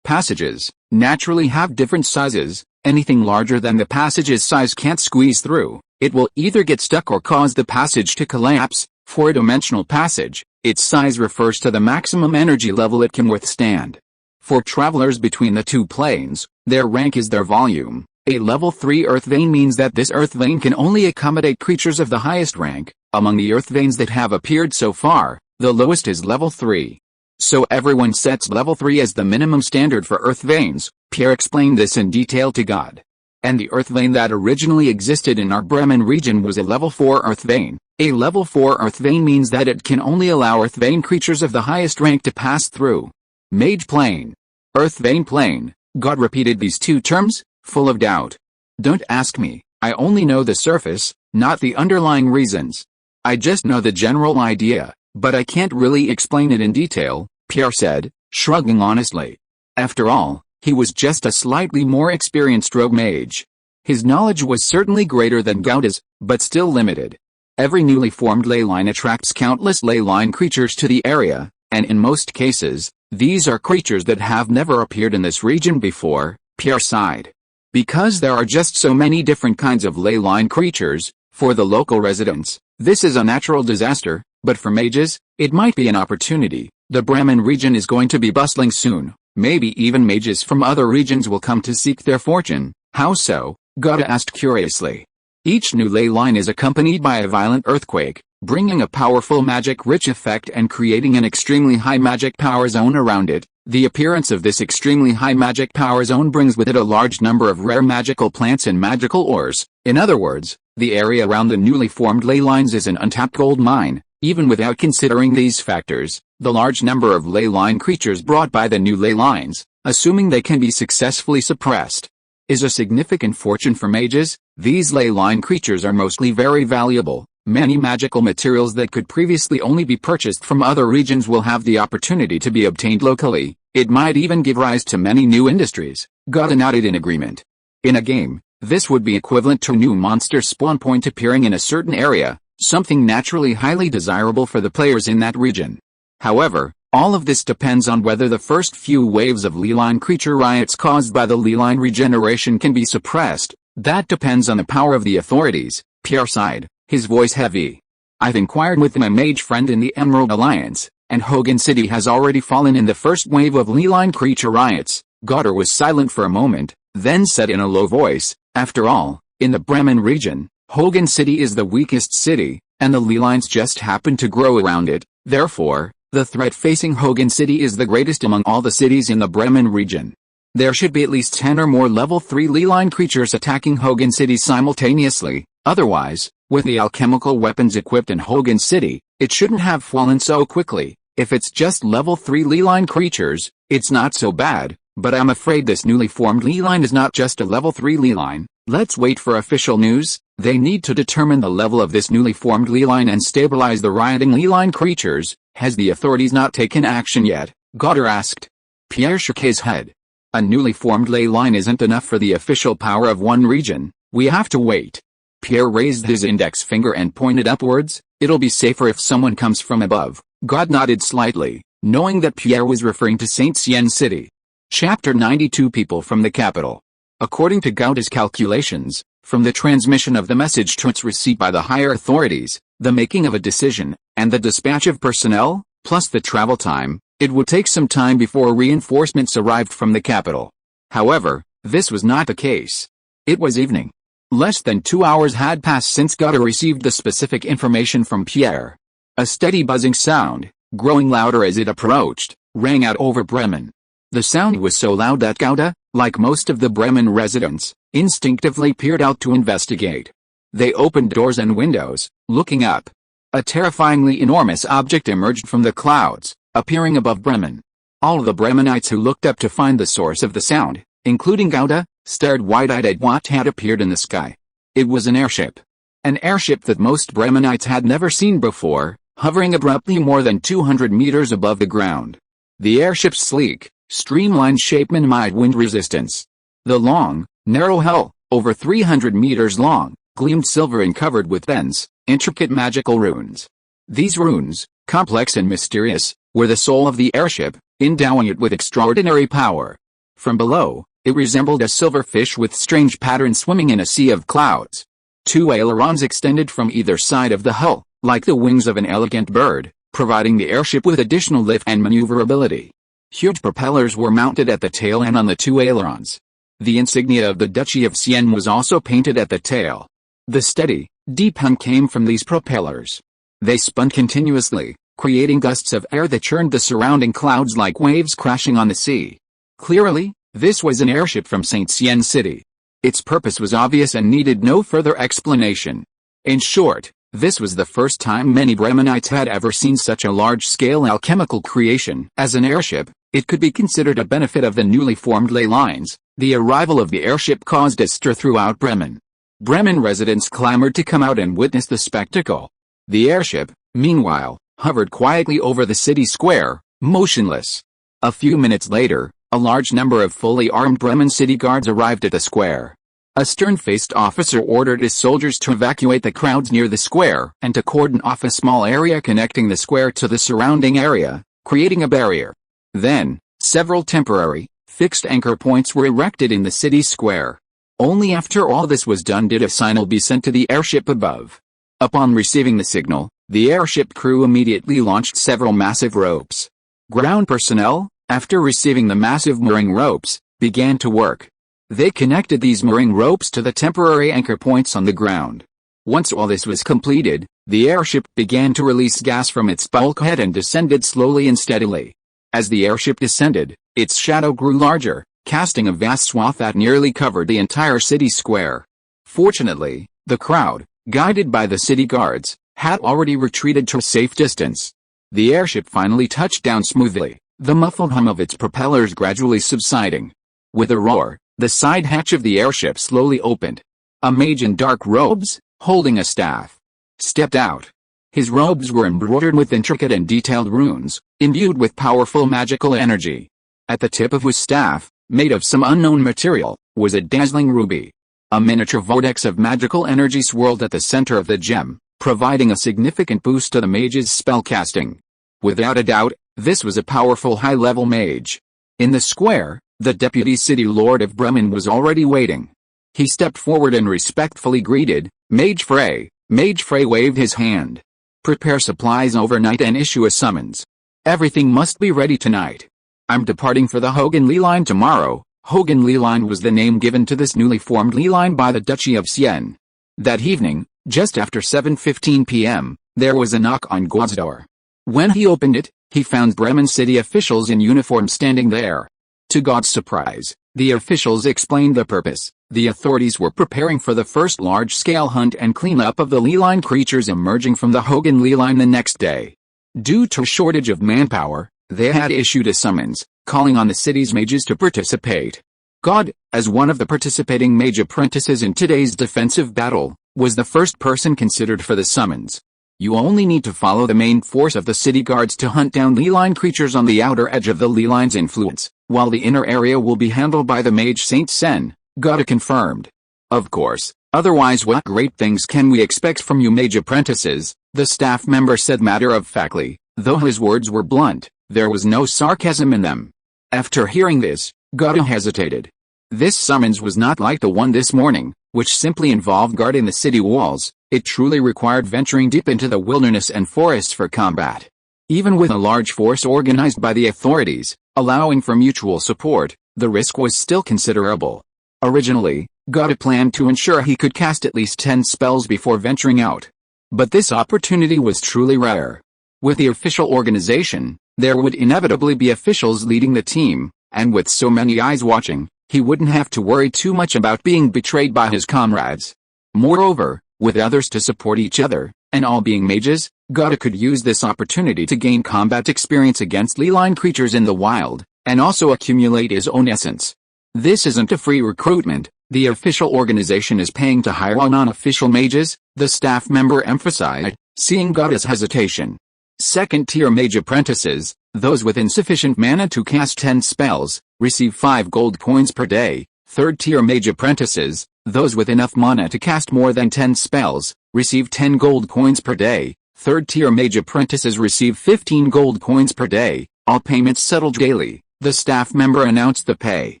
naturally have different sizes. Anything larger than the passage's size can't squeeze through. It will either get stuck or cause the passage to collapse. For a dimensional passage, its size refers to the maximum energy level it can withstand. For travelers between the two planes, their rank is their volume. A level 3 earth vein means that this earth vein can only accommodate creatures of the highest rank. Among the earth veins that have appeared so far, the lowest is level 3. So everyone sets level 3 as the minimum standard for earth veins. Pierre explained this in detail to God. And the earth vein that originally existed in our Bremen region was a level 4 earth vein. A level 4 earth vein means that it can only allow earth vein creatures of the highest rank to pass through. Mage plane. Earth vein plane. God repeated these two terms, full of doubt. Don't ask me, I only know the surface, not the underlying reasons. I just know the general idea, but I can't really explain it in detail, Pierre said, shrugging honestly. After all, he was just a slightly more experienced rogue mage. His knowledge was certainly greater than Gauda's, but still limited. Every newly formed ley line attracts countless ley line creatures to the area, and in most cases, these are creatures that have never appeared in this region before, Pierre sighed. Because there are just so many different kinds of ley line creatures, for the local residents, this is a natural disaster, but for mages, it might be an opportunity. The Bremen region is going to be bustling soon. Maybe even mages from other regions will come to seek their fortune. How so? Gauda asked curiously. Each new ley line is accompanied by a violent earthquake, bringing a powerful magic-rich effect and creating an extremely high magic power zone around it. The appearance of this extremely high magic power zone brings with it a large number of rare magical plants and magical ores. In other words, the area around the newly formed ley lines is an untapped gold mine. Even without considering these factors, the large number of ley line creatures brought by the new ley lines, assuming they can be successfully suppressed, is a significant fortune for mages. These ley line creatures are mostly very valuable. Many magical materials that could previously only be purchased from other regions will have the opportunity to be obtained locally. It might even give rise to many new industries. Gauda nodded in agreement. In a game, this would be equivalent to a new monster spawn point appearing in a certain area, something naturally highly desirable for the players in that region. However, all of this depends on whether the first few waves of ley line creature riots caused by the ley line regeneration can be suppressed. That depends on the power of the authorities, Pierre sighed, his voice heavy. I've inquired with my mage friend in the Emerald Alliance, and Hogan City has already fallen in the first wave of ley line creature riots. Gauda was silent for a moment, then said in a low voice, after all, in the Bremen region, Hogan City is the weakest city, and the ley lines just happen to grow around it. Therefore, the threat facing Hogan City is the greatest among all the cities in the Bremen region. There should be at least 10 or more level 3 ley line creatures attacking Hogan City simultaneously. Otherwise, with the alchemical weapons equipped in Hogan City, it shouldn't have fallen so quickly. If it's just level 3 ley line creatures, it's not so bad, but I'm afraid this newly formed ley line is not just a level 3 ley line. Let's wait for official news. They need to determine the level of this newly formed ley line and stabilize the rioting ley line creatures. Has the authorities not taken action yet? Gauda asked. Pierre shook his head. A newly formed ley line isn't enough for the official power of one region. We have to wait. Pierre raised his index finger and pointed upwards. It'll be safer if someone comes from above. Gauda nodded slightly, knowing that Pierre was referring to Saint-Cien City. Chapter 92. People from the capital. According to Gauda's calculations, from the transmission of the message to its receipt by the higher authorities, the making of a decision, and the dispatch of personnel, plus the travel time, it would take some time before reinforcements arrived from the capital. However, this was not the case. It was evening. Less than 2 hours had passed since Gauda received the specific information from Pierre. A steady buzzing sound, growing louder as it approached, rang out over Bremen. The sound was so loud that Gauda, like most of the Bremen residents, instinctively peered out to investigate. They opened doors and windows, looking up. A terrifyingly enormous object emerged from the clouds, appearing above Bremen. All the Bremenites who looked up to find the source of the sound, including Gauda, stared wide-eyed at what had appeared in the sky. It was an airship. An airship that most Bremenites had never seen before, hovering abruptly more than 200 meters above the ground. The airship's sleek, streamlined shape minimized wind resistance. The long, narrow hull, over 300 meters long, gleamed silver and covered with dense, intricate magical runes. These runes, complex and mysterious, were the soul of the airship, endowing it with extraordinary power. From below, it resembled a silver fish with strange patterns swimming in a sea of clouds. Two ailerons extended from either side of the hull, like the wings of an elegant bird, providing the airship with additional lift and maneuverability. Huge propellers were mounted at the tail and on the two ailerons. The insignia of the Duchy of Sienne was also painted at the tail. The steady, deep hum came from these propellers. They spun continuously, creating gusts of air that churned the surrounding clouds like waves crashing on the sea. Clearly, this was an airship from Saint-Sienne City. Its purpose was obvious and needed no further explanation. In short, this was the first time many Bremenites had ever seen such a large-scale alchemical creation. As an airship, it could be considered a benefit of the newly formed ley lines. The arrival of the airship caused a stir throughout Bremen. Bremen residents clamored to come out and witness the spectacle. The airship, meanwhile, hovered quietly over the city square, motionless. A few minutes later, a large number of fully armed Bremen city guards arrived at the square. A stern-faced officer ordered his soldiers to evacuate the crowds near the square and to cordon off a small area connecting the square to the surrounding area, creating a barrier. Then, several temporary, fixed anchor points were erected in the city square. Only after all this was done did a signal be sent to the airship above. Upon receiving the signal, the airship crew immediately launched several massive ropes. Ground personnel, after receiving the massive mooring ropes, began to work. They connected these mooring ropes to the temporary anchor points on the ground. Once all this was completed, the airship began to release gas from its bulkhead and descended slowly and steadily. As the airship descended, its shadow grew larger, casting a vast swath that nearly covered the entire city square. Fortunately, the crowd, guided by the city guards, had already retreated to a safe distance. The airship finally touched down smoothly, the muffled hum of its propellers gradually subsiding. With a roar, the side hatch of the airship slowly opened. A mage in dark robes, holding a staff, stepped out. His robes were embroidered with intricate and detailed runes, imbued with powerful magical energy. At the tip of his staff, made of some unknown material, was a dazzling ruby. A miniature vortex of magical energy swirled at the center of the gem, providing a significant boost to the mage's spellcasting. Without a doubt, this was a powerful high-level mage. In the square, the deputy city lord of Bremen was already waiting. He stepped forward and respectfully greeted, Mage Frey. Mage Frey waved his hand. Prepare supplies overnight and issue a summons. Everything must be ready tonight. I'm departing for the Hogan Lee Line tomorrow. Hogan Lee Line was the name given to this newly formed Lee Line by the Duchy of Sienne. That evening, just after 7:15 p.m., there was a knock on God's door. When he opened it, he found Bremen city officials in uniform standing there. To God's surprise, the officials explained the purpose. The authorities were preparing for the first large-scale hunt and cleanup of the Lee Line creatures emerging from the Hogan Lee Line the next day. Due to a shortage of manpower, they had issued a summons, calling on the city's mages to participate. God, as one of the participating mage apprentices in today's defensive battle, was the first person considered for the summons. You only need to follow the main force of the city guards to hunt down Lee Line creatures on the outer edge of the Lee Line's influence, while the inner area will be handled by the mage Saint-Sen. Gotta confirmed. Of course, otherwise what great things can we expect from you mage apprentices, the staff member said matter-of-factly, though his words were blunt, there was no sarcasm in them. After hearing this, Gotta hesitated. This summons was not like the one this morning, which simply involved guarding the city walls. It truly required venturing deep into the wilderness and forests for combat. Even with a large force organized by the authorities, allowing for mutual support, the risk was still considerable. Originally, Gotta planned to ensure he could cast at least 10 spells before venturing out. But this opportunity was truly rare. With the official organization, there would inevitably be officials leading the team, and with so many eyes watching, he wouldn't have to worry too much about being betrayed by his comrades. Moreover, with others to support each other, and all being mages, Gotta could use this opportunity to gain combat experience against Lee Line creatures in the wild, and also accumulate his own essence. This isn't a free recruitment, The official organization is paying to hire all non-official mages, the staff member emphasized, seeing Gauda's hesitation. Second-tier mage apprentices, those with insufficient mana to cast 10 spells, receive 5 gold coins per day. Third-tier mage apprentices, those with enough mana to cast more than 10 spells, receive 10 gold coins per day. Third-tier mage apprentices receive 15 gold coins per day, all payments settled daily. The staff member announced the pay.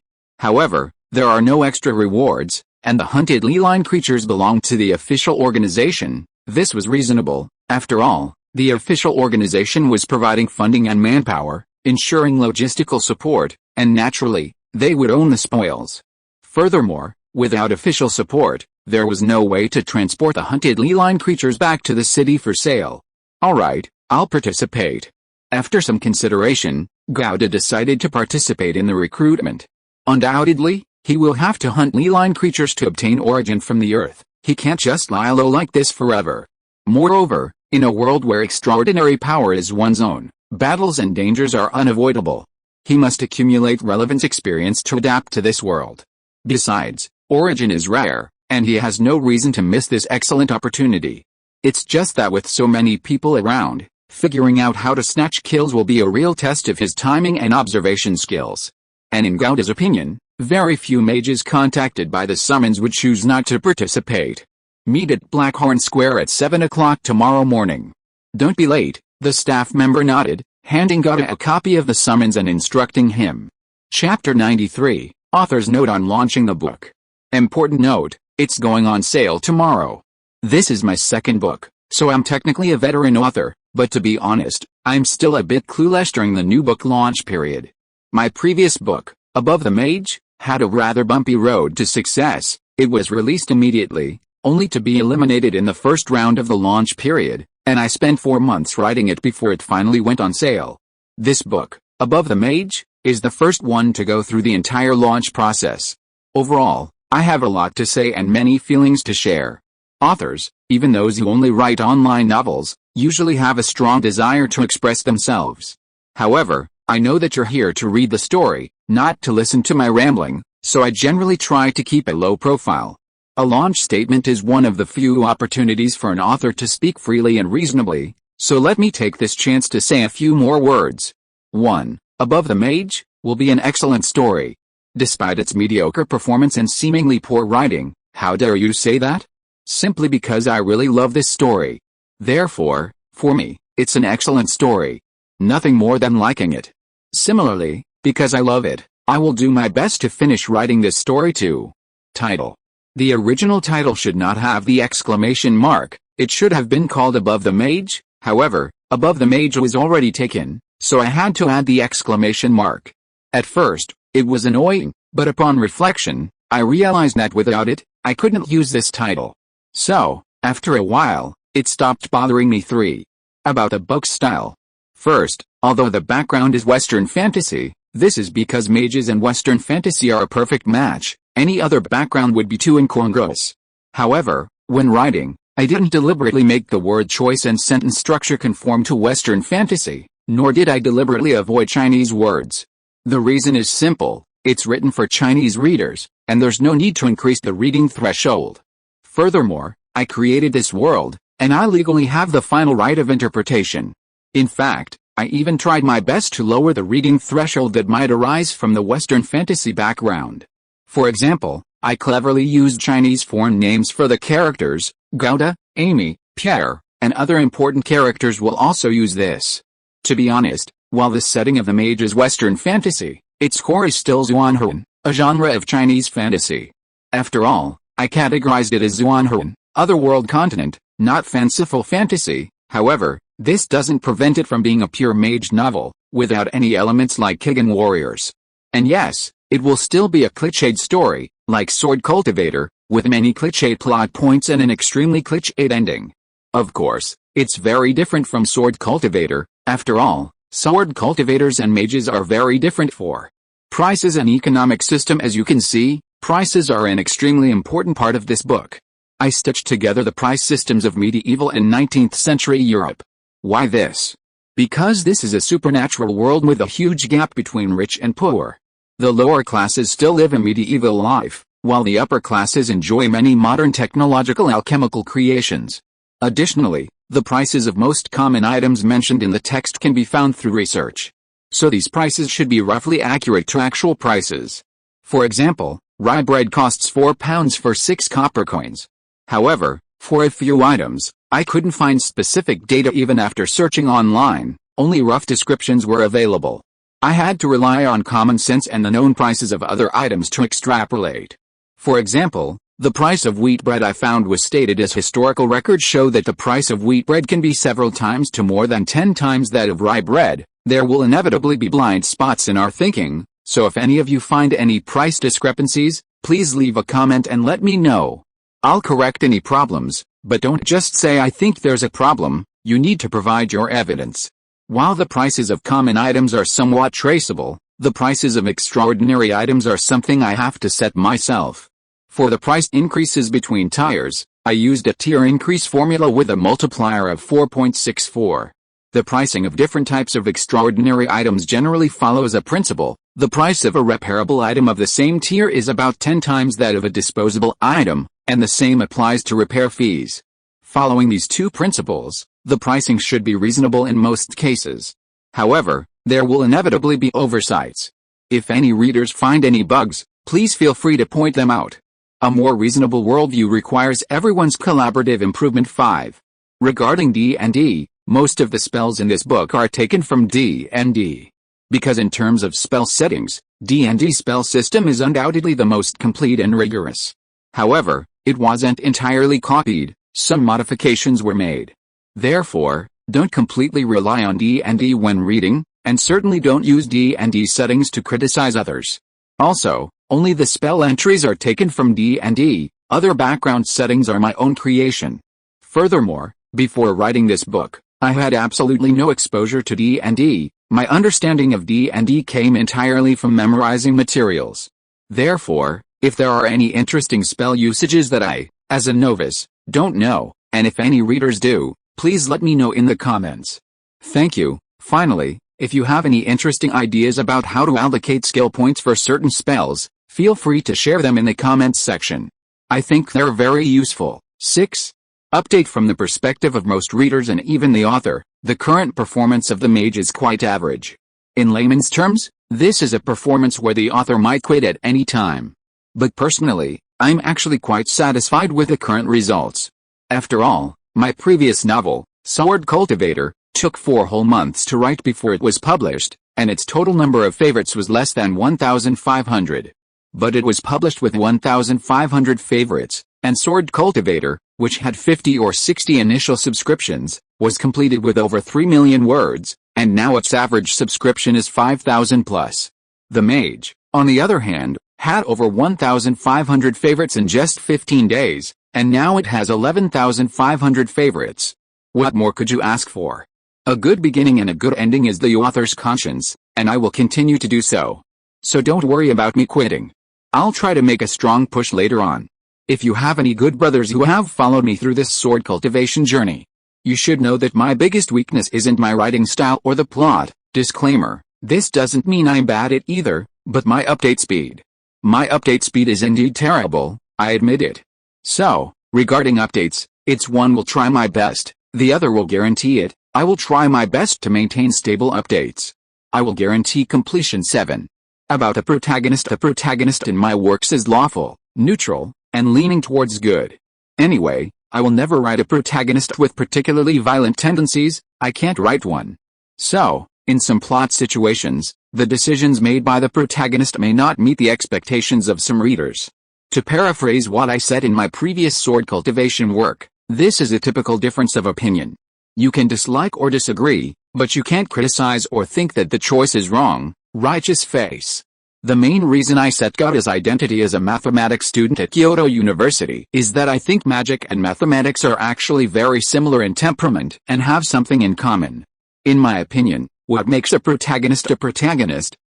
However, there are no extra rewards, and the hunted Leeline creatures belong to the official organization. This was reasonable. After all, the official organization was providing funding and manpower, ensuring logistical support, and naturally, they would own the spoils. Furthermore, without official support, there was no way to transport the hunted Leeline creatures back to the city for sale. Alright, I'll participate. After some consideration, Gauda decided to participate in the recruitment. Undoubtedly, he will have to hunt Leeline creatures to obtain origin from the earth. He can't just lie low like this forever. Moreover, in a world where extraordinary power is one's own, battles and dangers are unavoidable. He must accumulate relevant experience to adapt to this world. Besides, origin is rare, and he has no reason to miss this excellent opportunity. It's just that with so many people around, figuring out how to snatch kills will be a real test of his timing and observation skills. And in Gauda's opinion, very few mages contacted by the summons would choose not to participate. Meet at Blackhorn Square at 7 o'clock tomorrow morning. Don't be late, the staff member nodded, handing Gauda a copy of the summons and instructing him. Chapter 93, Author's Note on launching the book. Important note, it's going on sale tomorrow. This is my second book, so I'm technically a veteran author, but to be honest, I'm still a bit clueless during the new book launch period. My previous book, Above the Mage, had a rather bumpy road to success. It was released immediately, only to be eliminated in the first round of the launch period, and I spent 4 months writing it before it finally went on sale. This book, Above the Mage, is the first one to go through the entire launch process. Overall, I have a lot to say and many feelings to share. Authors, even those who only write online novels, usually have a strong desire to express themselves. However, I know that you're here to read the story, not to listen to my rambling, so I generally try to keep a low profile. A launch statement is one of the few opportunities for an author to speak freely and reasonably, so let me take this chance to say a few more words. 1. Above the Mage will be an excellent story. Despite its mediocre performance and seemingly poor writing, how dare you say that? Simply because I really love this story. Therefore, for me, it's an excellent story. Nothing more than liking it. Similarly, because I love it, I will do my best to finish writing this story too. Title. The original title should not have the exclamation mark, it should have been called Above the Mage. However, Above the Mage was already taken, so I had to add the exclamation mark. At first, it was annoying, but upon reflection, I realized that without it, I couldn't use this title. So, after a while, it stopped bothering me. 3. About the book's style. First, although the background is Western fantasy, this is because mages and Western fantasy are a perfect match. Any other background would be too incongruous. However, when writing, I didn't deliberately make the word choice and sentence structure conform to Western fantasy, nor did I deliberately avoid Chinese words. The reason is simple, it's written for Chinese readers, and there's no need to increase the reading threshold. Furthermore, I created this world, and I legally have the final right of interpretation. In fact, I even tried my best to lower the reading threshold that might arise from the Western fantasy background. For example, I cleverly used Chinese foreign names for the characters. Gauda, Amy, Pierre, and other important characters will also use this. To be honest, while the setting of the Mage is Western fantasy, its core is still Zhuanhuan, a genre of Chinese fantasy. After all, I categorized it as Zhuanhuan, otherworld continent, not fanciful fantasy. However, this doesn't prevent it from being a pure mage novel, without any elements like Kigan warriors. And yes, it will still be a cliched story, like Sword Cultivator, with many cliched plot points and an extremely cliched ending. Of course, it's very different from Sword Cultivator. After all, sword cultivators and mages are very different. 4. Prices and economic system. As you can see, prices are an extremely important part of this book. I stitched together the price systems of medieval and 19th century Europe. Why this? Because this is a supernatural world with a huge gap between rich and poor. The lower classes still live a medieval life, while the upper classes enjoy many modern technological alchemical creations. Additionally, the prices of most common items mentioned in the text can be found through research. So these prices should be roughly accurate to actual prices. For example, rye bread costs £4 for 6 copper coins. However, for a few items, I couldn't find specific data even after searching online, only rough descriptions were available. I had to rely on common sense and the known prices of other items to extrapolate. For example, the price of wheat bread I found was stated as historical records show that the price of wheat bread can be several times to more than 10 times that of rye bread. There will inevitably be blind spots in our thinking, so if any of you find any price discrepancies, please leave a comment and let me know. I'll correct any problems, but don't just say I think there's a problem, you need to provide your evidence. While the prices of common items are somewhat traceable, the prices of extraordinary items are something I have to set myself. For the price increases between tiers, I used a tier increase formula with a multiplier of 4.64. The pricing of different types of extraordinary items generally follows a principle. The price of a repairable item of the same tier is about 10 times that of a disposable item, and the same applies to repair fees. Following these two principles, the pricing should be reasonable in most cases. However, there will inevitably be oversights. If any readers find any bugs, please feel free to point them out. A more reasonable worldview requires everyone's collaborative improvement. 5. Regarding D&D, most of the spells in this book are taken from D&D. Because in terms of spell settings, D&D spell system is undoubtedly the most complete and rigorous. However, it wasn't entirely copied, some modifications were made. Therefore, don't completely rely on D&D when reading, and certainly don't use D&D settings to criticize others. Also, only the spell entries are taken from D&D, other background settings are my own creation. Furthermore, before writing this book, I had absolutely no exposure to D&D, my understanding of D&D came entirely from memorizing materials. Therefore, if there are any interesting spell usages that I, as a novice, don't know, and if any readers do, please let me know in the comments. Thank you. Finally, if you have any interesting ideas about how to allocate skill points for certain spells, feel free to share them in the comments section. I think they're very useful. 6. Update from the perspective of most readers and even the author, the current performance of the Mage is quite average. In layman's terms, this is a performance where the author might quit at any time. But personally, I'm actually quite satisfied with the current results. After all, my previous novel, Sword Cultivator, took 4 whole months to write before it was published, and its total number of favorites was less than 1,500. But it was published with 1,500 favorites, and Sword Cultivator, which had 50 or 60 initial subscriptions, was completed with over 3 million words, and now its average subscription is 5,000 plus. The Mage, on the other hand, had over 1,500 favorites in just 15 days, and now it has 11,500 favorites. What more could you ask for? A good beginning and a good ending is the author's conscience, and I will continue to do so. So don't worry about me quitting. I'll try to make a strong push later on. If you have any good brothers who have followed me through this sword cultivation journey, you should know that my biggest weakness isn't my writing style or the plot. Disclaimer, this doesn't mean I'm bad at either, but my update speed. My update speed is indeed terrible, I admit it. So, regarding updates, it's one will try my best, the other will guarantee it. I will try my best to maintain stable updates. I will guarantee completion. 7. About a protagonist. The protagonist in my works is lawful, neutral, and leaning towards good. Anyway, I will never write a protagonist with particularly violent tendencies, I can't write one. So, in some plot situations, the decisions made by the protagonist may not meet the expectations of some readers. To paraphrase what I said in my previous sword cultivation work, this is a typical difference of opinion. You can dislike or disagree, but you can't criticize or think that the choice is wrong. Righteous face. The main reason I set God's identity as a mathematics student at Kyoto University is that I think magic and mathematics are actually very similar in temperament and have something in common. In my opinion, what makes a protagonist,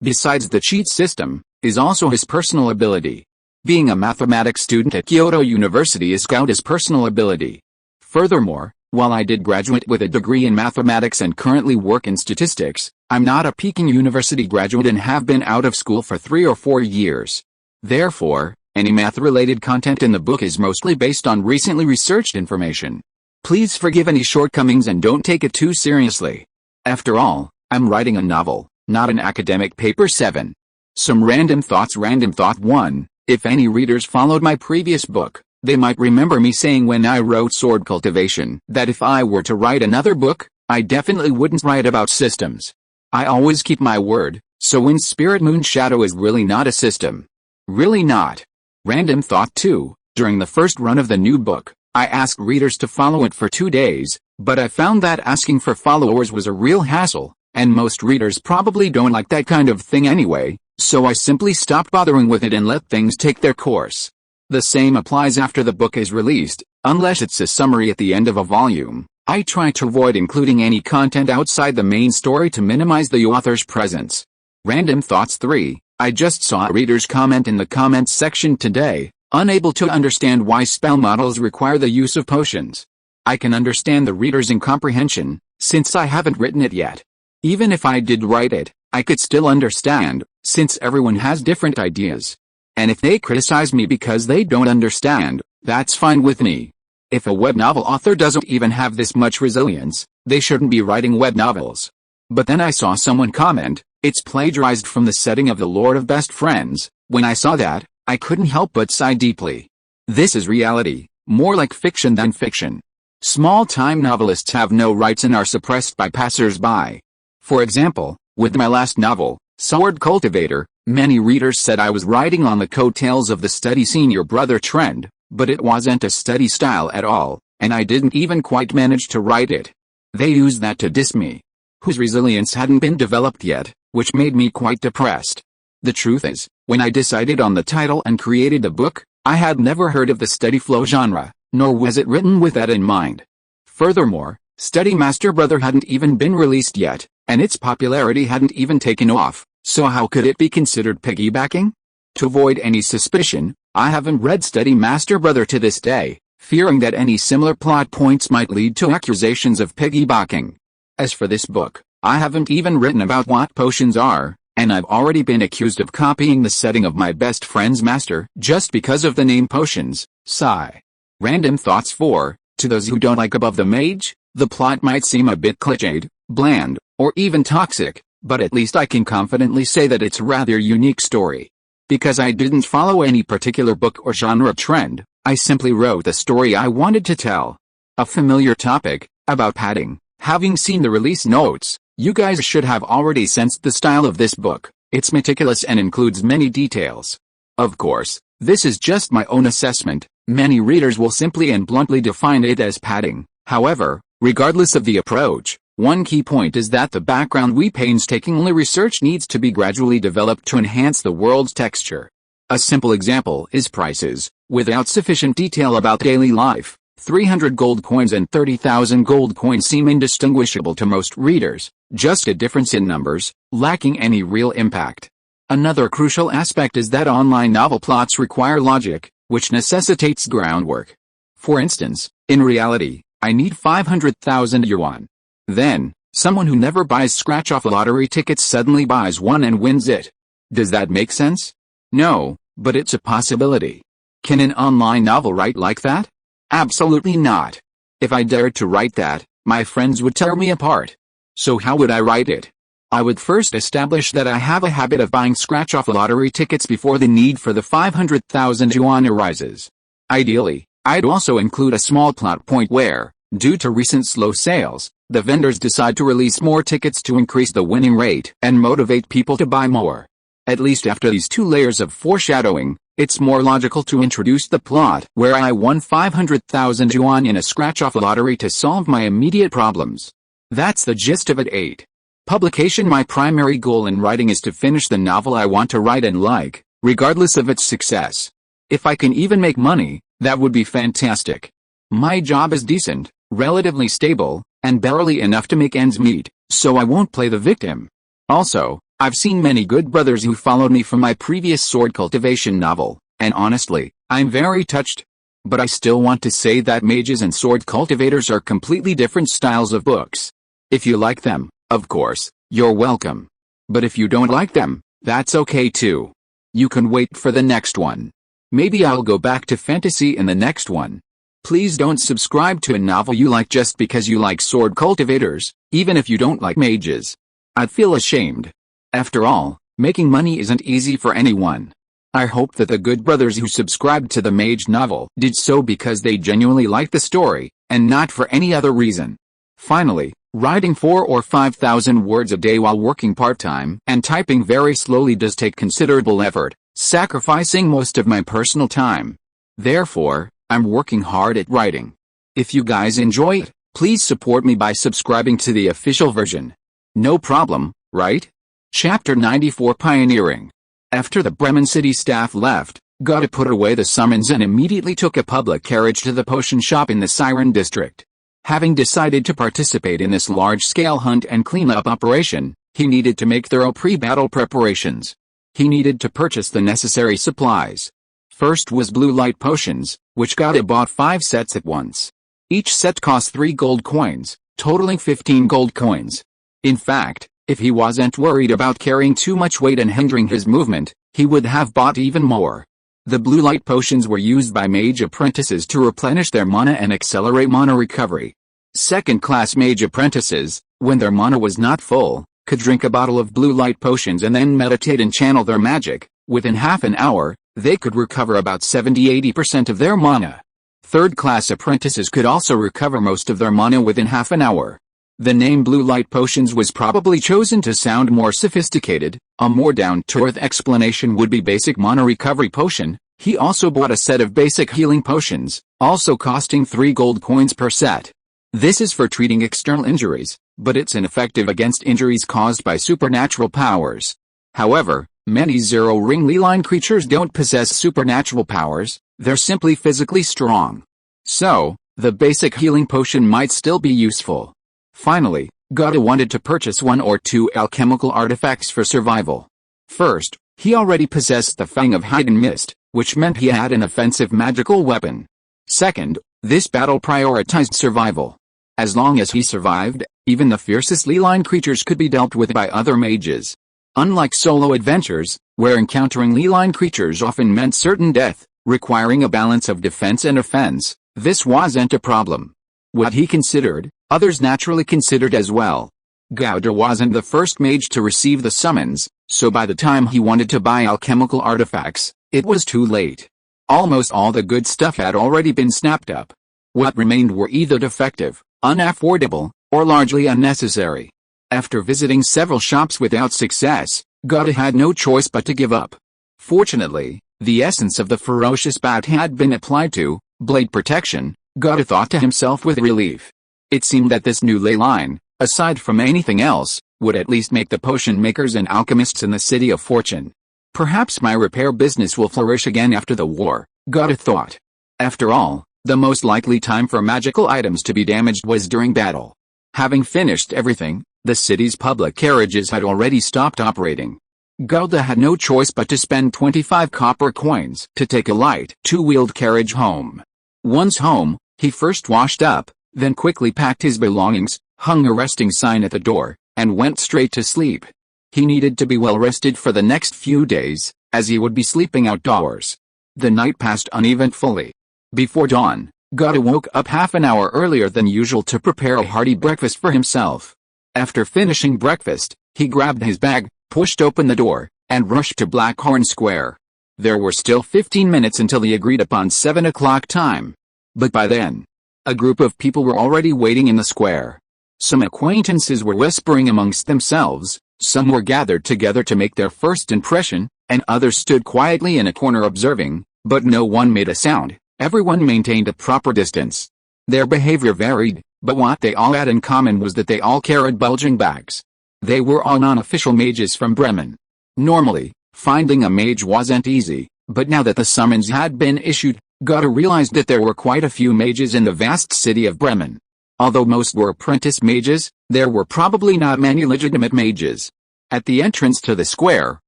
besides the cheat system, is also his personal ability. Being a mathematics student at Kyoto University is God's personal ability. Furthermore, while I did graduate with a degree in mathematics and currently work in statistics, I'm not a Peking University graduate and have been out of school for 3 or 4 years. Therefore, Any math-related content in the book is mostly based on recently researched information. Please forgive any shortcomings and don't take it too seriously. After all, I'm writing a novel, not an academic paper. 7. Some random thoughts. Random thought 1. If any readers followed my previous book, they might remember me saying when I wrote Sword Cultivation that if I were to write another book, I definitely wouldn't write about systems. I always keep my word, so in Spirit Moon Shadow is really not a system. Really not. Random thought 2. During the first run of the new book, I asked readers to follow it for 2 days, but I found that asking for followers was a real hassle, and most readers probably don't like that kind of thing anyway, so I simply stopped bothering with it and let things take their course. The same applies after the book is released, unless it's a summary at the end of a volume. I try to avoid including any content outside the main story to minimize the author's presence. Random thoughts 3. I just saw a reader's comment in the comments section today, unable to understand why spell models require the use of potions. I can understand the reader's incomprehension, since I haven't written it yet. Even if I did write it, I could still understand, since everyone has different ideas. And if they criticize me because they don't understand, that's fine with me. If a web novel author doesn't even have this much resilience, they shouldn't be writing web novels. But then I saw someone comment, it's plagiarized from the setting of The Lord of Best Friends. When I saw that, I couldn't help but sigh deeply. This is reality, more like fiction than fiction. Small-time novelists have no rights and are suppressed by passers-by. For example, with my last novel, Sword Cultivator, many readers said I was riding on the coattails of the steady senior brother trend, but it wasn't a steady style at all, and I didn't even quite manage to write it. They used that to diss me. Whose resilience hadn't been developed yet, which made me quite depressed. The truth is, when I decided on the title and created the book, I had never heard of the steady flow genre, nor was it written with that in mind. Furthermore, Steady Master Brother hadn't even been released yet, and its popularity hadn't even taken off, so how could it be considered piggybacking? To avoid any suspicion, I haven't read Steady Master Brother to this day, fearing that any similar plot points might lead to accusations of piggybacking. As for this book, I haven't even written about what potions are, and I've already been accused of copying the setting of my best friend's master just because of the name potions. Sigh. Random thoughts 4. To those who don't like Above the Mage, the plot might seem a bit cliched, bland, or even toxic, but at least I can confidently say that it's a rather unique story. Because I didn't follow any particular book or genre trend, I simply wrote the story I wanted to tell. A familiar topic, about padding. Having seen the release notes, you guys should have already sensed the style of this book. It's meticulous and includes many details. Of course, this is just my own assessment. Many readers will simply and bluntly define it as padding. However, regardless of the approach, one key point is that the background we painstakingly research needs to be gradually developed to enhance the world's texture. A simple example is prices. Without sufficient detail about daily life, 300 gold coins and 30,000 gold coins seem indistinguishable to most readers, just a difference in numbers, lacking any real impact. Another crucial aspect is that online novel plots require logic, which necessitates groundwork. For instance, in reality, I need 500,000 yuan. Then, someone who never buys scratch-off lottery tickets suddenly buys one and wins it. Does that make sense? No, but it's a possibility. Can an online novel write like that? Absolutely not. If I dared to write that, my friends would tear me apart. So how would I write it? I would first establish that I have a habit of buying scratch-off lottery tickets before the need for the 500,000 yuan arises. Ideally, I'd also include a small plot point where, due to recent slow sales, the vendors decide to release more tickets to increase the winning rate and motivate people to buy more. At least after these 2 layers of foreshadowing, it's more logical to introduce the plot where I won 500,000 yuan in a scratch-off lottery to solve my immediate problems. That's the gist of it. 8. Publication. My primary goal in writing is to finish the novel I want to write and like, regardless of its success. If I can even make money, that would be fantastic. My job is decent, relatively stable, and barely enough to make ends meet, so I won't play the victim. Also, I've seen many good brothers who followed me from my previous sword cultivation novel, and honestly, I'm very touched. But I still want to say that mages and sword cultivators are completely different styles of books. If you like them, of course, you're welcome. But if you don't like them, that's okay too. You can wait for the next one. Maybe I'll go back to fantasy in the next one. Please don't subscribe to a novel you like just because you like sword cultivators, even if you don't like mages. I'd feel ashamed. After all, making money isn't easy for anyone. I hope that the good brothers who subscribed to the Mage novel did so because they genuinely liked the story, and not for any other reason. Finally, writing 4,000 or 5,000 words a day while working part-time and typing very slowly does take considerable effort, sacrificing most of my personal time. Therefore, I'm working hard at writing. If you guys enjoy it, please support me by subscribing to the official version. No problem, right? Chapter 94 Pioneering. After the Bremen city staff left, Gotta put away the summons and immediately took a public carriage to the potion shop in the Siren district. Having decided to participate in this large-scale hunt and cleanup operation, he needed to make thorough pre-battle preparations. He needed to purchase the necessary supplies. First was blue light potions, which Gotta bought 5 sets at once. Each set cost 3 gold coins, totaling 15 gold coins. In fact, if he wasn't worried about carrying too much weight and hindering his movement, he would have bought even more. The blue light potions were used by mage apprentices to replenish their mana and accelerate mana recovery. Second-class mage apprentices, when their mana was not full, could drink a bottle of blue light potions and then meditate and channel their magic. Within half an hour, they could recover about 70–80% of their mana. Third-class apprentices could also recover most of their mana within half an hour. The name Blue Light Potions was probably chosen to sound more sophisticated. A more down-to-earth explanation would be Basic Mana Recovery Potion. He also bought a set of Basic Healing Potions, also costing 3 gold coins per set. This is for treating external injuries, but it's ineffective against injuries caused by supernatural powers. However, many zero-ring Leeline creatures don't possess supernatural powers, they're simply physically strong. So, the Basic Healing Potion might still be useful. Finally, Gotta wanted to purchase 1 or 2 alchemical artifacts for survival. First, he already possessed the Fang of Hidden Mist, which meant he had an offensive magical weapon. Second, this battle prioritized survival. As long as he survived, even the fiercest Leeline creatures could be dealt with by other mages. Unlike solo adventures, where encountering Leeline creatures often meant certain death, requiring a balance of defense and offense, this wasn't a problem. What he considered, others naturally considered as well. Gouda wasn't the first mage to receive the summons, so by the time he wanted to buy alchemical artifacts, it was too late. Almost all the good stuff had already been snapped up. What remained were either defective, unaffordable, or largely unnecessary. After visiting several shops without success, Gouda had no choice but to give up. Fortunately, the essence of the ferocious bat had been applied to blade protection. Gotta thought to himself with relief. It seemed that this new ley line, aside from anything else, would at least make the potion makers and alchemists in the city a fortune. Perhaps my repair business will flourish again after the war, Gotta thought. After all, the most likely time for magical items to be damaged was during battle. Having finished everything, the city's public carriages had already stopped operating. Gotta had no choice but to spend 25 copper coins to take a light two-wheeled carriage home. Once home, he first washed up, then quickly packed his belongings, hung a resting sign at the door, and went straight to sleep. He needed to be well rested for the next few days, as he would be sleeping outdoors. The night passed uneventfully. Before dawn, Gotta woke up half an hour earlier than usual to prepare a hearty breakfast for himself. After finishing breakfast, he grabbed his bag, pushed open the door, and rushed to Blackhorn Square. There were still 15 minutes until the agreed-upon 7 o'clock time. But by then, a group of people were already waiting in the square. Some acquaintances were whispering amongst themselves, some were gathered together to make their first impression, and others stood quietly in a corner observing, but no one made a sound. Everyone maintained a proper distance. Their behavior varied, but what they all had in common was that they all carried bulging bags. They were all non-official mages from Bremen. Normally, finding a mage wasn't easy, but now that the summons had been issued, Gotta realized that there were quite a few mages in the vast city of Bremen. Although most were apprentice mages, there were probably not many legitimate mages. At the entrance to the square,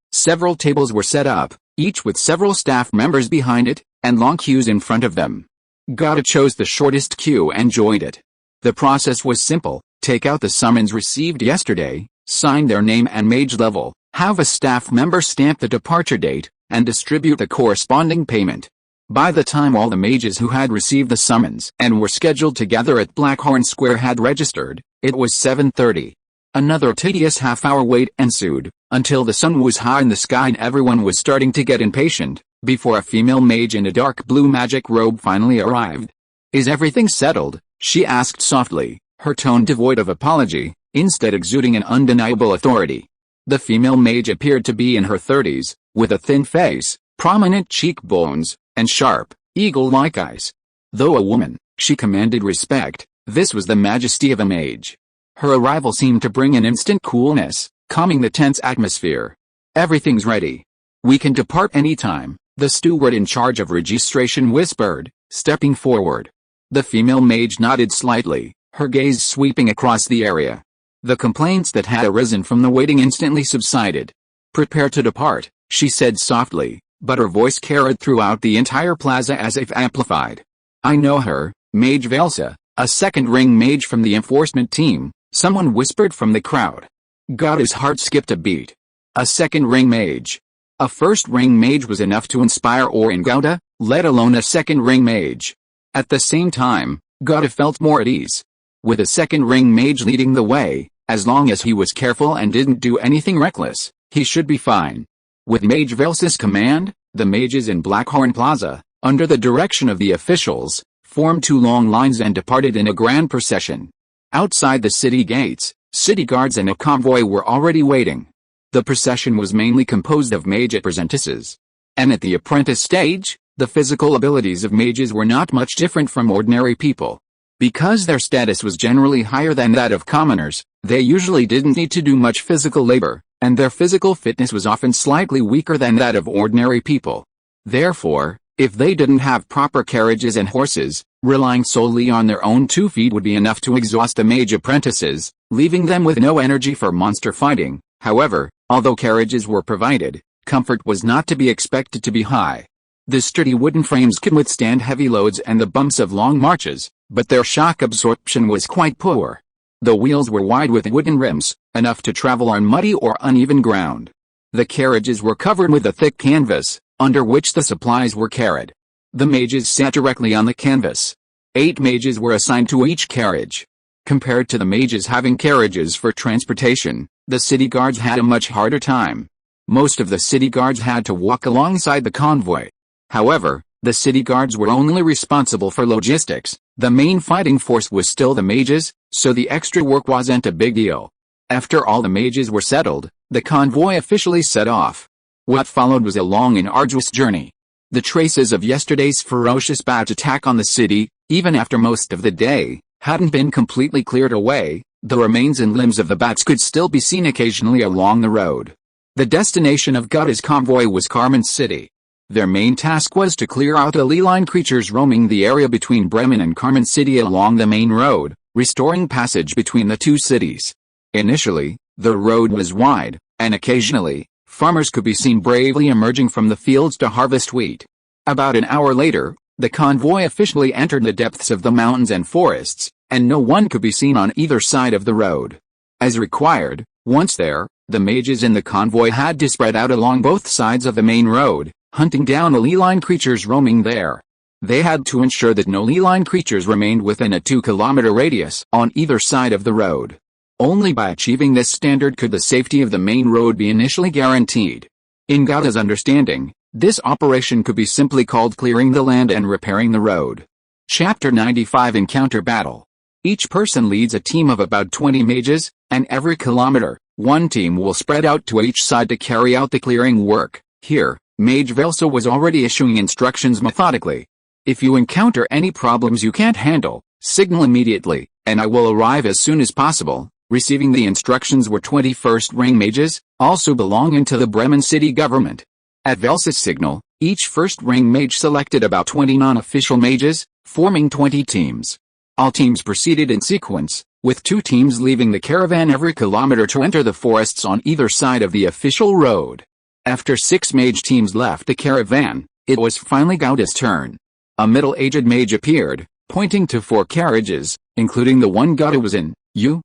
several tables were set up, each with several staff members behind it, and long queues in front of them. Gotta chose the shortest queue and joined it. The process was simple: take out the summons received yesterday, sign their name and mage level, have a staff member stamp the departure date, and distribute the corresponding payment. By the time all the mages who had received the summons and were scheduled to gather at Blackhorn Square had registered, it was 7:30. Another tedious half-hour wait ensued, until the sun was high in the sky and everyone was starting to get impatient, before a female mage in a dark blue magic robe finally arrived. "Is everything settled?" she asked softly, her tone devoid of apology, instead exuding an undeniable authority. The female mage appeared to be in her 30s, with a thin face, prominent cheekbones, and sharp, eagle-like eyes. Though a woman, she commanded respect. This was the majesty of a mage. Her arrival seemed to bring an instant coolness, calming the tense atmosphere. "Everything's ready. We can depart any time," the steward in charge of registration whispered, stepping forward. The female mage nodded slightly, her gaze sweeping across the area. The complaints that had arisen from the waiting instantly subsided. "Prepare to depart," she said softly, but her voice carried throughout the entire plaza as if amplified. "I know her, Mage Velsa, a second-ring mage from the enforcement team," someone whispered from the crowd. Gauda's heart skipped a beat. A second-ring mage. A first-ring mage was enough to inspire awe in Gauda, let alone a second-ring mage. At the same time, Gauda felt more at ease. With a second-ring mage leading the way, as long as he was careful and didn't do anything reckless, he should be fine. With Mage Velsa's command, the mages in Blackhorn Plaza, under the direction of the officials, formed two long lines and departed in a grand procession. Outside the city gates, city guards and a convoy were already waiting. The procession was mainly composed of mage apprentices. And at the apprentice stage, the physical abilities of mages were not much different from ordinary people. Because their status was generally higher than that of commoners, they usually didn't need to do much physical labor, and their physical fitness was often slightly weaker than that of ordinary people. Therefore, if they didn't have proper carriages and horses, relying solely on their own 2 feet would be enough to exhaust the mage apprentices, leaving them with no energy for monster fighting. However, although carriages were provided, comfort was not to be expected to be high. The sturdy wooden frames could withstand heavy loads and the bumps of long marches, but their shock absorption was quite poor. The wheels were wide with wooden rims, enough to travel on muddy or uneven ground. The carriages were covered with a thick canvas, under which the supplies were carried. The mages sat directly on the canvas. 8 mages were assigned to each carriage. Compared to the mages having carriages for transportation, the city guards had a much harder time. Most of the city guards had to walk alongside the convoy. However, the city guards were only responsible for logistics. The main fighting force was still the mages, so the extra work wasn't a big deal. After all the mages were settled, the convoy officially set off. What followed was a long and arduous journey. The traces of yesterday's ferocious bat attack on the city, even after most of the day, hadn't been completely cleared away. The remains and limbs of the bats could still be seen occasionally along the road. The destination of Gauda's convoy was Carmen City. Their main task was to clear out illegal creatures roaming the area between Bremen and Carmen City along the main road, restoring passage between the two cities. Initially, the road was wide, and occasionally, farmers could be seen bravely emerging from the fields to harvest wheat. About an hour later, the convoy officially entered the depths of the mountains and forests, and no one could be seen on either side of the road. As required, once there, the mages in the convoy had to spread out along both sides of the main road, hunting down illegal creatures roaming there. They had to ensure that no illegal creatures remained within a 2-kilometer radius on either side of the road. Only by achieving this standard could the safety of the main road be initially guaranteed. In Gauda's understanding, this operation could be simply called clearing the land and repairing the road. Chapter 95 Encounter Battle. Each person leads a team of about 20 mages, and every kilometer, one team will spread out to each side to carry out the clearing work. Here, Mage Velsa was already issuing instructions methodically. If you encounter any problems you can't handle, signal immediately, and I will arrive as soon as possible. Receiving the instructions were 21st ring mages, also belonging to the Bremen city government. At Velsa's signal, each first ring mage selected about 20 non-official mages, forming 20 teams. All teams proceeded in sequence, with 2 teams leaving the caravan every kilometer to enter the forests on either side of the official road. After 6 mage teams left the caravan, it was finally Gauda's turn. A middle-aged mage appeared, pointing to 4 carriages, including the one Gauda was in. You,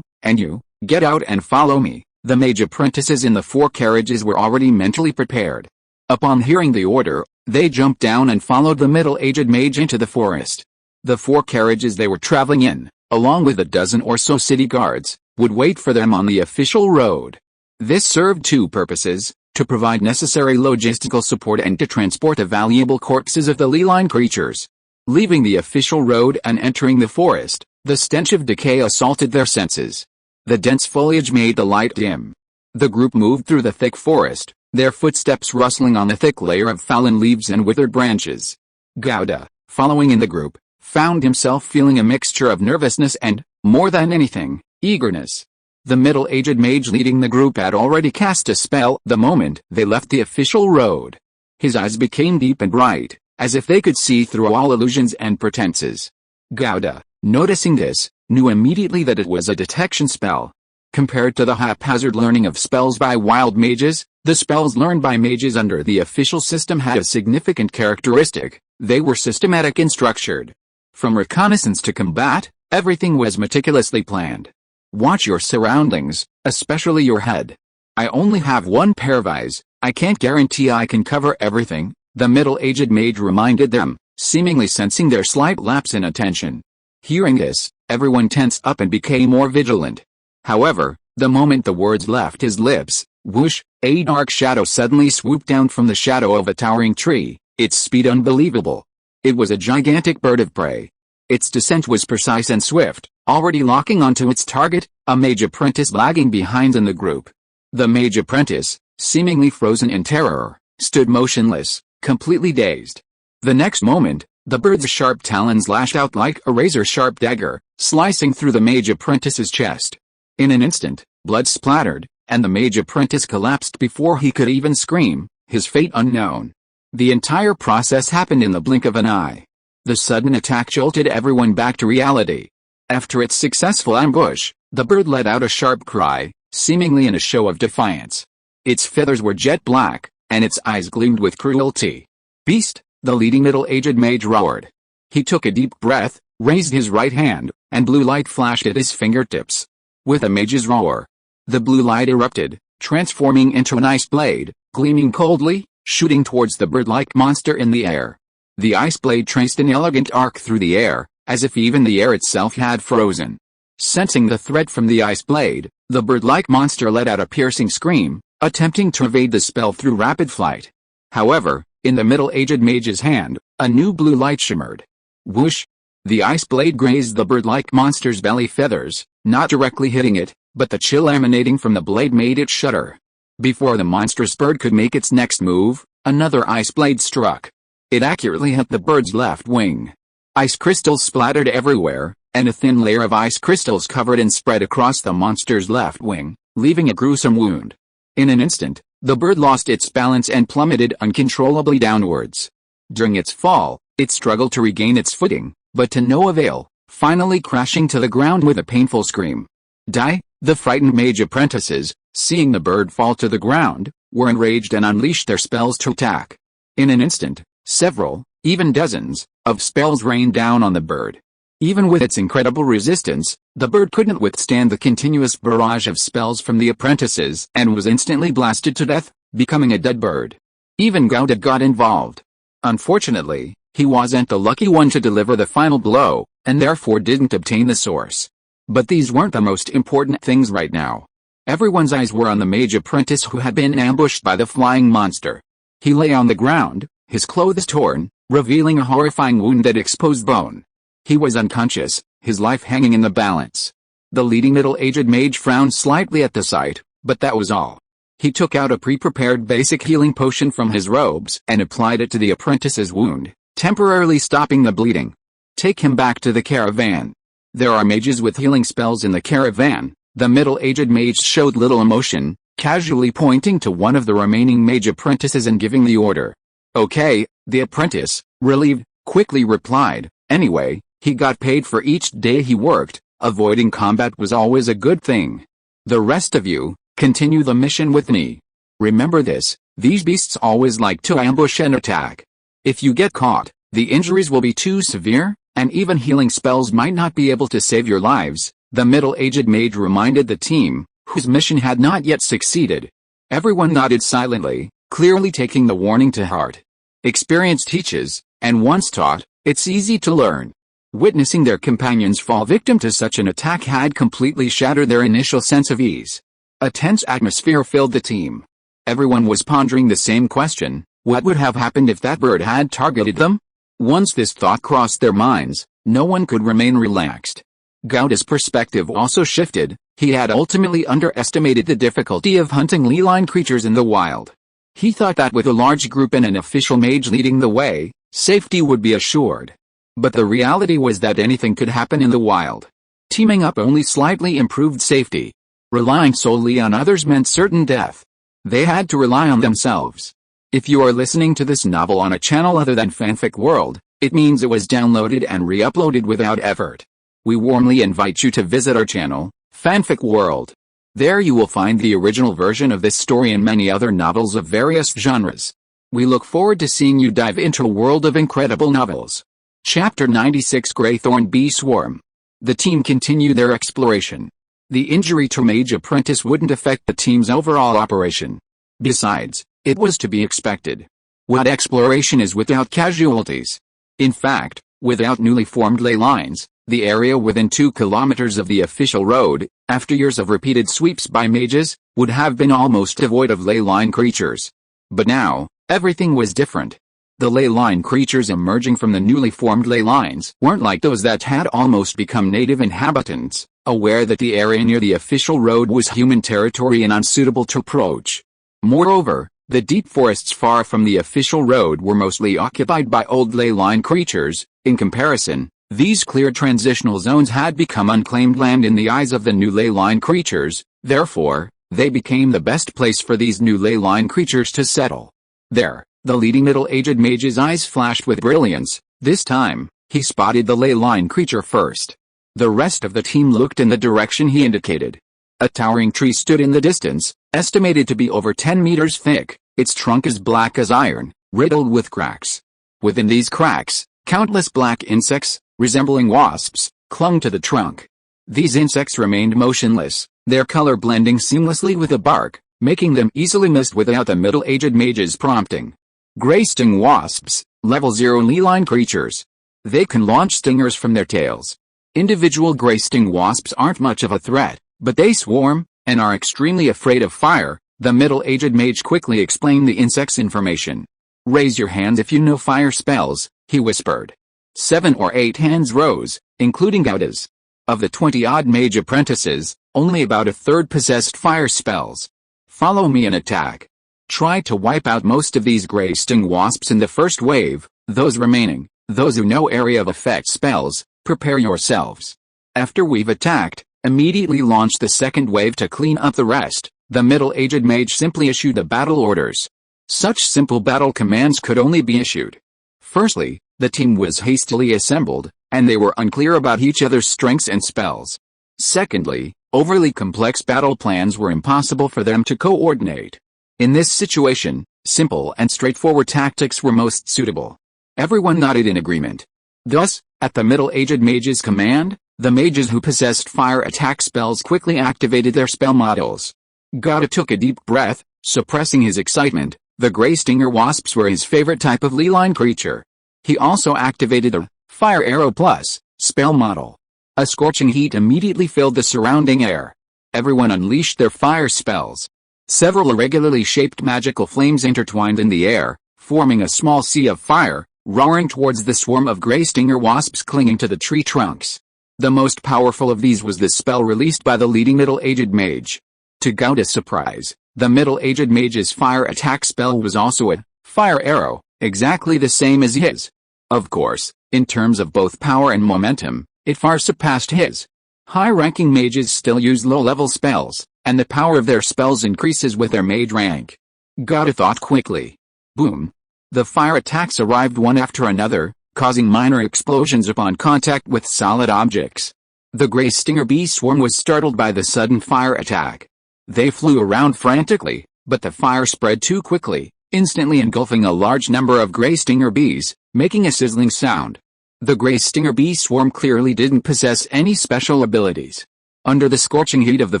and you, get out and follow me." The mage apprentices in the 4 carriages were already mentally prepared. Upon hearing the order, They jumped down and followed the middle-aged mage into the forest. The 4 carriages they were traveling in, along with a dozen or so city guards, would wait for them on the official road. This served 2 purposes: to provide necessary logistical support and to transport the valuable corpses of the Leline creatures. Leaving the official road and entering the forest, the stench of decay assaulted their senses. The dense foliage made the light dim. The group moved through the thick forest, their footsteps rustling on the thick layer of fallen leaves and withered branches. Gouda, following in the group, found himself feeling a mixture of nervousness and, more than anything, eagerness. The middle-aged mage leading the group had already cast a spell the moment they left the official road. His eyes became deep and bright, as if they could see through all illusions and pretenses. Gouda, noticing this, knew immediately that it was a detection spell. Compared to the haphazard learning of spells by wild mages, the spells learned by mages under the official system had a significant characteristic: they were systematic and structured. From reconnaissance to combat, everything was meticulously planned. Watch your surroundings, especially your head. I only have 1 pair of eyes, I can't guarantee I can cover everything, the middle-aged mage reminded them, seemingly sensing their slight lapse in attention. Hearing this, everyone tensed up and became more vigilant. However, the moment the words left his lips, whoosh, a dark shadow suddenly swooped down from the shadow of a towering tree, its speed unbelievable. It was a gigantic bird of prey. Its descent was precise and swift, already locking onto its target, a mage apprentice lagging behind in the group. The mage apprentice, seemingly frozen in terror, stood motionless, completely dazed. The next moment, the bird's sharp talons lashed out like a razor-sharp dagger, slicing through the mage apprentice's chest. In an instant, blood splattered, and the mage apprentice collapsed before he could even scream, his fate unknown. The entire process happened in the blink of an eye. The sudden attack jolted everyone back to reality. After its successful ambush, the bird let out a sharp cry, seemingly in a show of defiance. Its feathers were jet black, and its eyes gleamed with cruelty. "Beast!" the leading middle-aged mage roared. He took a deep breath, raised his right hand, and blue light flashed at his fingertips. With a mage's roar, the blue light erupted, transforming into an ice blade, gleaming coldly, shooting towards the bird-like monster in the air. The ice blade traced an elegant arc through the air, as if even the air itself had frozen. Sensing the threat from the ice blade, the bird-like monster let out a piercing scream, attempting to evade the spell through rapid flight. However, in the middle-aged mage's hand, a new blue light shimmered. Whoosh! The ice blade grazed the bird-like monster's belly feathers, not directly hitting it, but the chill emanating from the blade made it shudder. Before the monstrous bird could make its next move, another ice blade struck. It accurately hit the bird's left wing. Ice crystals splattered everywhere, and a thin layer of ice crystals covered and spread across the monster's left wing, leaving a gruesome wound. In an instant, the bird lost its balance and plummeted uncontrollably downwards. During its fall, it struggled to regain its footing, but to no avail, finally crashing to the ground with a painful scream. Die! The frightened mage apprentices, seeing the bird fall to the ground, were enraged and unleashed their spells to attack. In an instant, several, even dozens, of spells rained down on the bird. Even with its incredible resistance, the bird couldn't withstand the continuous barrage of spells from the apprentices and was instantly blasted to death, becoming a dead bird. Even Gouda got involved. Unfortunately, he wasn't the lucky one to deliver the final blow, and therefore didn't obtain the source. But these weren't the most important things right now. Everyone's eyes were on the mage apprentice who had been ambushed by the flying monster. He lay on the ground, his clothes torn, revealing a horrifying wound that exposed bone. He was unconscious, his life hanging in the balance. The leading middle-aged mage frowned slightly at the sight, but that was all. He took out a pre-prepared basic healing potion from his robes and applied it to the apprentice's wound, temporarily stopping the bleeding. Take him back to the caravan. There are mages with healing spells in the caravan. The middle-aged mage showed little emotion, casually pointing to one of the remaining mage apprentices and giving the order. Okay, the apprentice, relieved, quickly replied. Anyway, he got paid for each day he worked. Avoiding combat was always a good thing. The rest of you, continue the mission with me. Remember this, these beasts always like to ambush and attack. If you get caught, the injuries will be too severe, and even healing spells might not be able to save your lives, the middle-aged mage reminded the team, whose mission had not yet succeeded. Everyone nodded silently, clearly taking the warning to heart. Experience teaches, and once taught, it's easy to learn. Witnessing their companions fall victim to such an attack had completely shattered their initial sense of ease. A tense atmosphere filled the team. Everyone was pondering the same question: what would have happened if that bird had targeted them? Once this thought crossed their minds, no one could remain relaxed. Gauda's perspective also shifted. He had ultimately underestimated the difficulty of hunting feline creatures in the wild. He thought that with a large group and an official mage leading the way, safety would be assured. But the reality was that anything could happen in the wild. Teaming up only slightly improved safety. Relying solely on others meant certain death. They had to rely on themselves. If you are listening to this novel on a channel other than Fanfic World, it means it was downloaded and re-uploaded without effort. We warmly invite you to visit our channel, Fanfic World. There you will find the original version of this story and many other novels of various genres. We look forward to seeing you dive into a world of incredible novels. Chapter 96: Greythorn Bee Swarm. The team continued their exploration. The injury to Mage Apprentice wouldn't affect the team's overall operation. Besides, it was to be expected. What exploration is without casualties? In fact, without newly formed ley lines, the area within 2 kilometers of the official road, after years of repeated sweeps by mages, would have been almost devoid of ley line creatures. But now, everything was different. The ley line creatures emerging from the newly formed ley lines weren't like those that had almost become native inhabitants, aware that the area near the official road was human territory and unsuitable to approach. Moreover, the deep forests far from the official road were mostly occupied by old ley line creatures. In comparison, these clear transitional zones had become unclaimed land in the eyes of the new ley line creatures. Therefore, they became the best place for these new ley line creatures to settle. There, the leading middle-aged mage's eyes flashed with brilliance. This time, he spotted the ley line creature first. The rest of the team looked in the direction he indicated. A towering tree stood in the distance, estimated to be over 10 meters thick, its trunk as black as iron, riddled with cracks. Within these cracks, countless black insects, resembling wasps, clung to the trunk. These insects remained motionless, their color blending seamlessly with the bark, making them easily missed without the middle-aged mage's prompting. Gray sting wasps, level 0 ley-line creatures. They can launch stingers from their tails. Individual gray sting wasps aren't much of a threat, but they swarm, and are extremely afraid of fire. The middle-aged mage quickly explained the insect's information. Raise your hands if you know fire spells, he whispered. 7 or 8 hands rose, including Gauda's. Of the 20-odd mage apprentices, only about a third possessed fire spells. Follow me and attack. Try to wipe out most of these gray sting wasps in the first wave. Those remaining, those who know area of effect spells, prepare yourselves. After we've attacked, immediately launch the second wave to clean up the rest. The middle-aged mage simply issued the battle orders. Such simple battle commands could only be issued. Firstly, the team was hastily assembled, and they were unclear about each other's strengths and spells. Secondly, overly complex battle plans were impossible for them to coordinate. In this situation, simple and straightforward tactics were most suitable. Everyone nodded in agreement. Thus, at the middle-aged mage's command, the mages who possessed fire attack spells quickly activated their spell models. Gauda took a deep breath, suppressing his excitement. The gray stinger wasps were his favorite type of ley-line creature. He also activated a Fire Arrow Plus spell model. A scorching heat immediately filled the surrounding air. Everyone unleashed their fire spells. Several irregularly shaped magical flames intertwined in the air, forming a small sea of fire, roaring towards the swarm of gray stinger wasps clinging to the tree trunks. The most powerful of these was the spell released by the leading middle-aged mage. To Gauda's surprise, the middle-aged mage's fire attack spell was also a Fire Arrow, exactly the same as his. Of course, in terms of both power and momentum, it far surpassed his. High-ranking mages still use low-level spells, and the power of their spells increases with their mage rank. Gauda thought quickly. Boom! The fire attacks arrived one after another, causing minor explosions upon contact with solid objects. The gray stinger bee swarm was startled by the sudden fire attack. They flew around frantically, but the fire spread too quickly, instantly engulfing a large number of gray stinger bees, making a sizzling sound. The gray stinger bee swarm clearly didn't possess any special abilities. Under the scorching heat of the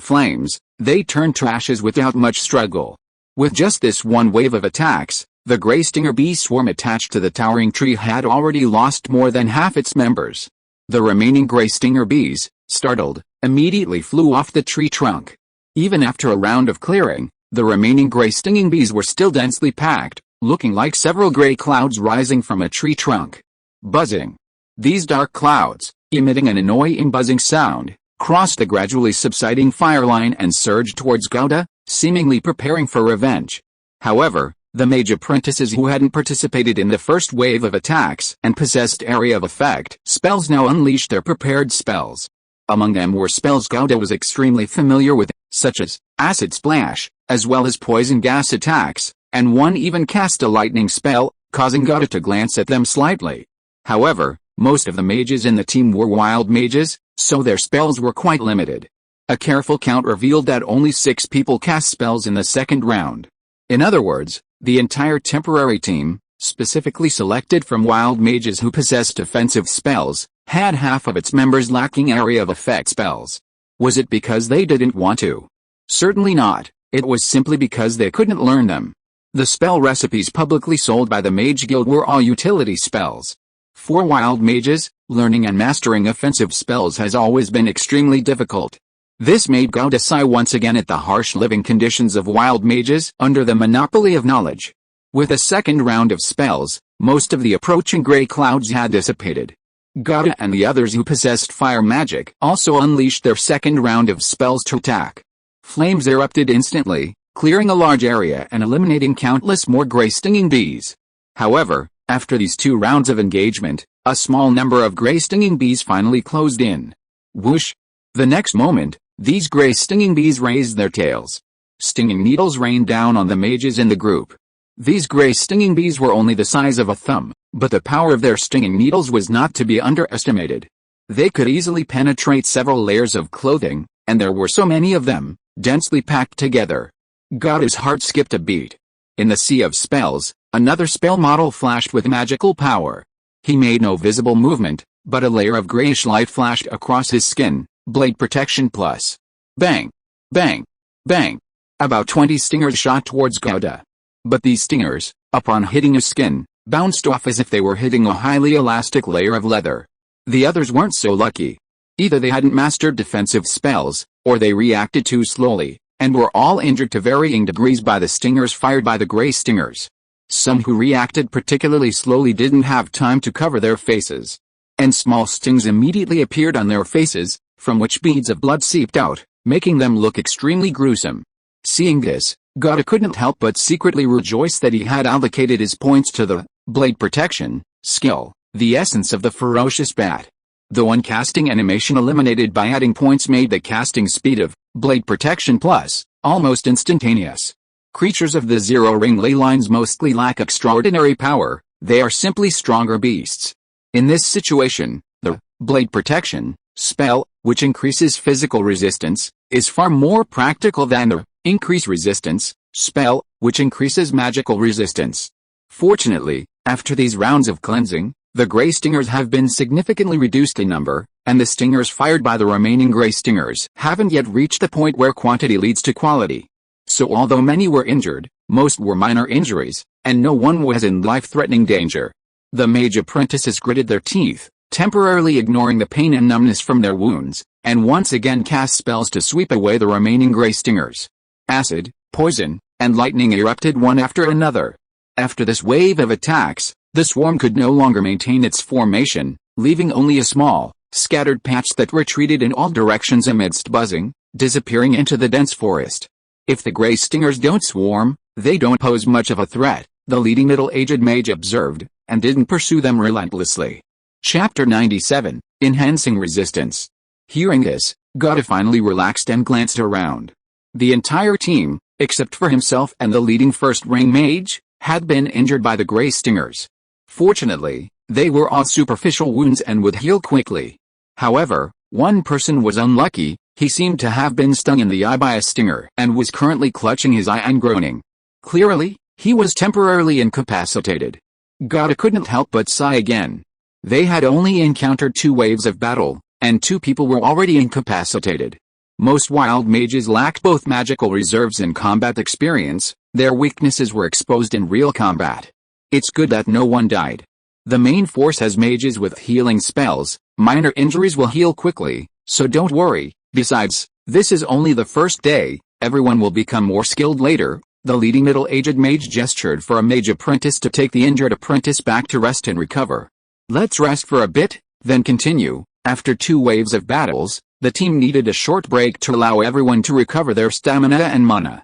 flames, they turned to ashes without much struggle. With just this one wave of attacks, The gray stinger bee swarm attached to the towering tree had already lost more than half its members. The remaining gray stinger bees, startled, immediately flew off the tree trunk. Even after a round of clearing, the remaining gray stinging bees were still densely packed, looking like several gray clouds rising from a tree trunk. Buzzing. These dark clouds, emitting an annoying buzzing sound, crossed the gradually subsiding fire line and surged towards Gouda, seemingly preparing for revenge. However, the mage apprentices who hadn't participated in the first wave of attacks and possessed area of effect spells now unleashed their prepared spells. Among them were spells Gouda was extremely familiar with, such as Acid Splash, as well as poison gas attacks, and one even cast a lightning spell, causing Gouda to glance at them slightly. However, most of the mages in the team were wild mages, so their spells were quite limited. A careful count revealed that only 6 people cast spells in the second round. In other words, the entire temporary team, specifically selected from wild mages who possessed offensive spells, had half of its members lacking area of effect spells. Was it because they didn't want to? Certainly not, it was simply because they couldn't learn them. The spell recipes publicly sold by the Mage Guild were all utility spells. For wild mages, learning and mastering offensive spells has always been extremely difficult. This made Gouda sigh once again at the harsh living conditions of wild mages under the monopoly of knowledge. With a second round of spells, most of the approaching gray clouds had dissipated. Gouda and the others who possessed fire magic also unleashed their second round of spells to attack. Flames erupted instantly, clearing a large area and eliminating countless more gray stinging bees. However, after these 2 rounds of engagement, a small number of gray stinging bees finally closed in. Whoosh! The next moment, these gray stinging bees raised their tails. Stinging needles rained down on the mages in the group. These gray stinging bees were only the size of a thumb, but the power of their stinging needles was not to be underestimated. They could easily penetrate several layers of clothing, and there were so many of them, densely packed together. Gouda's heart skipped a beat. In the sea of spells, another spell model flashed with magical power. He made no visible movement, but a layer of grayish light flashed across his skin. Blade Protection Plus. Bang! Bang! Bang! About 20 stingers shot towards Gouda. But these stingers, upon hitting his skin, bounced off as if they were hitting a highly elastic layer of leather. The others weren't so lucky. Either they hadn't mastered defensive spells, or they reacted too slowly, and were all injured to varying degrees by the stingers fired by the gray stingers. Some who reacted particularly slowly didn't have time to cover their faces. And small stings immediately appeared on their faces, from which beads of blood seeped out, making them look extremely gruesome. Seeing this, Gouda couldn't help but secretly rejoice that he had allocated his points to the Blade Protection skill, the essence of the ferocious bat. The one casting animation eliminated by adding points made the casting speed of Blade Protection Plus almost instantaneous. Creatures of the zero-ring ley lines mostly lack extraordinary power, they are simply stronger beasts. In this situation, the Blade Protection spell, which increases physical resistance, is far more practical than the Increase Resistance spell, which increases magical resistance. Fortunately, after these rounds of cleansing, the gray stingers have been significantly reduced in number, and the stingers fired by the remaining gray stingers haven't yet reached the point where quantity leads to quality. So although many were injured, most were minor injuries, and no one was in life-threatening danger. The mage apprentices gritted their teeth, temporarily ignoring the pain and numbness from their wounds, and once again cast spells to sweep away the remaining gray stingers. Acid, poison, and lightning erupted one after another. After this wave of attacks, the swarm could no longer maintain its formation, leaving only a small, scattered patch that retreated in all directions amidst buzzing, disappearing into the dense forest. If the gray stingers don't swarm, they don't pose much of a threat, the leading middle-aged mage observed, and didn't pursue them relentlessly. Chapter 97, Enhancing Resistance. Hearing this, Gouda finally relaxed and glanced around. The entire team, except for himself and the leading first-ring mage, had been injured by the gray stingers. Fortunately, they were all superficial wounds and would heal quickly. However, one person was unlucky. He seemed to have been stung in the eye by a stinger and was currently clutching his eye and groaning. Clearly, he was temporarily incapacitated. Gouda couldn't help but sigh again. They had only encountered 2 waves of battle, and 2 people were already incapacitated. Most wild mages lacked both magical reserves and combat experience, Their weaknesses were exposed in real combat. It's good that no one died. The main force has mages with healing spells. Minor injuries will heal quickly, so don't worry. Besides, this is only the first day. Everyone will become more skilled later. The leading middle-aged mage gestured for a mage apprentice to take the injured apprentice back to rest and recover. Let's rest for a bit, then continue. After 2 waves of battles, the team needed a short break to allow everyone to recover their stamina and mana.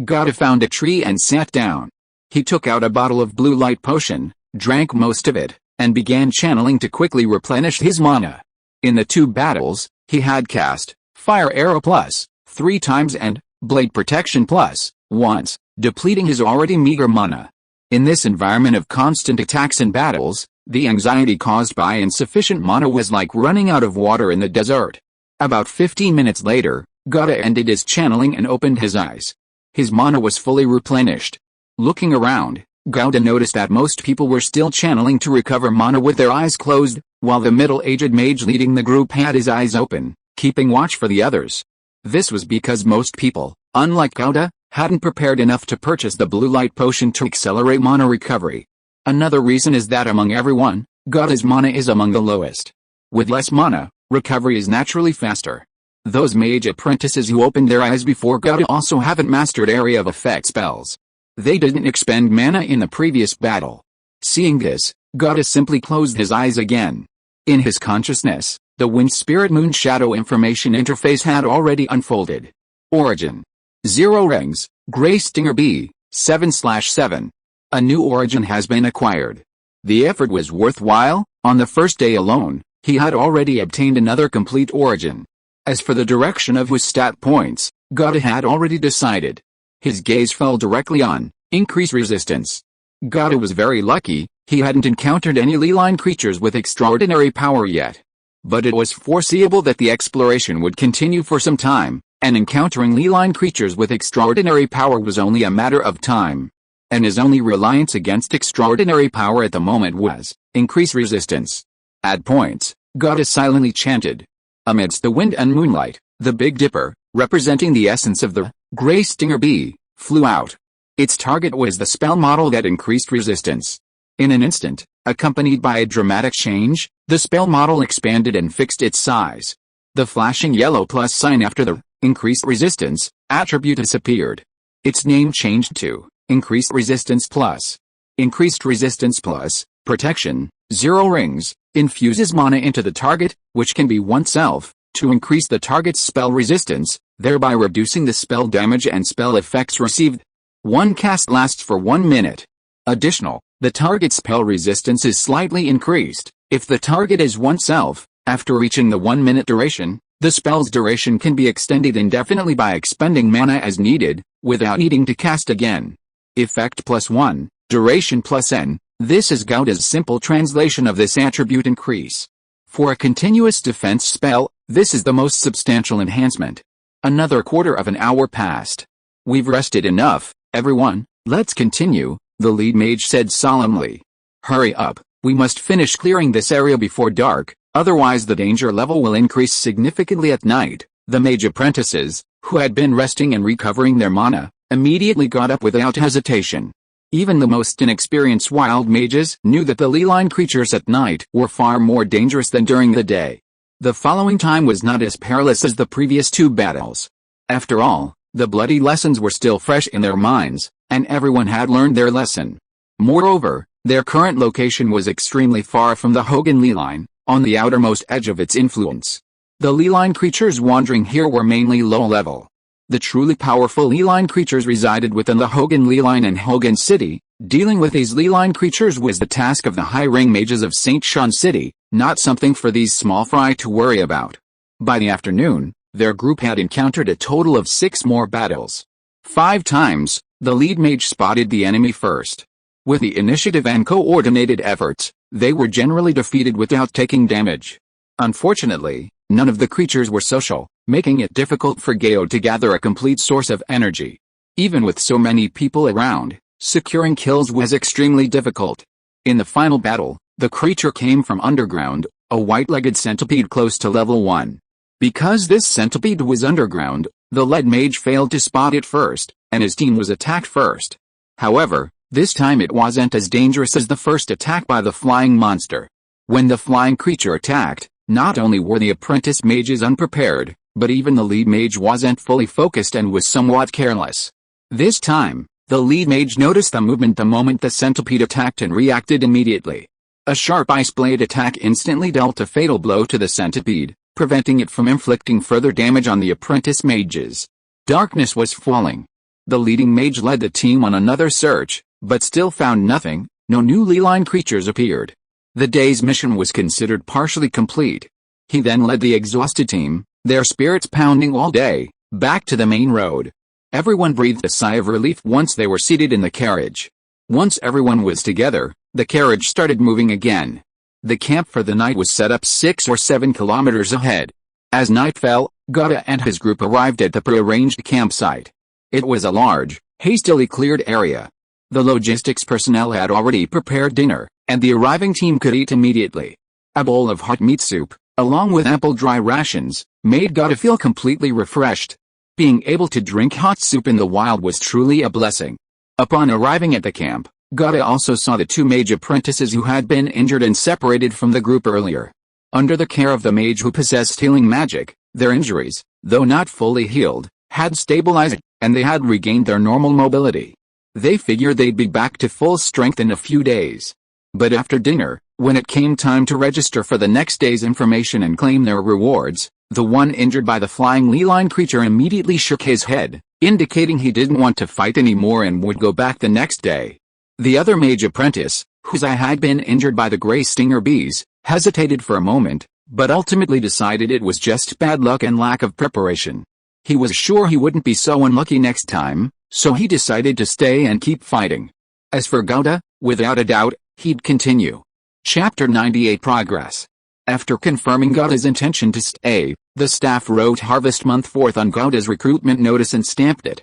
Gata found a tree and sat down. He took out a bottle of blue light potion, drank most of it, and began channeling to quickly replenish his mana. In the 2 battles, he had cast Fire Arrow plus 3 times and Blade Protection plus once, depleting his already meager mana. In this environment of constant attacks and battles, the anxiety caused by insufficient mana was like running out of water in the desert. About 15 minutes later, Gata ended his channeling and opened his eyes. His mana was fully replenished. Looking around, Gata noticed that most people were still channeling to recover mana with their eyes closed, while the middle-aged mage leading the group had his eyes open, keeping watch for the others. This was because most people, unlike Gata, hadn't prepared enough to purchase the blue light potion to accelerate mana recovery. Another reason is that among everyone, Gata's mana is among the lowest. With less mana, recovery is naturally faster. Those mage apprentices who opened their eyes before Gata also haven't mastered area of effect spells. They didn't expend mana in the previous battle. Seeing this, Gata simply closed his eyes again. In his consciousness, the Wind Spirit Moon Shadow information interface had already unfolded. Origin: 0 rings, Grey Stinger B, 7/7. A new origin has been acquired. The effort was worthwhile. On the first day alone, he had already obtained another complete origin. As for the direction of his stat points, Gata had already decided. His gaze fell directly on increase resistance. Gata was very lucky. He hadn't encountered any Leeline creatures with extraordinary power yet. But it was foreseeable that the exploration would continue for some time, and encountering Leeline creatures with extraordinary power was only a matter of time. And his only reliance against extraordinary power at the moment was increase resistance. Add points, Gata silently chanted. Amidst the wind and moonlight, the Big Dipper, representing the essence of the Grey Stinger Bee, flew out. Its target was the spell model that increased resistance. In an instant, accompanied by a dramatic change, the spell model expanded and fixed its size. The flashing yellow plus sign after the increased resistance attribute disappeared. Its name changed to increased resistance plus. Increased resistance plus protection, 0 rings, infuses mana into the target, which can be oneself, to increase the target's spell resistance, thereby reducing the spell damage and spell effects received. One cast lasts for 1 minute. Additional, the target's spell resistance is slightly increased. If the target is oneself, after reaching the 1 minute duration, the spell's duration can be extended indefinitely by expending mana as needed, without needing to cast again. Effect +1, duration +n. This is Gata's simple translation of this attribute increase. For a continuous defense spell, this is the most substantial enhancement. Another quarter of an hour passed. We've rested enough, everyone, let's continue, the lead mage said solemnly. Hurry up, we must finish clearing this area before dark, otherwise the danger level will increase significantly at night. The mage apprentices, who had been resting and recovering their mana, immediately got up without hesitation. Even the most inexperienced wild mages knew that the Leeline creatures at night were far more dangerous than during the day. The following time was not as perilous as the previous 2 battles. After all, the bloody lessons were still fresh in their minds, and everyone had learned their lesson. Moreover, their current location was extremely far from the Hogan Leeline, on the outermost edge of its influence. The Leeline creatures wandering here were mainly low-level. The truly powerful Leeline creatures resided within the Hogan Leeline and Hogan City. Dealing with these Leeline creatures was the task of the high-ring mages of St. Sean City, not something for these small fry to worry about. By the afternoon, their group had encountered a total of 6 more battles. 5 times, the lead mage spotted the enemy first. With the initiative and coordinated efforts, they were generally defeated without taking damage. Unfortunately, none of the creatures were social, making it difficult for Gao to gather a complete source of energy. Even with so many people around, securing kills was extremely difficult. In the final battle, the creature came from underground, a white-legged centipede close to level 1. Because this centipede was underground, The lead mage failed to spot it first, and his team was attacked first. However, this time it wasn't as dangerous as the first attack by the flying monster. When the flying creature attacked, not only were the apprentice mages unprepared, but even the lead mage wasn't fully focused and was somewhat careless. This time, the lead mage noticed the movement the moment the centipede attacked and reacted immediately. A sharp ice blade attack instantly dealt a fatal blow to the centipede, preventing it from inflicting further damage on the apprentice mages. Darkness was falling. The leading mage led the team on another search, but still found nothing. No new leeline creatures appeared. The day's mission was considered partially complete. He then led the exhausted team, their spirits pounding all day, back to the main road. Everyone breathed a sigh of relief once they were seated in the carriage. Once everyone was together, the carriage started moving again. The camp for the night was set up 6 or 7 kilometers ahead. As night fell, Gata and his group arrived at the prearranged campsite. It was a large, hastily cleared area. The logistics personnel had already prepared dinner, and the arriving team could eat immediately. A bowl of hot meat soup, along with ample dry rations, made Gata feel completely refreshed. Being able to drink hot soup in the wild was truly a blessing. Upon arriving at the camp, Gata also saw the 2 mage apprentices who had been injured and separated from the group earlier. Under the care of the mage who possessed healing magic, their injuries, though not fully healed, had stabilized, and they had regained their normal mobility. They figured they'd be back to full strength in a few days. But after dinner, when it came time to register for the next day's information and claim their rewards, the one injured by the flying leeline creature immediately shook his head, indicating he didn't want to fight anymore and would go back the next day. The other mage apprentice, whose eye had been injured by the gray stinger bees, hesitated for a moment, but ultimately decided it was just bad luck and lack of preparation. He was sure he wouldn't be so unlucky next time, so he decided to stay and keep fighting. As for Gata, without a doubt, he'd continue. Chapter 98 Progress. After confirming Gata's intention to stay, the staff wrote Harvest Month forth on Gata's recruitment notice and stamped it.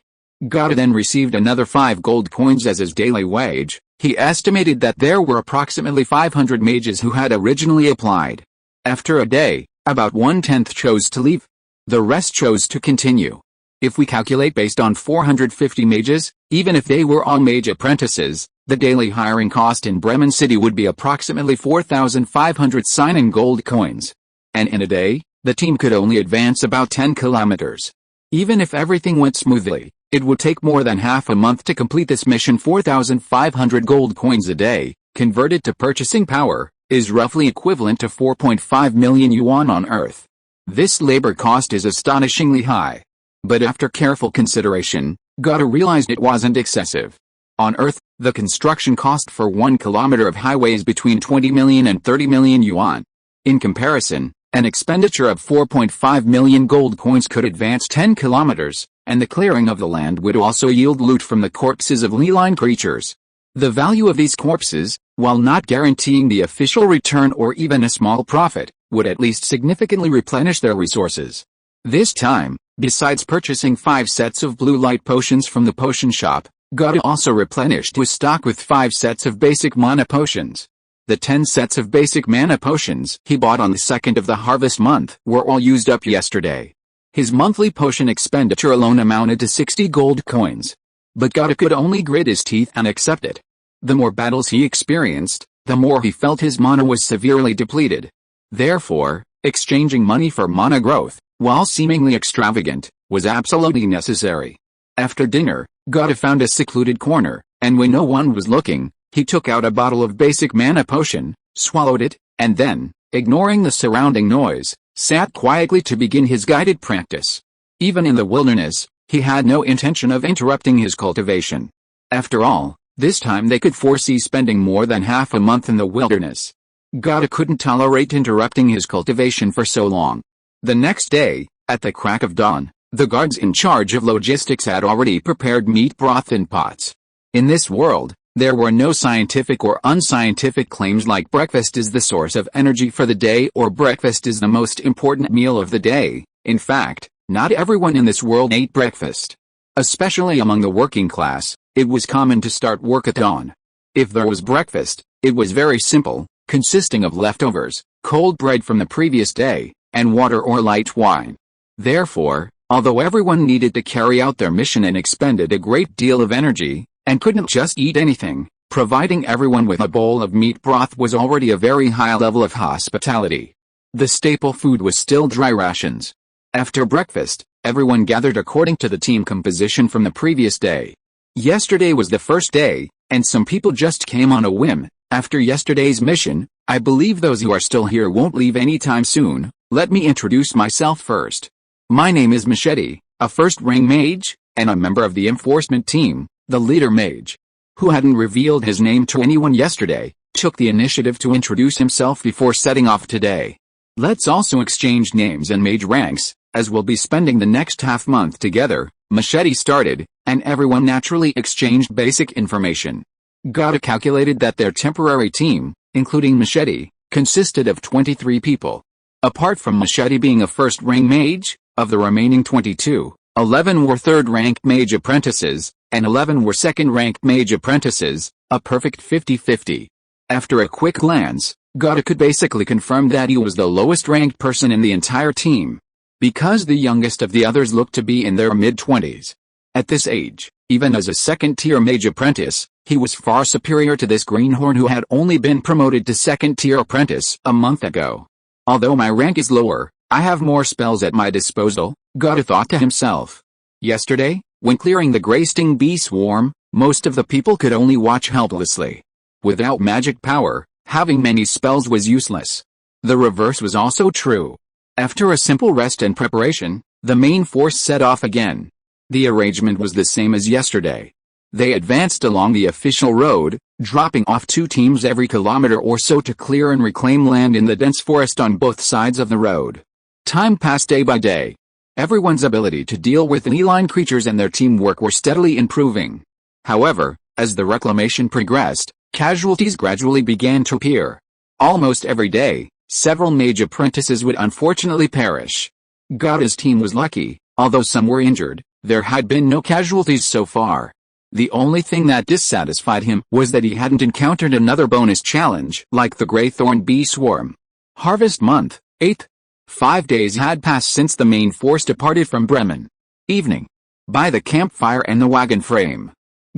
Gata then received another 5 gold coins as his daily wage. He estimated that there were approximately 500 mages who had originally applied. After a day, about 1/10 chose to leave. The rest chose to continue. If we calculate based on 450 mages, even if they were all mage apprentices, the daily hiring cost in Bremen City would be approximately 4,500 sign-in gold coins. And in a day, the team could only advance about 10 kilometers. Even if everything went smoothly, it would take more than half a month to complete this mission. 4,500 gold coins a day, converted to purchasing power, is roughly equivalent to 4.5 million yuan on Earth. This labor cost is astonishingly high. But after careful consideration, Gata realized it wasn't excessive. On Earth, the construction cost for 1 kilometer of highway is between 20 million and 30 million yuan. In comparison, an expenditure of 4.5 million gold coins could advance 10 kilometers, and the clearing of the land would also yield loot from the corpses of leeline creatures. The value of these corpses, while not guaranteeing the official return or even a small profit, would at least significantly replenish their resources. This time, besides purchasing 5 sets of blue light potions from the potion shop, Gata also replenished his stock with 5 sets of basic mana potions. The 10 sets of basic mana potions he bought on the 2nd of the harvest month were all used up yesterday. His monthly potion expenditure alone amounted to 60 gold coins. But Gata could only grit his teeth and accept it. The more battles he experienced, the more he felt his mana was severely depleted. Therefore, exchanging money for mana growth, while seemingly extravagant, was absolutely necessary. After dinner, Gata found a secluded corner, and when no one was looking, he took out a bottle of basic mana potion, swallowed it, and then, ignoring the surrounding noise, sat quietly to begin his guided practice. Even in the wilderness, he had no intention of interrupting his cultivation. After all, this time they could foresee spending more than half a month in the wilderness. Gata couldn't tolerate interrupting his cultivation for so long. The next day, at the crack of dawn, the guards in charge of logistics had already prepared meat broth in pots. In this world, there were no scientific or unscientific claims like breakfast is the source of energy for the day or breakfast is the most important meal of the day. In fact, not everyone in this world ate breakfast. Especially among the working class, it was common to start work at dawn. If there was breakfast, it was very simple, consisting of leftovers, cold bread from the previous day, and water or light wine. Therefore, Although everyone needed to carry out their mission and expended a great deal of energy, and couldn't just eat anything, providing everyone with a bowl of meat broth was already a very high level of hospitality. The staple food was still dry rations. After breakfast, everyone gathered according to the team composition from the previous day. Yesterday was the first day, and some people just came on a whim. After yesterday's mission, I believe those who are still here won't leave anytime soon. Let me introduce myself first. My name is Machete, a first-rank mage, and a member of the enforcement team. The leader mage, who hadn't revealed his name to anyone yesterday, took the initiative to introduce himself before setting off today. Let's also exchange names and mage ranks, as we'll be spending the next half-month together. Machete started, and everyone naturally exchanged basic information. Gata calculated that their temporary team, including Machete, consisted of 23 people. Apart from Machete being a first-rank mage, of the remaining 22, 11 were third-rank mage apprentices, and 11 were second-rank mage apprentices, a perfect 50-50. After a quick glance, Gata could basically confirm that he was the lowest-ranked person in the entire team, because the youngest of the others looked to be in their mid-20s. At this age, even as a second-tier mage apprentice, he was far superior to this greenhorn who had only been promoted to second-tier apprentice a month ago. Although my rank is lower, I have more spells at my disposal, Gata thought to himself. Yesterday, when clearing the Grey Sting Bee Swarm, most of the people could only watch helplessly. Without magic power, having many spells was useless. The reverse was also true. After a simple rest and preparation, the main force set off again. The arrangement was the same as yesterday. They advanced along the official road, dropping off 2 teams every kilometer or so to clear and reclaim land in the dense forest on both sides of the road. Time passed day by day. Everyone's ability to deal with feline creatures and their teamwork were steadily improving. However, as the reclamation progressed, casualties gradually began to appear. Almost every day, several mage apprentices would unfortunately perish. Gata's team was lucky, although some were injured, there had been no casualties so far. The only thing that dissatisfied him was that he hadn't encountered another bonus challenge like the Greythorn Bee Swarm. Harvest Month, 8th. 5 days had passed since the main force departed from Bremen. Evening. By the campfire and the wagon frame,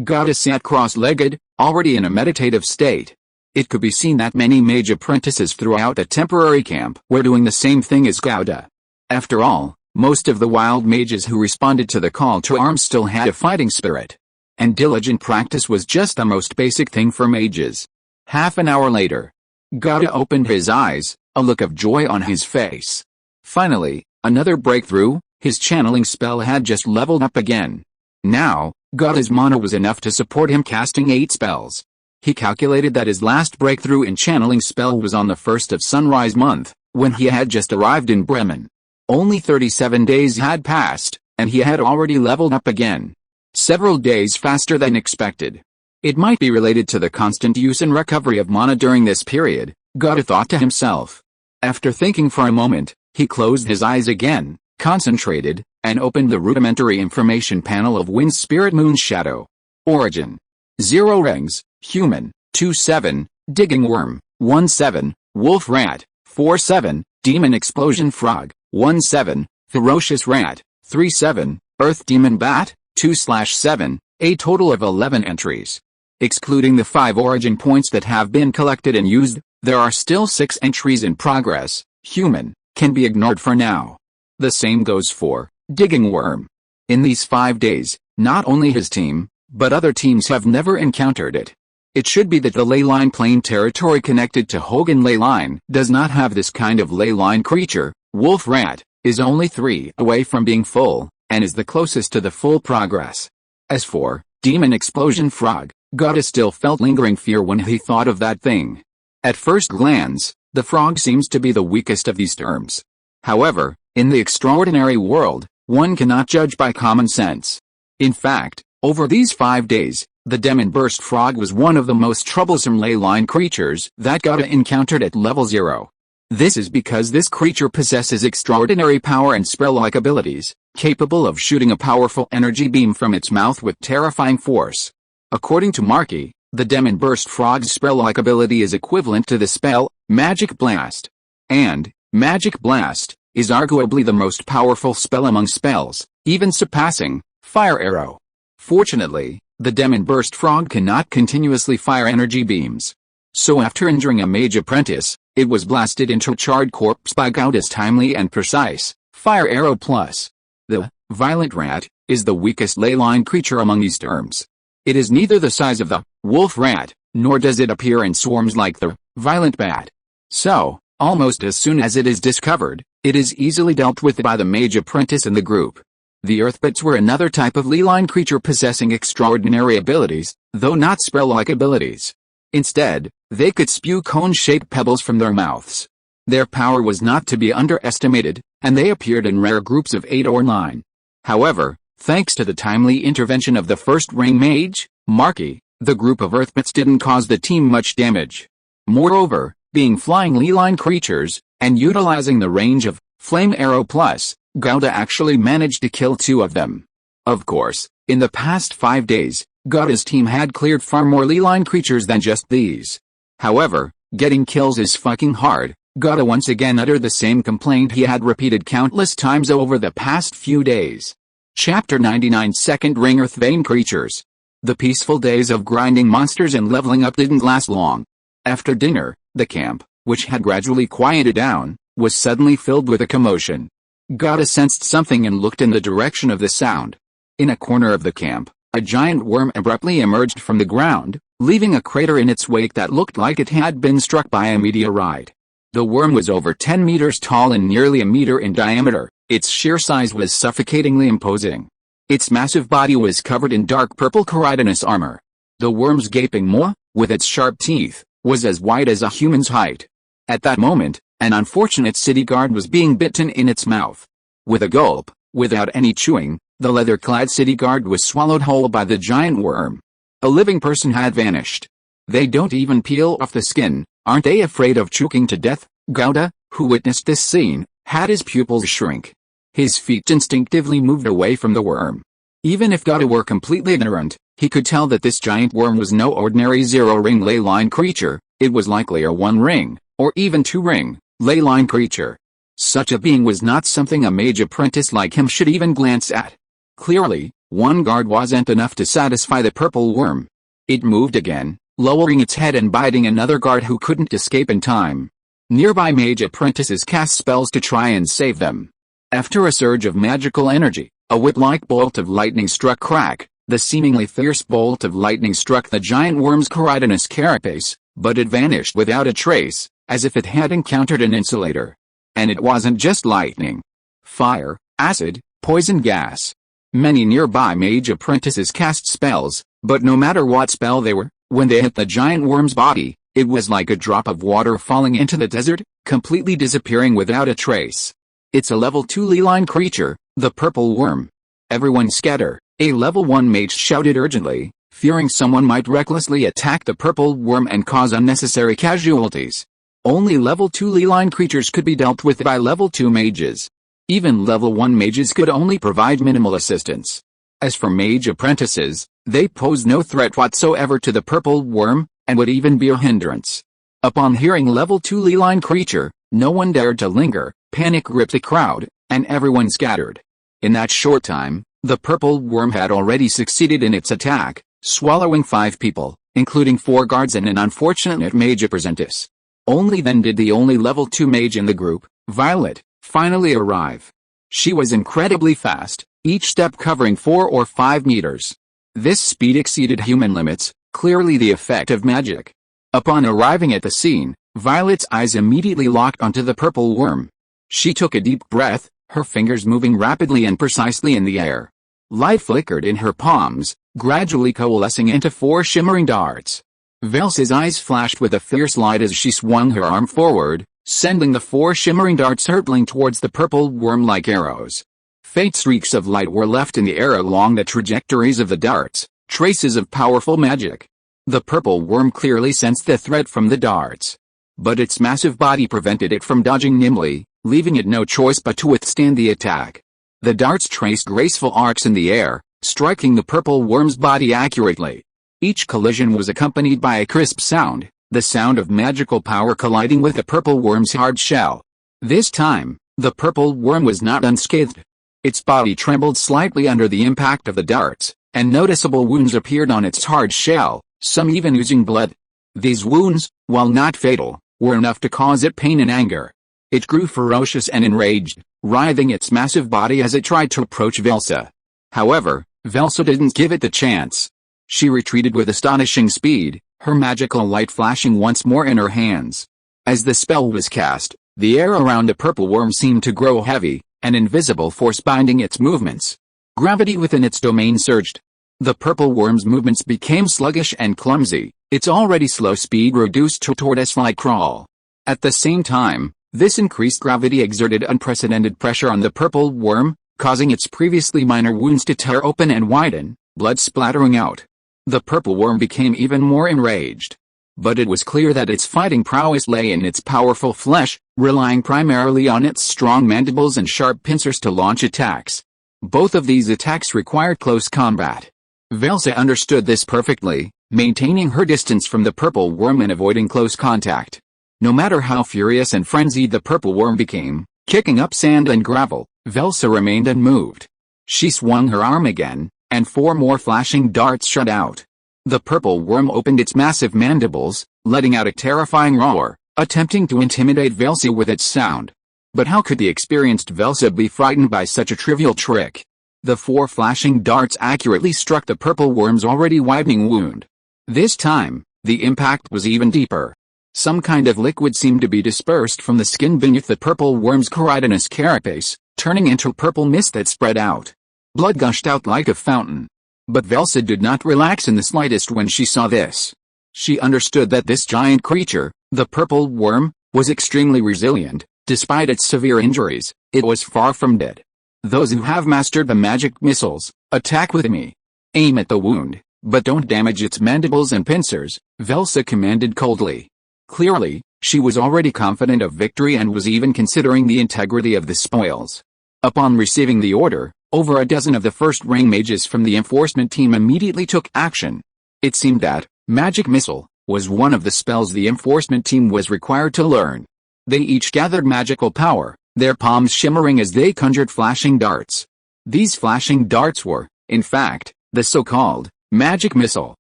Gata sat cross-legged, already in a meditative state. It could be seen that many mage apprentices throughout the temporary camp were doing the same thing as Gata. After all, most of the wild mages who responded to the call to arms still had a fighting spirit. And diligent practice was just the most basic thing for mages. Half an hour later, Gata opened his eyes, a look of joy on his face. Finally, another breakthrough. His channeling spell had just leveled up again. Now, Gata's mana was enough to support him casting 8 spells. He calculated that his last breakthrough in channeling spell was on the 1st of Sunrise Month, when he had just arrived in Bremen. Only 37 days had passed, and he had already leveled up again. Several days faster than expected. It might be related to the constant use and recovery of mana during this period, Gata thought to himself. After thinking for a moment, he closed his eyes again, concentrated, and opened the rudimentary information panel of Wind Spirit Moon Shadow. Origin. 0 rings, human, 2-7, digging worm, 1-7, wolf rat, 4-7, demon explosion frog, 1-7, ferocious rat, 3-7, earth demon bat, 2/7, a total of 11 entries. Excluding the 5 origin points that have been collected and used, there are still 6 entries in progress. Human can be ignored for now. The same goes for digging worm. In these 5 days, not only his team, but other teams have never encountered it. It should be that the leyline plain territory connected to Hogan Leyline does not have this kind of leyline creature. Wolf rat is only 3 away from being full, and is the closest to the full progress. As for demon explosion frog, Gata still felt lingering fear when he thought of that thing. At first glance, the frog seems to be the weakest of these terms. However, in the extraordinary world, one cannot judge by common sense. In fact, over these 5 days, the demon burst frog was one of the most troublesome leyline creatures that Gata encountered at level 0. This is because this creature possesses extraordinary power and spell-like abilities, capable of shooting a powerful energy beam from its mouth with terrifying force. According to Markey, the demon burst frog's spell-like ability is equivalent to the spell, Magic Blast. And, Magic Blast, is arguably the most powerful spell among spells, even surpassing Fire Arrow. Fortunately, the Demon Burst Frog cannot continuously fire energy beams. So after injuring a mage apprentice, it was blasted into a charred corpse by Gouda's timely and precise Fire Arrow Plus. The Violent Rat is the weakest ley-line creature among these terms. It is neither the size of the Wolf Rat, nor does it appear in swarms like the Violent Bat. So, almost as soon as it is discovered, it is easily dealt with by the mage apprentice in the group. The Earthbats were another type of ley-line creature possessing extraordinary abilities, though not spell-like abilities. Instead, they could spew cone-shaped pebbles from their mouths. Their power was not to be underestimated, and they appeared in rare groups of 8 or 9. However, thanks to the timely intervention of the first ring mage, Marky, the group of Earthbats didn't cause the team much damage. Moreover, being flying ley-line creatures, and utilizing the range of Flame Arrow Plus, Gouda actually managed to kill 2 of them. Of course, in the past 5 days, Gouda's team had cleared far more ley-line creatures than just these. However, getting kills is fucking hard. Gouda once again uttered the same complaint he had repeated countless times over the past few days. Chapter 99 Second Ring Earthbane Creatures. The peaceful days of grinding monsters and leveling up didn't last long. After dinner, the camp, which had gradually quieted down, was suddenly filled with a commotion. Gouda sensed something and looked in the direction of the sound. In a corner of the camp, a giant worm abruptly emerged from the ground, leaving a crater in its wake that looked like it had been struck by a meteorite. The worm was over 10 meters tall and nearly a meter in diameter. Its sheer size was suffocatingly imposing. Its massive body was covered in dark purple chitinous armor. The worm's gaping maw, with its sharp teeth, was as wide as a human's height. At that moment, an unfortunate city guard was being bitten in its mouth. With a gulp, without any chewing, the leather-clad city guard was swallowed whole by the giant worm. A living person had vanished. They don't even peel off the skin, aren't they afraid of choking to death? Gouda, who witnessed this scene, had his pupils shrink. His feet instinctively moved away from the worm. Even if Gouda were completely ignorant, he could tell that this giant worm was no ordinary zero-ring ley-line creature. It was likely a 1-ring, or even 2-ring, ley-line creature. Such a being was not something a mage apprentice like him should even glance at. Clearly, one guard wasn't enough to satisfy the purple worm. It moved again, lowering its head and biting another guard who couldn't escape in time. Nearby mage apprentices cast spells to try and save them. After a surge of magical energy, a whip-like bolt of lightning struck crack. The seemingly fierce bolt of lightning struck the giant worm's chitinous carapace, but it vanished without a trace, as if it had encountered an insulator. And it wasn't just lightning. Fire, acid, poison gas. Many nearby mage apprentices cast spells, but no matter what spell they were, when they hit the giant worm's body, it was like a drop of water falling into the desert, completely disappearing without a trace. It's a level 2 ley-line creature, the purple worm. Everyone scatter, a level 1 mage shouted urgently, fearing someone might recklessly attack the purple worm and cause unnecessary casualties. Only level 2 ley-line creatures could be dealt with by level 2 mages. Even level 1 mages could only provide minimal assistance. As for mage apprentices, they pose no threat whatsoever to the purple worm, and would even be a hindrance. Upon hearing level 2 ley-line creature, no one dared to linger. Panic gripped the crowd, and everyone scattered. In that short time, the purple worm had already succeeded in its attack, swallowing 5 people, including 4 guards and an unfortunate mage apprentice. Only then did the only level 2 mage in the group, Violet, finally arrive. She was incredibly fast, each step covering 4 or 5 meters. This speed exceeded human limits, clearly the effect of magic. Upon arriving at the scene, Violet's eyes immediately locked onto the purple worm. She took a deep breath, her fingers moving rapidly and precisely in the air. Light flickered in her palms, gradually coalescing into 4 shimmering darts. Velsa's eyes flashed with a fierce light as she swung her arm forward, sending the 4 shimmering darts hurtling towards the purple worm like arrows. Faint streaks of light were left in the air along the trajectories of the darts, traces of powerful magic. The purple worm clearly sensed the threat from the darts. But its massive body prevented it from dodging nimbly, leaving it no choice but to withstand the attack. The darts traced graceful arcs in the air, striking the purple worm's body accurately. Each collision was accompanied by a crisp sound, the sound of magical power colliding with the purple worm's hard shell. This time, The purple worm was not unscathed. Its body trembled slightly under the impact of the darts, and noticeable wounds appeared on its hard shell, some even oozing blood. These wounds, while not fatal, were enough to cause it pain and anger. It grew ferocious and enraged, writhing its massive body as it tried to approach Velsa. However, Velsa didn't give it the chance. She retreated with astonishing speed, her magical light flashing once more in her hands. As the spell was cast, the air around the purple worm seemed to grow heavy, an invisible force binding its movements. Gravity within its domain surged. The purple worm's movements became sluggish and clumsy, its already slow speed reduced to a tortoise-like crawl. At the same time, this increased gravity exerted unprecedented pressure on the purple worm, causing its previously minor wounds to tear open and widen, blood splattering out. The purple worm became even more enraged. But it was clear that its fighting prowess lay in its powerful flesh, relying primarily on its strong mandibles and sharp pincers to launch attacks. Both of these attacks required close combat. Velsa understood this perfectly, maintaining her distance from the purple worm and avoiding close contact. No matter how furious and frenzied the purple worm became, kicking up sand and gravel, Velsa remained unmoved. She swung her arm again, and 4 more flashing darts shot out. The purple worm opened its massive mandibles, letting out a terrifying roar, attempting to intimidate Velsa with its sound. But how could the experienced Velsa be frightened by such a trivial trick? The 4 flashing darts accurately struck the purple worm's already widening wound. This time, the impact was even deeper. Some kind of liquid seemed to be dispersed from the skin beneath the purple worm's chitinous carapace, turning into purple mist that spread out. Blood gushed out like a fountain. But Velsa did not relax in the slightest when she saw this. She understood that this giant creature, the purple worm, was extremely resilient. Despite its severe injuries, it was far from dead. Those who have mastered the magic missiles, attack with me. Aim at the wound, but don't damage its mandibles and pincers, Velsa commanded coldly. Clearly, she was already confident of victory and was even considering the integrity of the spoils. Upon receiving the order, over a dozen of the first-rank mages from the enforcement team immediately took action. It seemed that magic missile was one of the spells the enforcement team was required to learn. They each gathered magical power, their palms shimmering as they conjured flashing darts. These flashing darts were, in fact, the so-called magic missile.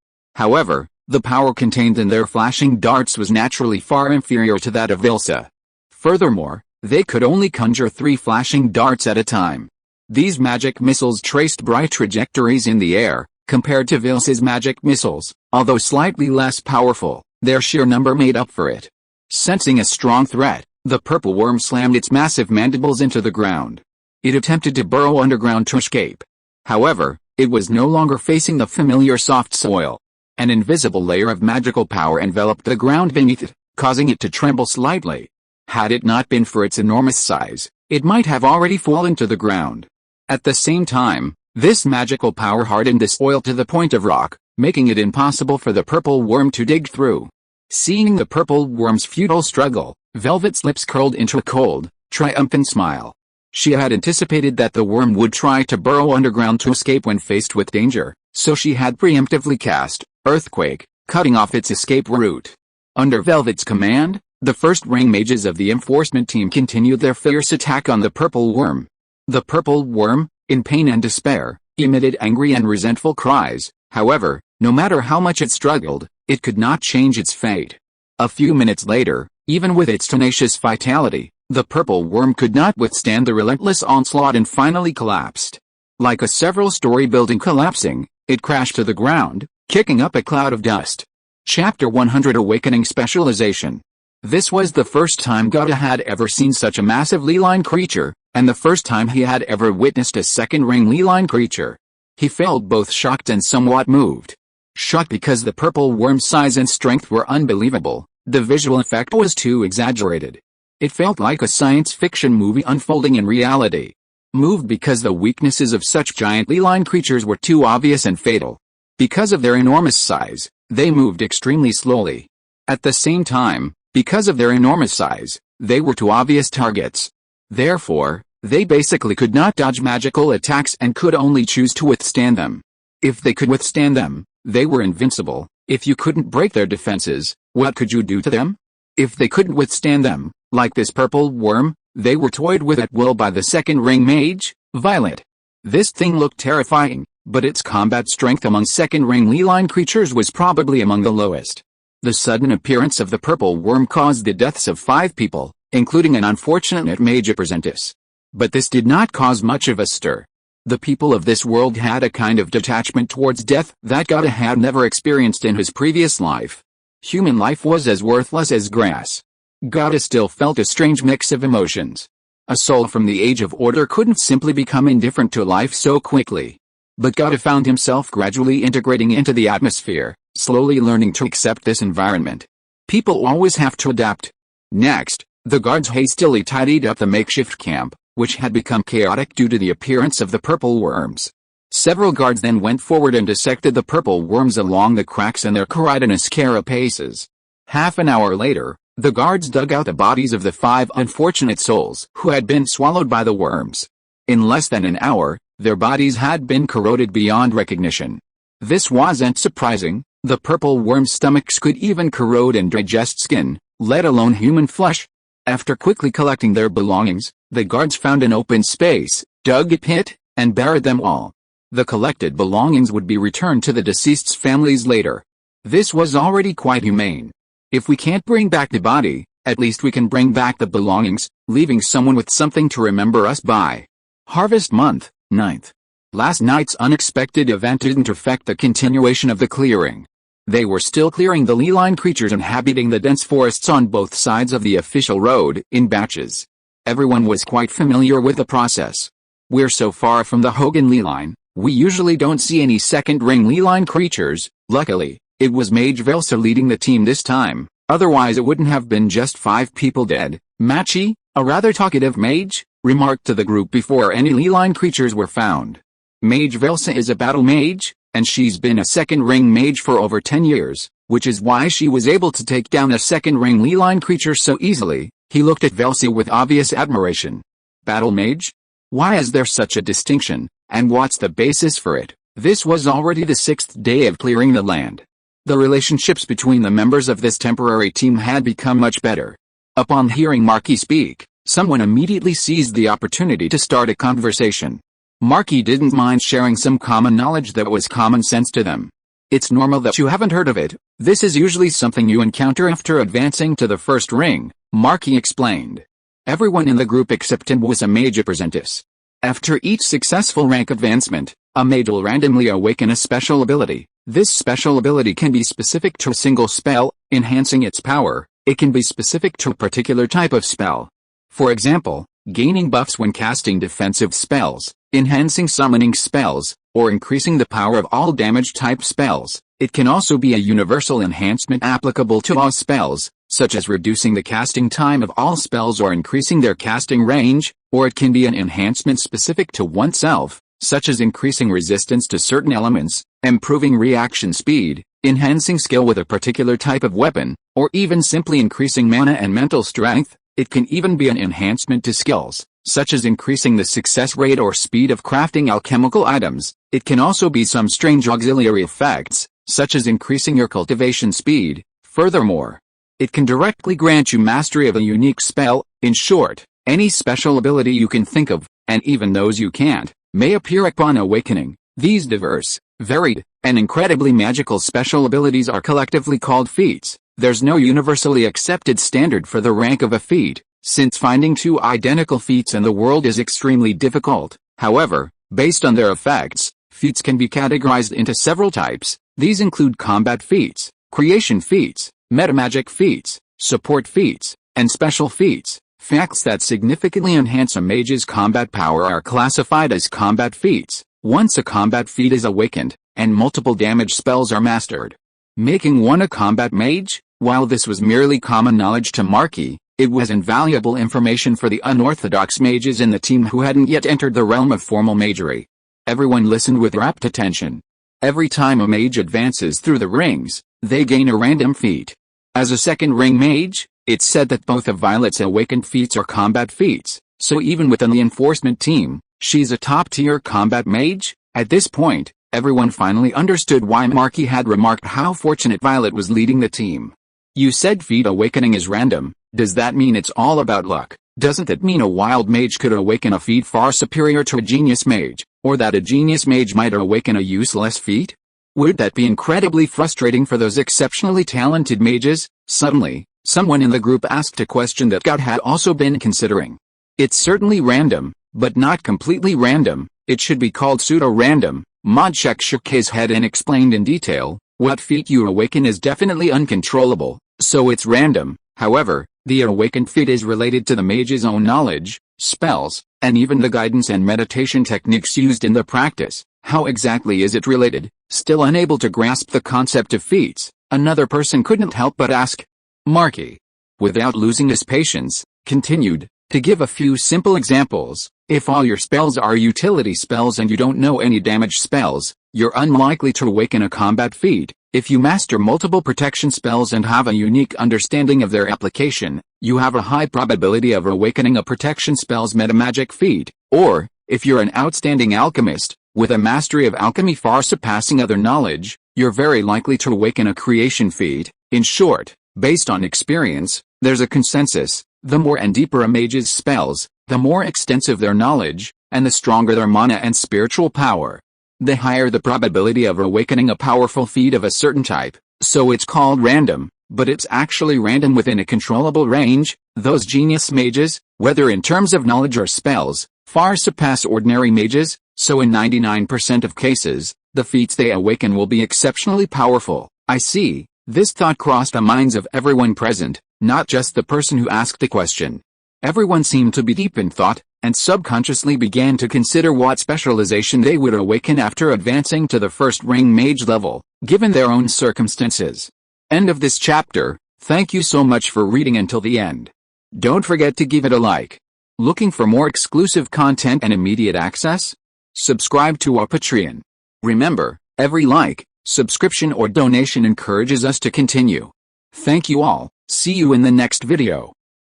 However, the power contained in their flashing darts was naturally far inferior to that of Velsa. Furthermore, they could only conjure 3 flashing darts at a time. These magic missiles traced bright trajectories in the air, compared to Velsa's magic missiles, although slightly less powerful, their sheer number made up for it. Sensing a strong threat, the purple worm slammed its massive mandibles into the ground. It attempted to burrow underground to escape. However, it was no longer facing the familiar soft soil. An invisible layer of magical power enveloped the ground beneath it, causing it to tremble slightly. Had it not been for its enormous size, it might have already fallen to the ground. At the same time, this magical power hardened the soil to the point of rock, making it impossible for the purple worm to dig through. Seeing the purple worm's futile struggle, Velvet's lips curled into a cold, triumphant smile. She had anticipated that the worm would try to burrow underground to escape when faced with danger, so she had preemptively cast Earthquake, cutting off its escape route. Under Velvet's command, the first-rank mages of the enforcement team continued their fierce attack on the purple worm. The purple worm, in pain and despair, emitted angry and resentful cries. However, no matter how much it struggled, it could not change its fate. A few minutes later, even with its tenacious vitality, the purple worm could not withstand the relentless onslaught and finally collapsed. Like a several-story building collapsing, it crashed to the ground, kicking up a cloud of dust. Chapter 100 Awakening Specialization. This was the first time Gata had ever seen such a massive Leeline creature, and the first time he had ever witnessed a second-rank Leeline creature. He felt both shocked and somewhat moved. Shocked because the purple worm's size and strength were unbelievable, the visual effect was too exaggerated. It felt like a science fiction movie unfolding in reality. Moved because the weaknesses of such giant Leeline creatures were too obvious and fatal. Because of their enormous size, they moved extremely slowly. At the same time, because of their enormous size, they were too obvious targets. Therefore, they basically could not dodge magical attacks and could only choose to withstand them. If they could withstand them, they were invincible. If you couldn't break their defenses, what could you do to them? If they couldn't withstand them, like this purple worm, They were toyed with at will by the second ring mage, Violet. This thing looked terrifying, but its combat strength among second ring Leeline creatures was probably among the lowest. The sudden appearance of the purple worm caused the deaths of 5 people, including an unfortunate mage apprentice. But this did not cause much of a stir. The people of this world had a kind of detachment towards death that Gata had never experienced in his previous life. Human life was as worthless as grass. Gata still felt a strange mix of emotions. A soul from the Age of Order couldn't simply become indifferent to life so quickly. But Gata found himself gradually integrating into the atmosphere, slowly learning to accept this environment. People always have to adapt. Next, the guards hastily tidied up the makeshift camp, which had become chaotic due to the appearance of the purple worms. Several guards then went forward and dissected the purple worms along the cracks in their chitinous carapaces. Half an hour later, the guards dug out the bodies of the 5 unfortunate souls who had been swallowed by the worms. In less than an hour, their bodies had been corroded beyond recognition. This wasn't surprising. The purple worms' stomachs could even corrode and digest skin, let alone human flesh. After quickly collecting their belongings, the guards found an open space, dug a pit, and buried them all. The collected belongings would be returned to the deceased's families later. This was already quite humane. If we can't bring back the body, at least we can bring back the belongings, leaving someone with something to remember us by. Harvest Month, 9th. Last night's unexpected event didn't affect the continuation of the clearing. They were still clearing the Leeline creatures inhabiting the dense forests on both sides of the official road, in batches. Everyone was quite familiar with the process. We're so far from the Hogan Leeline, we usually don't see any second-ring Leeline creatures. Luckily, it was Mage Velsa leading the team this time, otherwise it wouldn't have been just 5 people dead. Machi, a rather talkative mage, remarked to the group before any Leeline creatures were found. Mage Velsa is a battle mage, and she's been a second-ring mage for over 10 years, which is why she was able to take down a second-ring Leeline creature so easily. He looked at Velsa with obvious admiration. Battle mage? Why is there such a distinction, and what's the basis for it? This was already the 6th day of clearing the land. The relationships between the members of this temporary team had become much better. Upon hearing Marky speak, someone immediately seized the opportunity to start a conversation. Marky didn't mind sharing some common knowledge that was common sense to them. It's normal that you haven't heard of it. This is usually something you encounter after advancing to the first ring, Marky explained. Everyone in the group except him was a mage apprentice. After each successful rank advancement, a mage will randomly awaken a special ability. This special ability can be specific to a single spell, enhancing its power. It can be specific to a particular type of spell. For example, gaining buffs when casting defensive spells, enhancing summoning spells, or increasing the power of all damage-type spells. It can also be a universal enhancement applicable to all spells, such as reducing the casting time of all spells or increasing their casting range, or it can be an enhancement specific to oneself, such as increasing resistance to certain elements, improving reaction speed, enhancing skill with a particular type of weapon, or even simply increasing mana and mental strength. It can even be an enhancement to skills, such as increasing the success rate or speed of crafting alchemical items. It can also be some strange auxiliary effects, such as increasing your cultivation speed. Furthermore, it can directly grant you mastery of a unique spell. In short, any special ability you can think of, and even those you can't, may appear upon awakening. These diverse, varied, and incredibly magical special abilities are collectively called feats. There's no universally accepted standard for the rank of a feat, since finding 2 identical feats in the world is extremely difficult. However, based on their effects, feats can be categorized into several types. These include combat feats, creation feats, metamagic feats, support feats, and special feats. Facts that significantly enhance a mage's combat power are classified as combat feats. Once a combat feat is awakened, and multiple damage spells are mastered, making one a combat mage. While this was merely common knowledge to Marky, it was invaluable information for the unorthodox mages in the team who hadn't yet entered the realm of formal magery. Everyone listened with rapt attention. Every time a mage advances through the rings, they gain a random feat. As a second ring mage, it's said that both of Violet's awakened feats are combat feats, so even within the enforcement team, she's a top-tier combat mage. At this point, everyone finally understood why Marky had remarked how fortunate Violet was leading the team. You said feat awakening is random. Does that mean it's all about luck? Doesn't that mean a wild mage could awaken a feat far superior to a genius mage, or that a genius mage might awaken a useless feat? Would that be incredibly frustrating for those exceptionally talented mages? Suddenly, someone in the group asked a question that God had also been considering. It's certainly random, but not completely random. It should be called pseudo-random. Mage shook his head and explained in detail, what feat you awaken is definitely uncontrollable, so it's random. However, the awakened feat is related to the mage's own knowledge, spells, and even the guidance and meditation techniques used in the practice. How exactly is it related? Still unable to grasp the concept of feats, another person couldn't help but ask. Marky, without losing his patience, continued, to give a few simple examples. If all your spells are utility spells and you don't know any damage spells, you're unlikely to awaken a combat feat. If you master multiple protection spells and have a unique understanding of their application, you have a high probability of awakening a protection spell's metamagic feat. Or, if you're an outstanding alchemist, with a mastery of alchemy far surpassing other knowledge, you're very likely to awaken a creation feat. In short, based on experience, there's a consensus. The more and deeper a mage's spells, the more extensive their knowledge, and the stronger their mana and spiritual power, the higher the probability of awakening a powerful feat of a certain type. So it's called random, but it's actually random within a controllable range. Those genius mages, whether in terms of knowledge or spells, far surpass ordinary mages, so in 99% of cases, the feats they awaken will be exceptionally powerful. I see. This thought crossed the minds of everyone present, not just the person who asked the question. Everyone seemed to be deep in thought, and subconsciously began to consider what specialization they would awaken after advancing to the first-ring mage level, given their own circumstances. End of this chapter. Thank you so much for reading until the end. Don't forget to give it a like. Looking for more exclusive content and immediate access? Subscribe to our Patreon. Remember, every like, subscription or donation encourages us to continue. Thank you all. See you in the next video.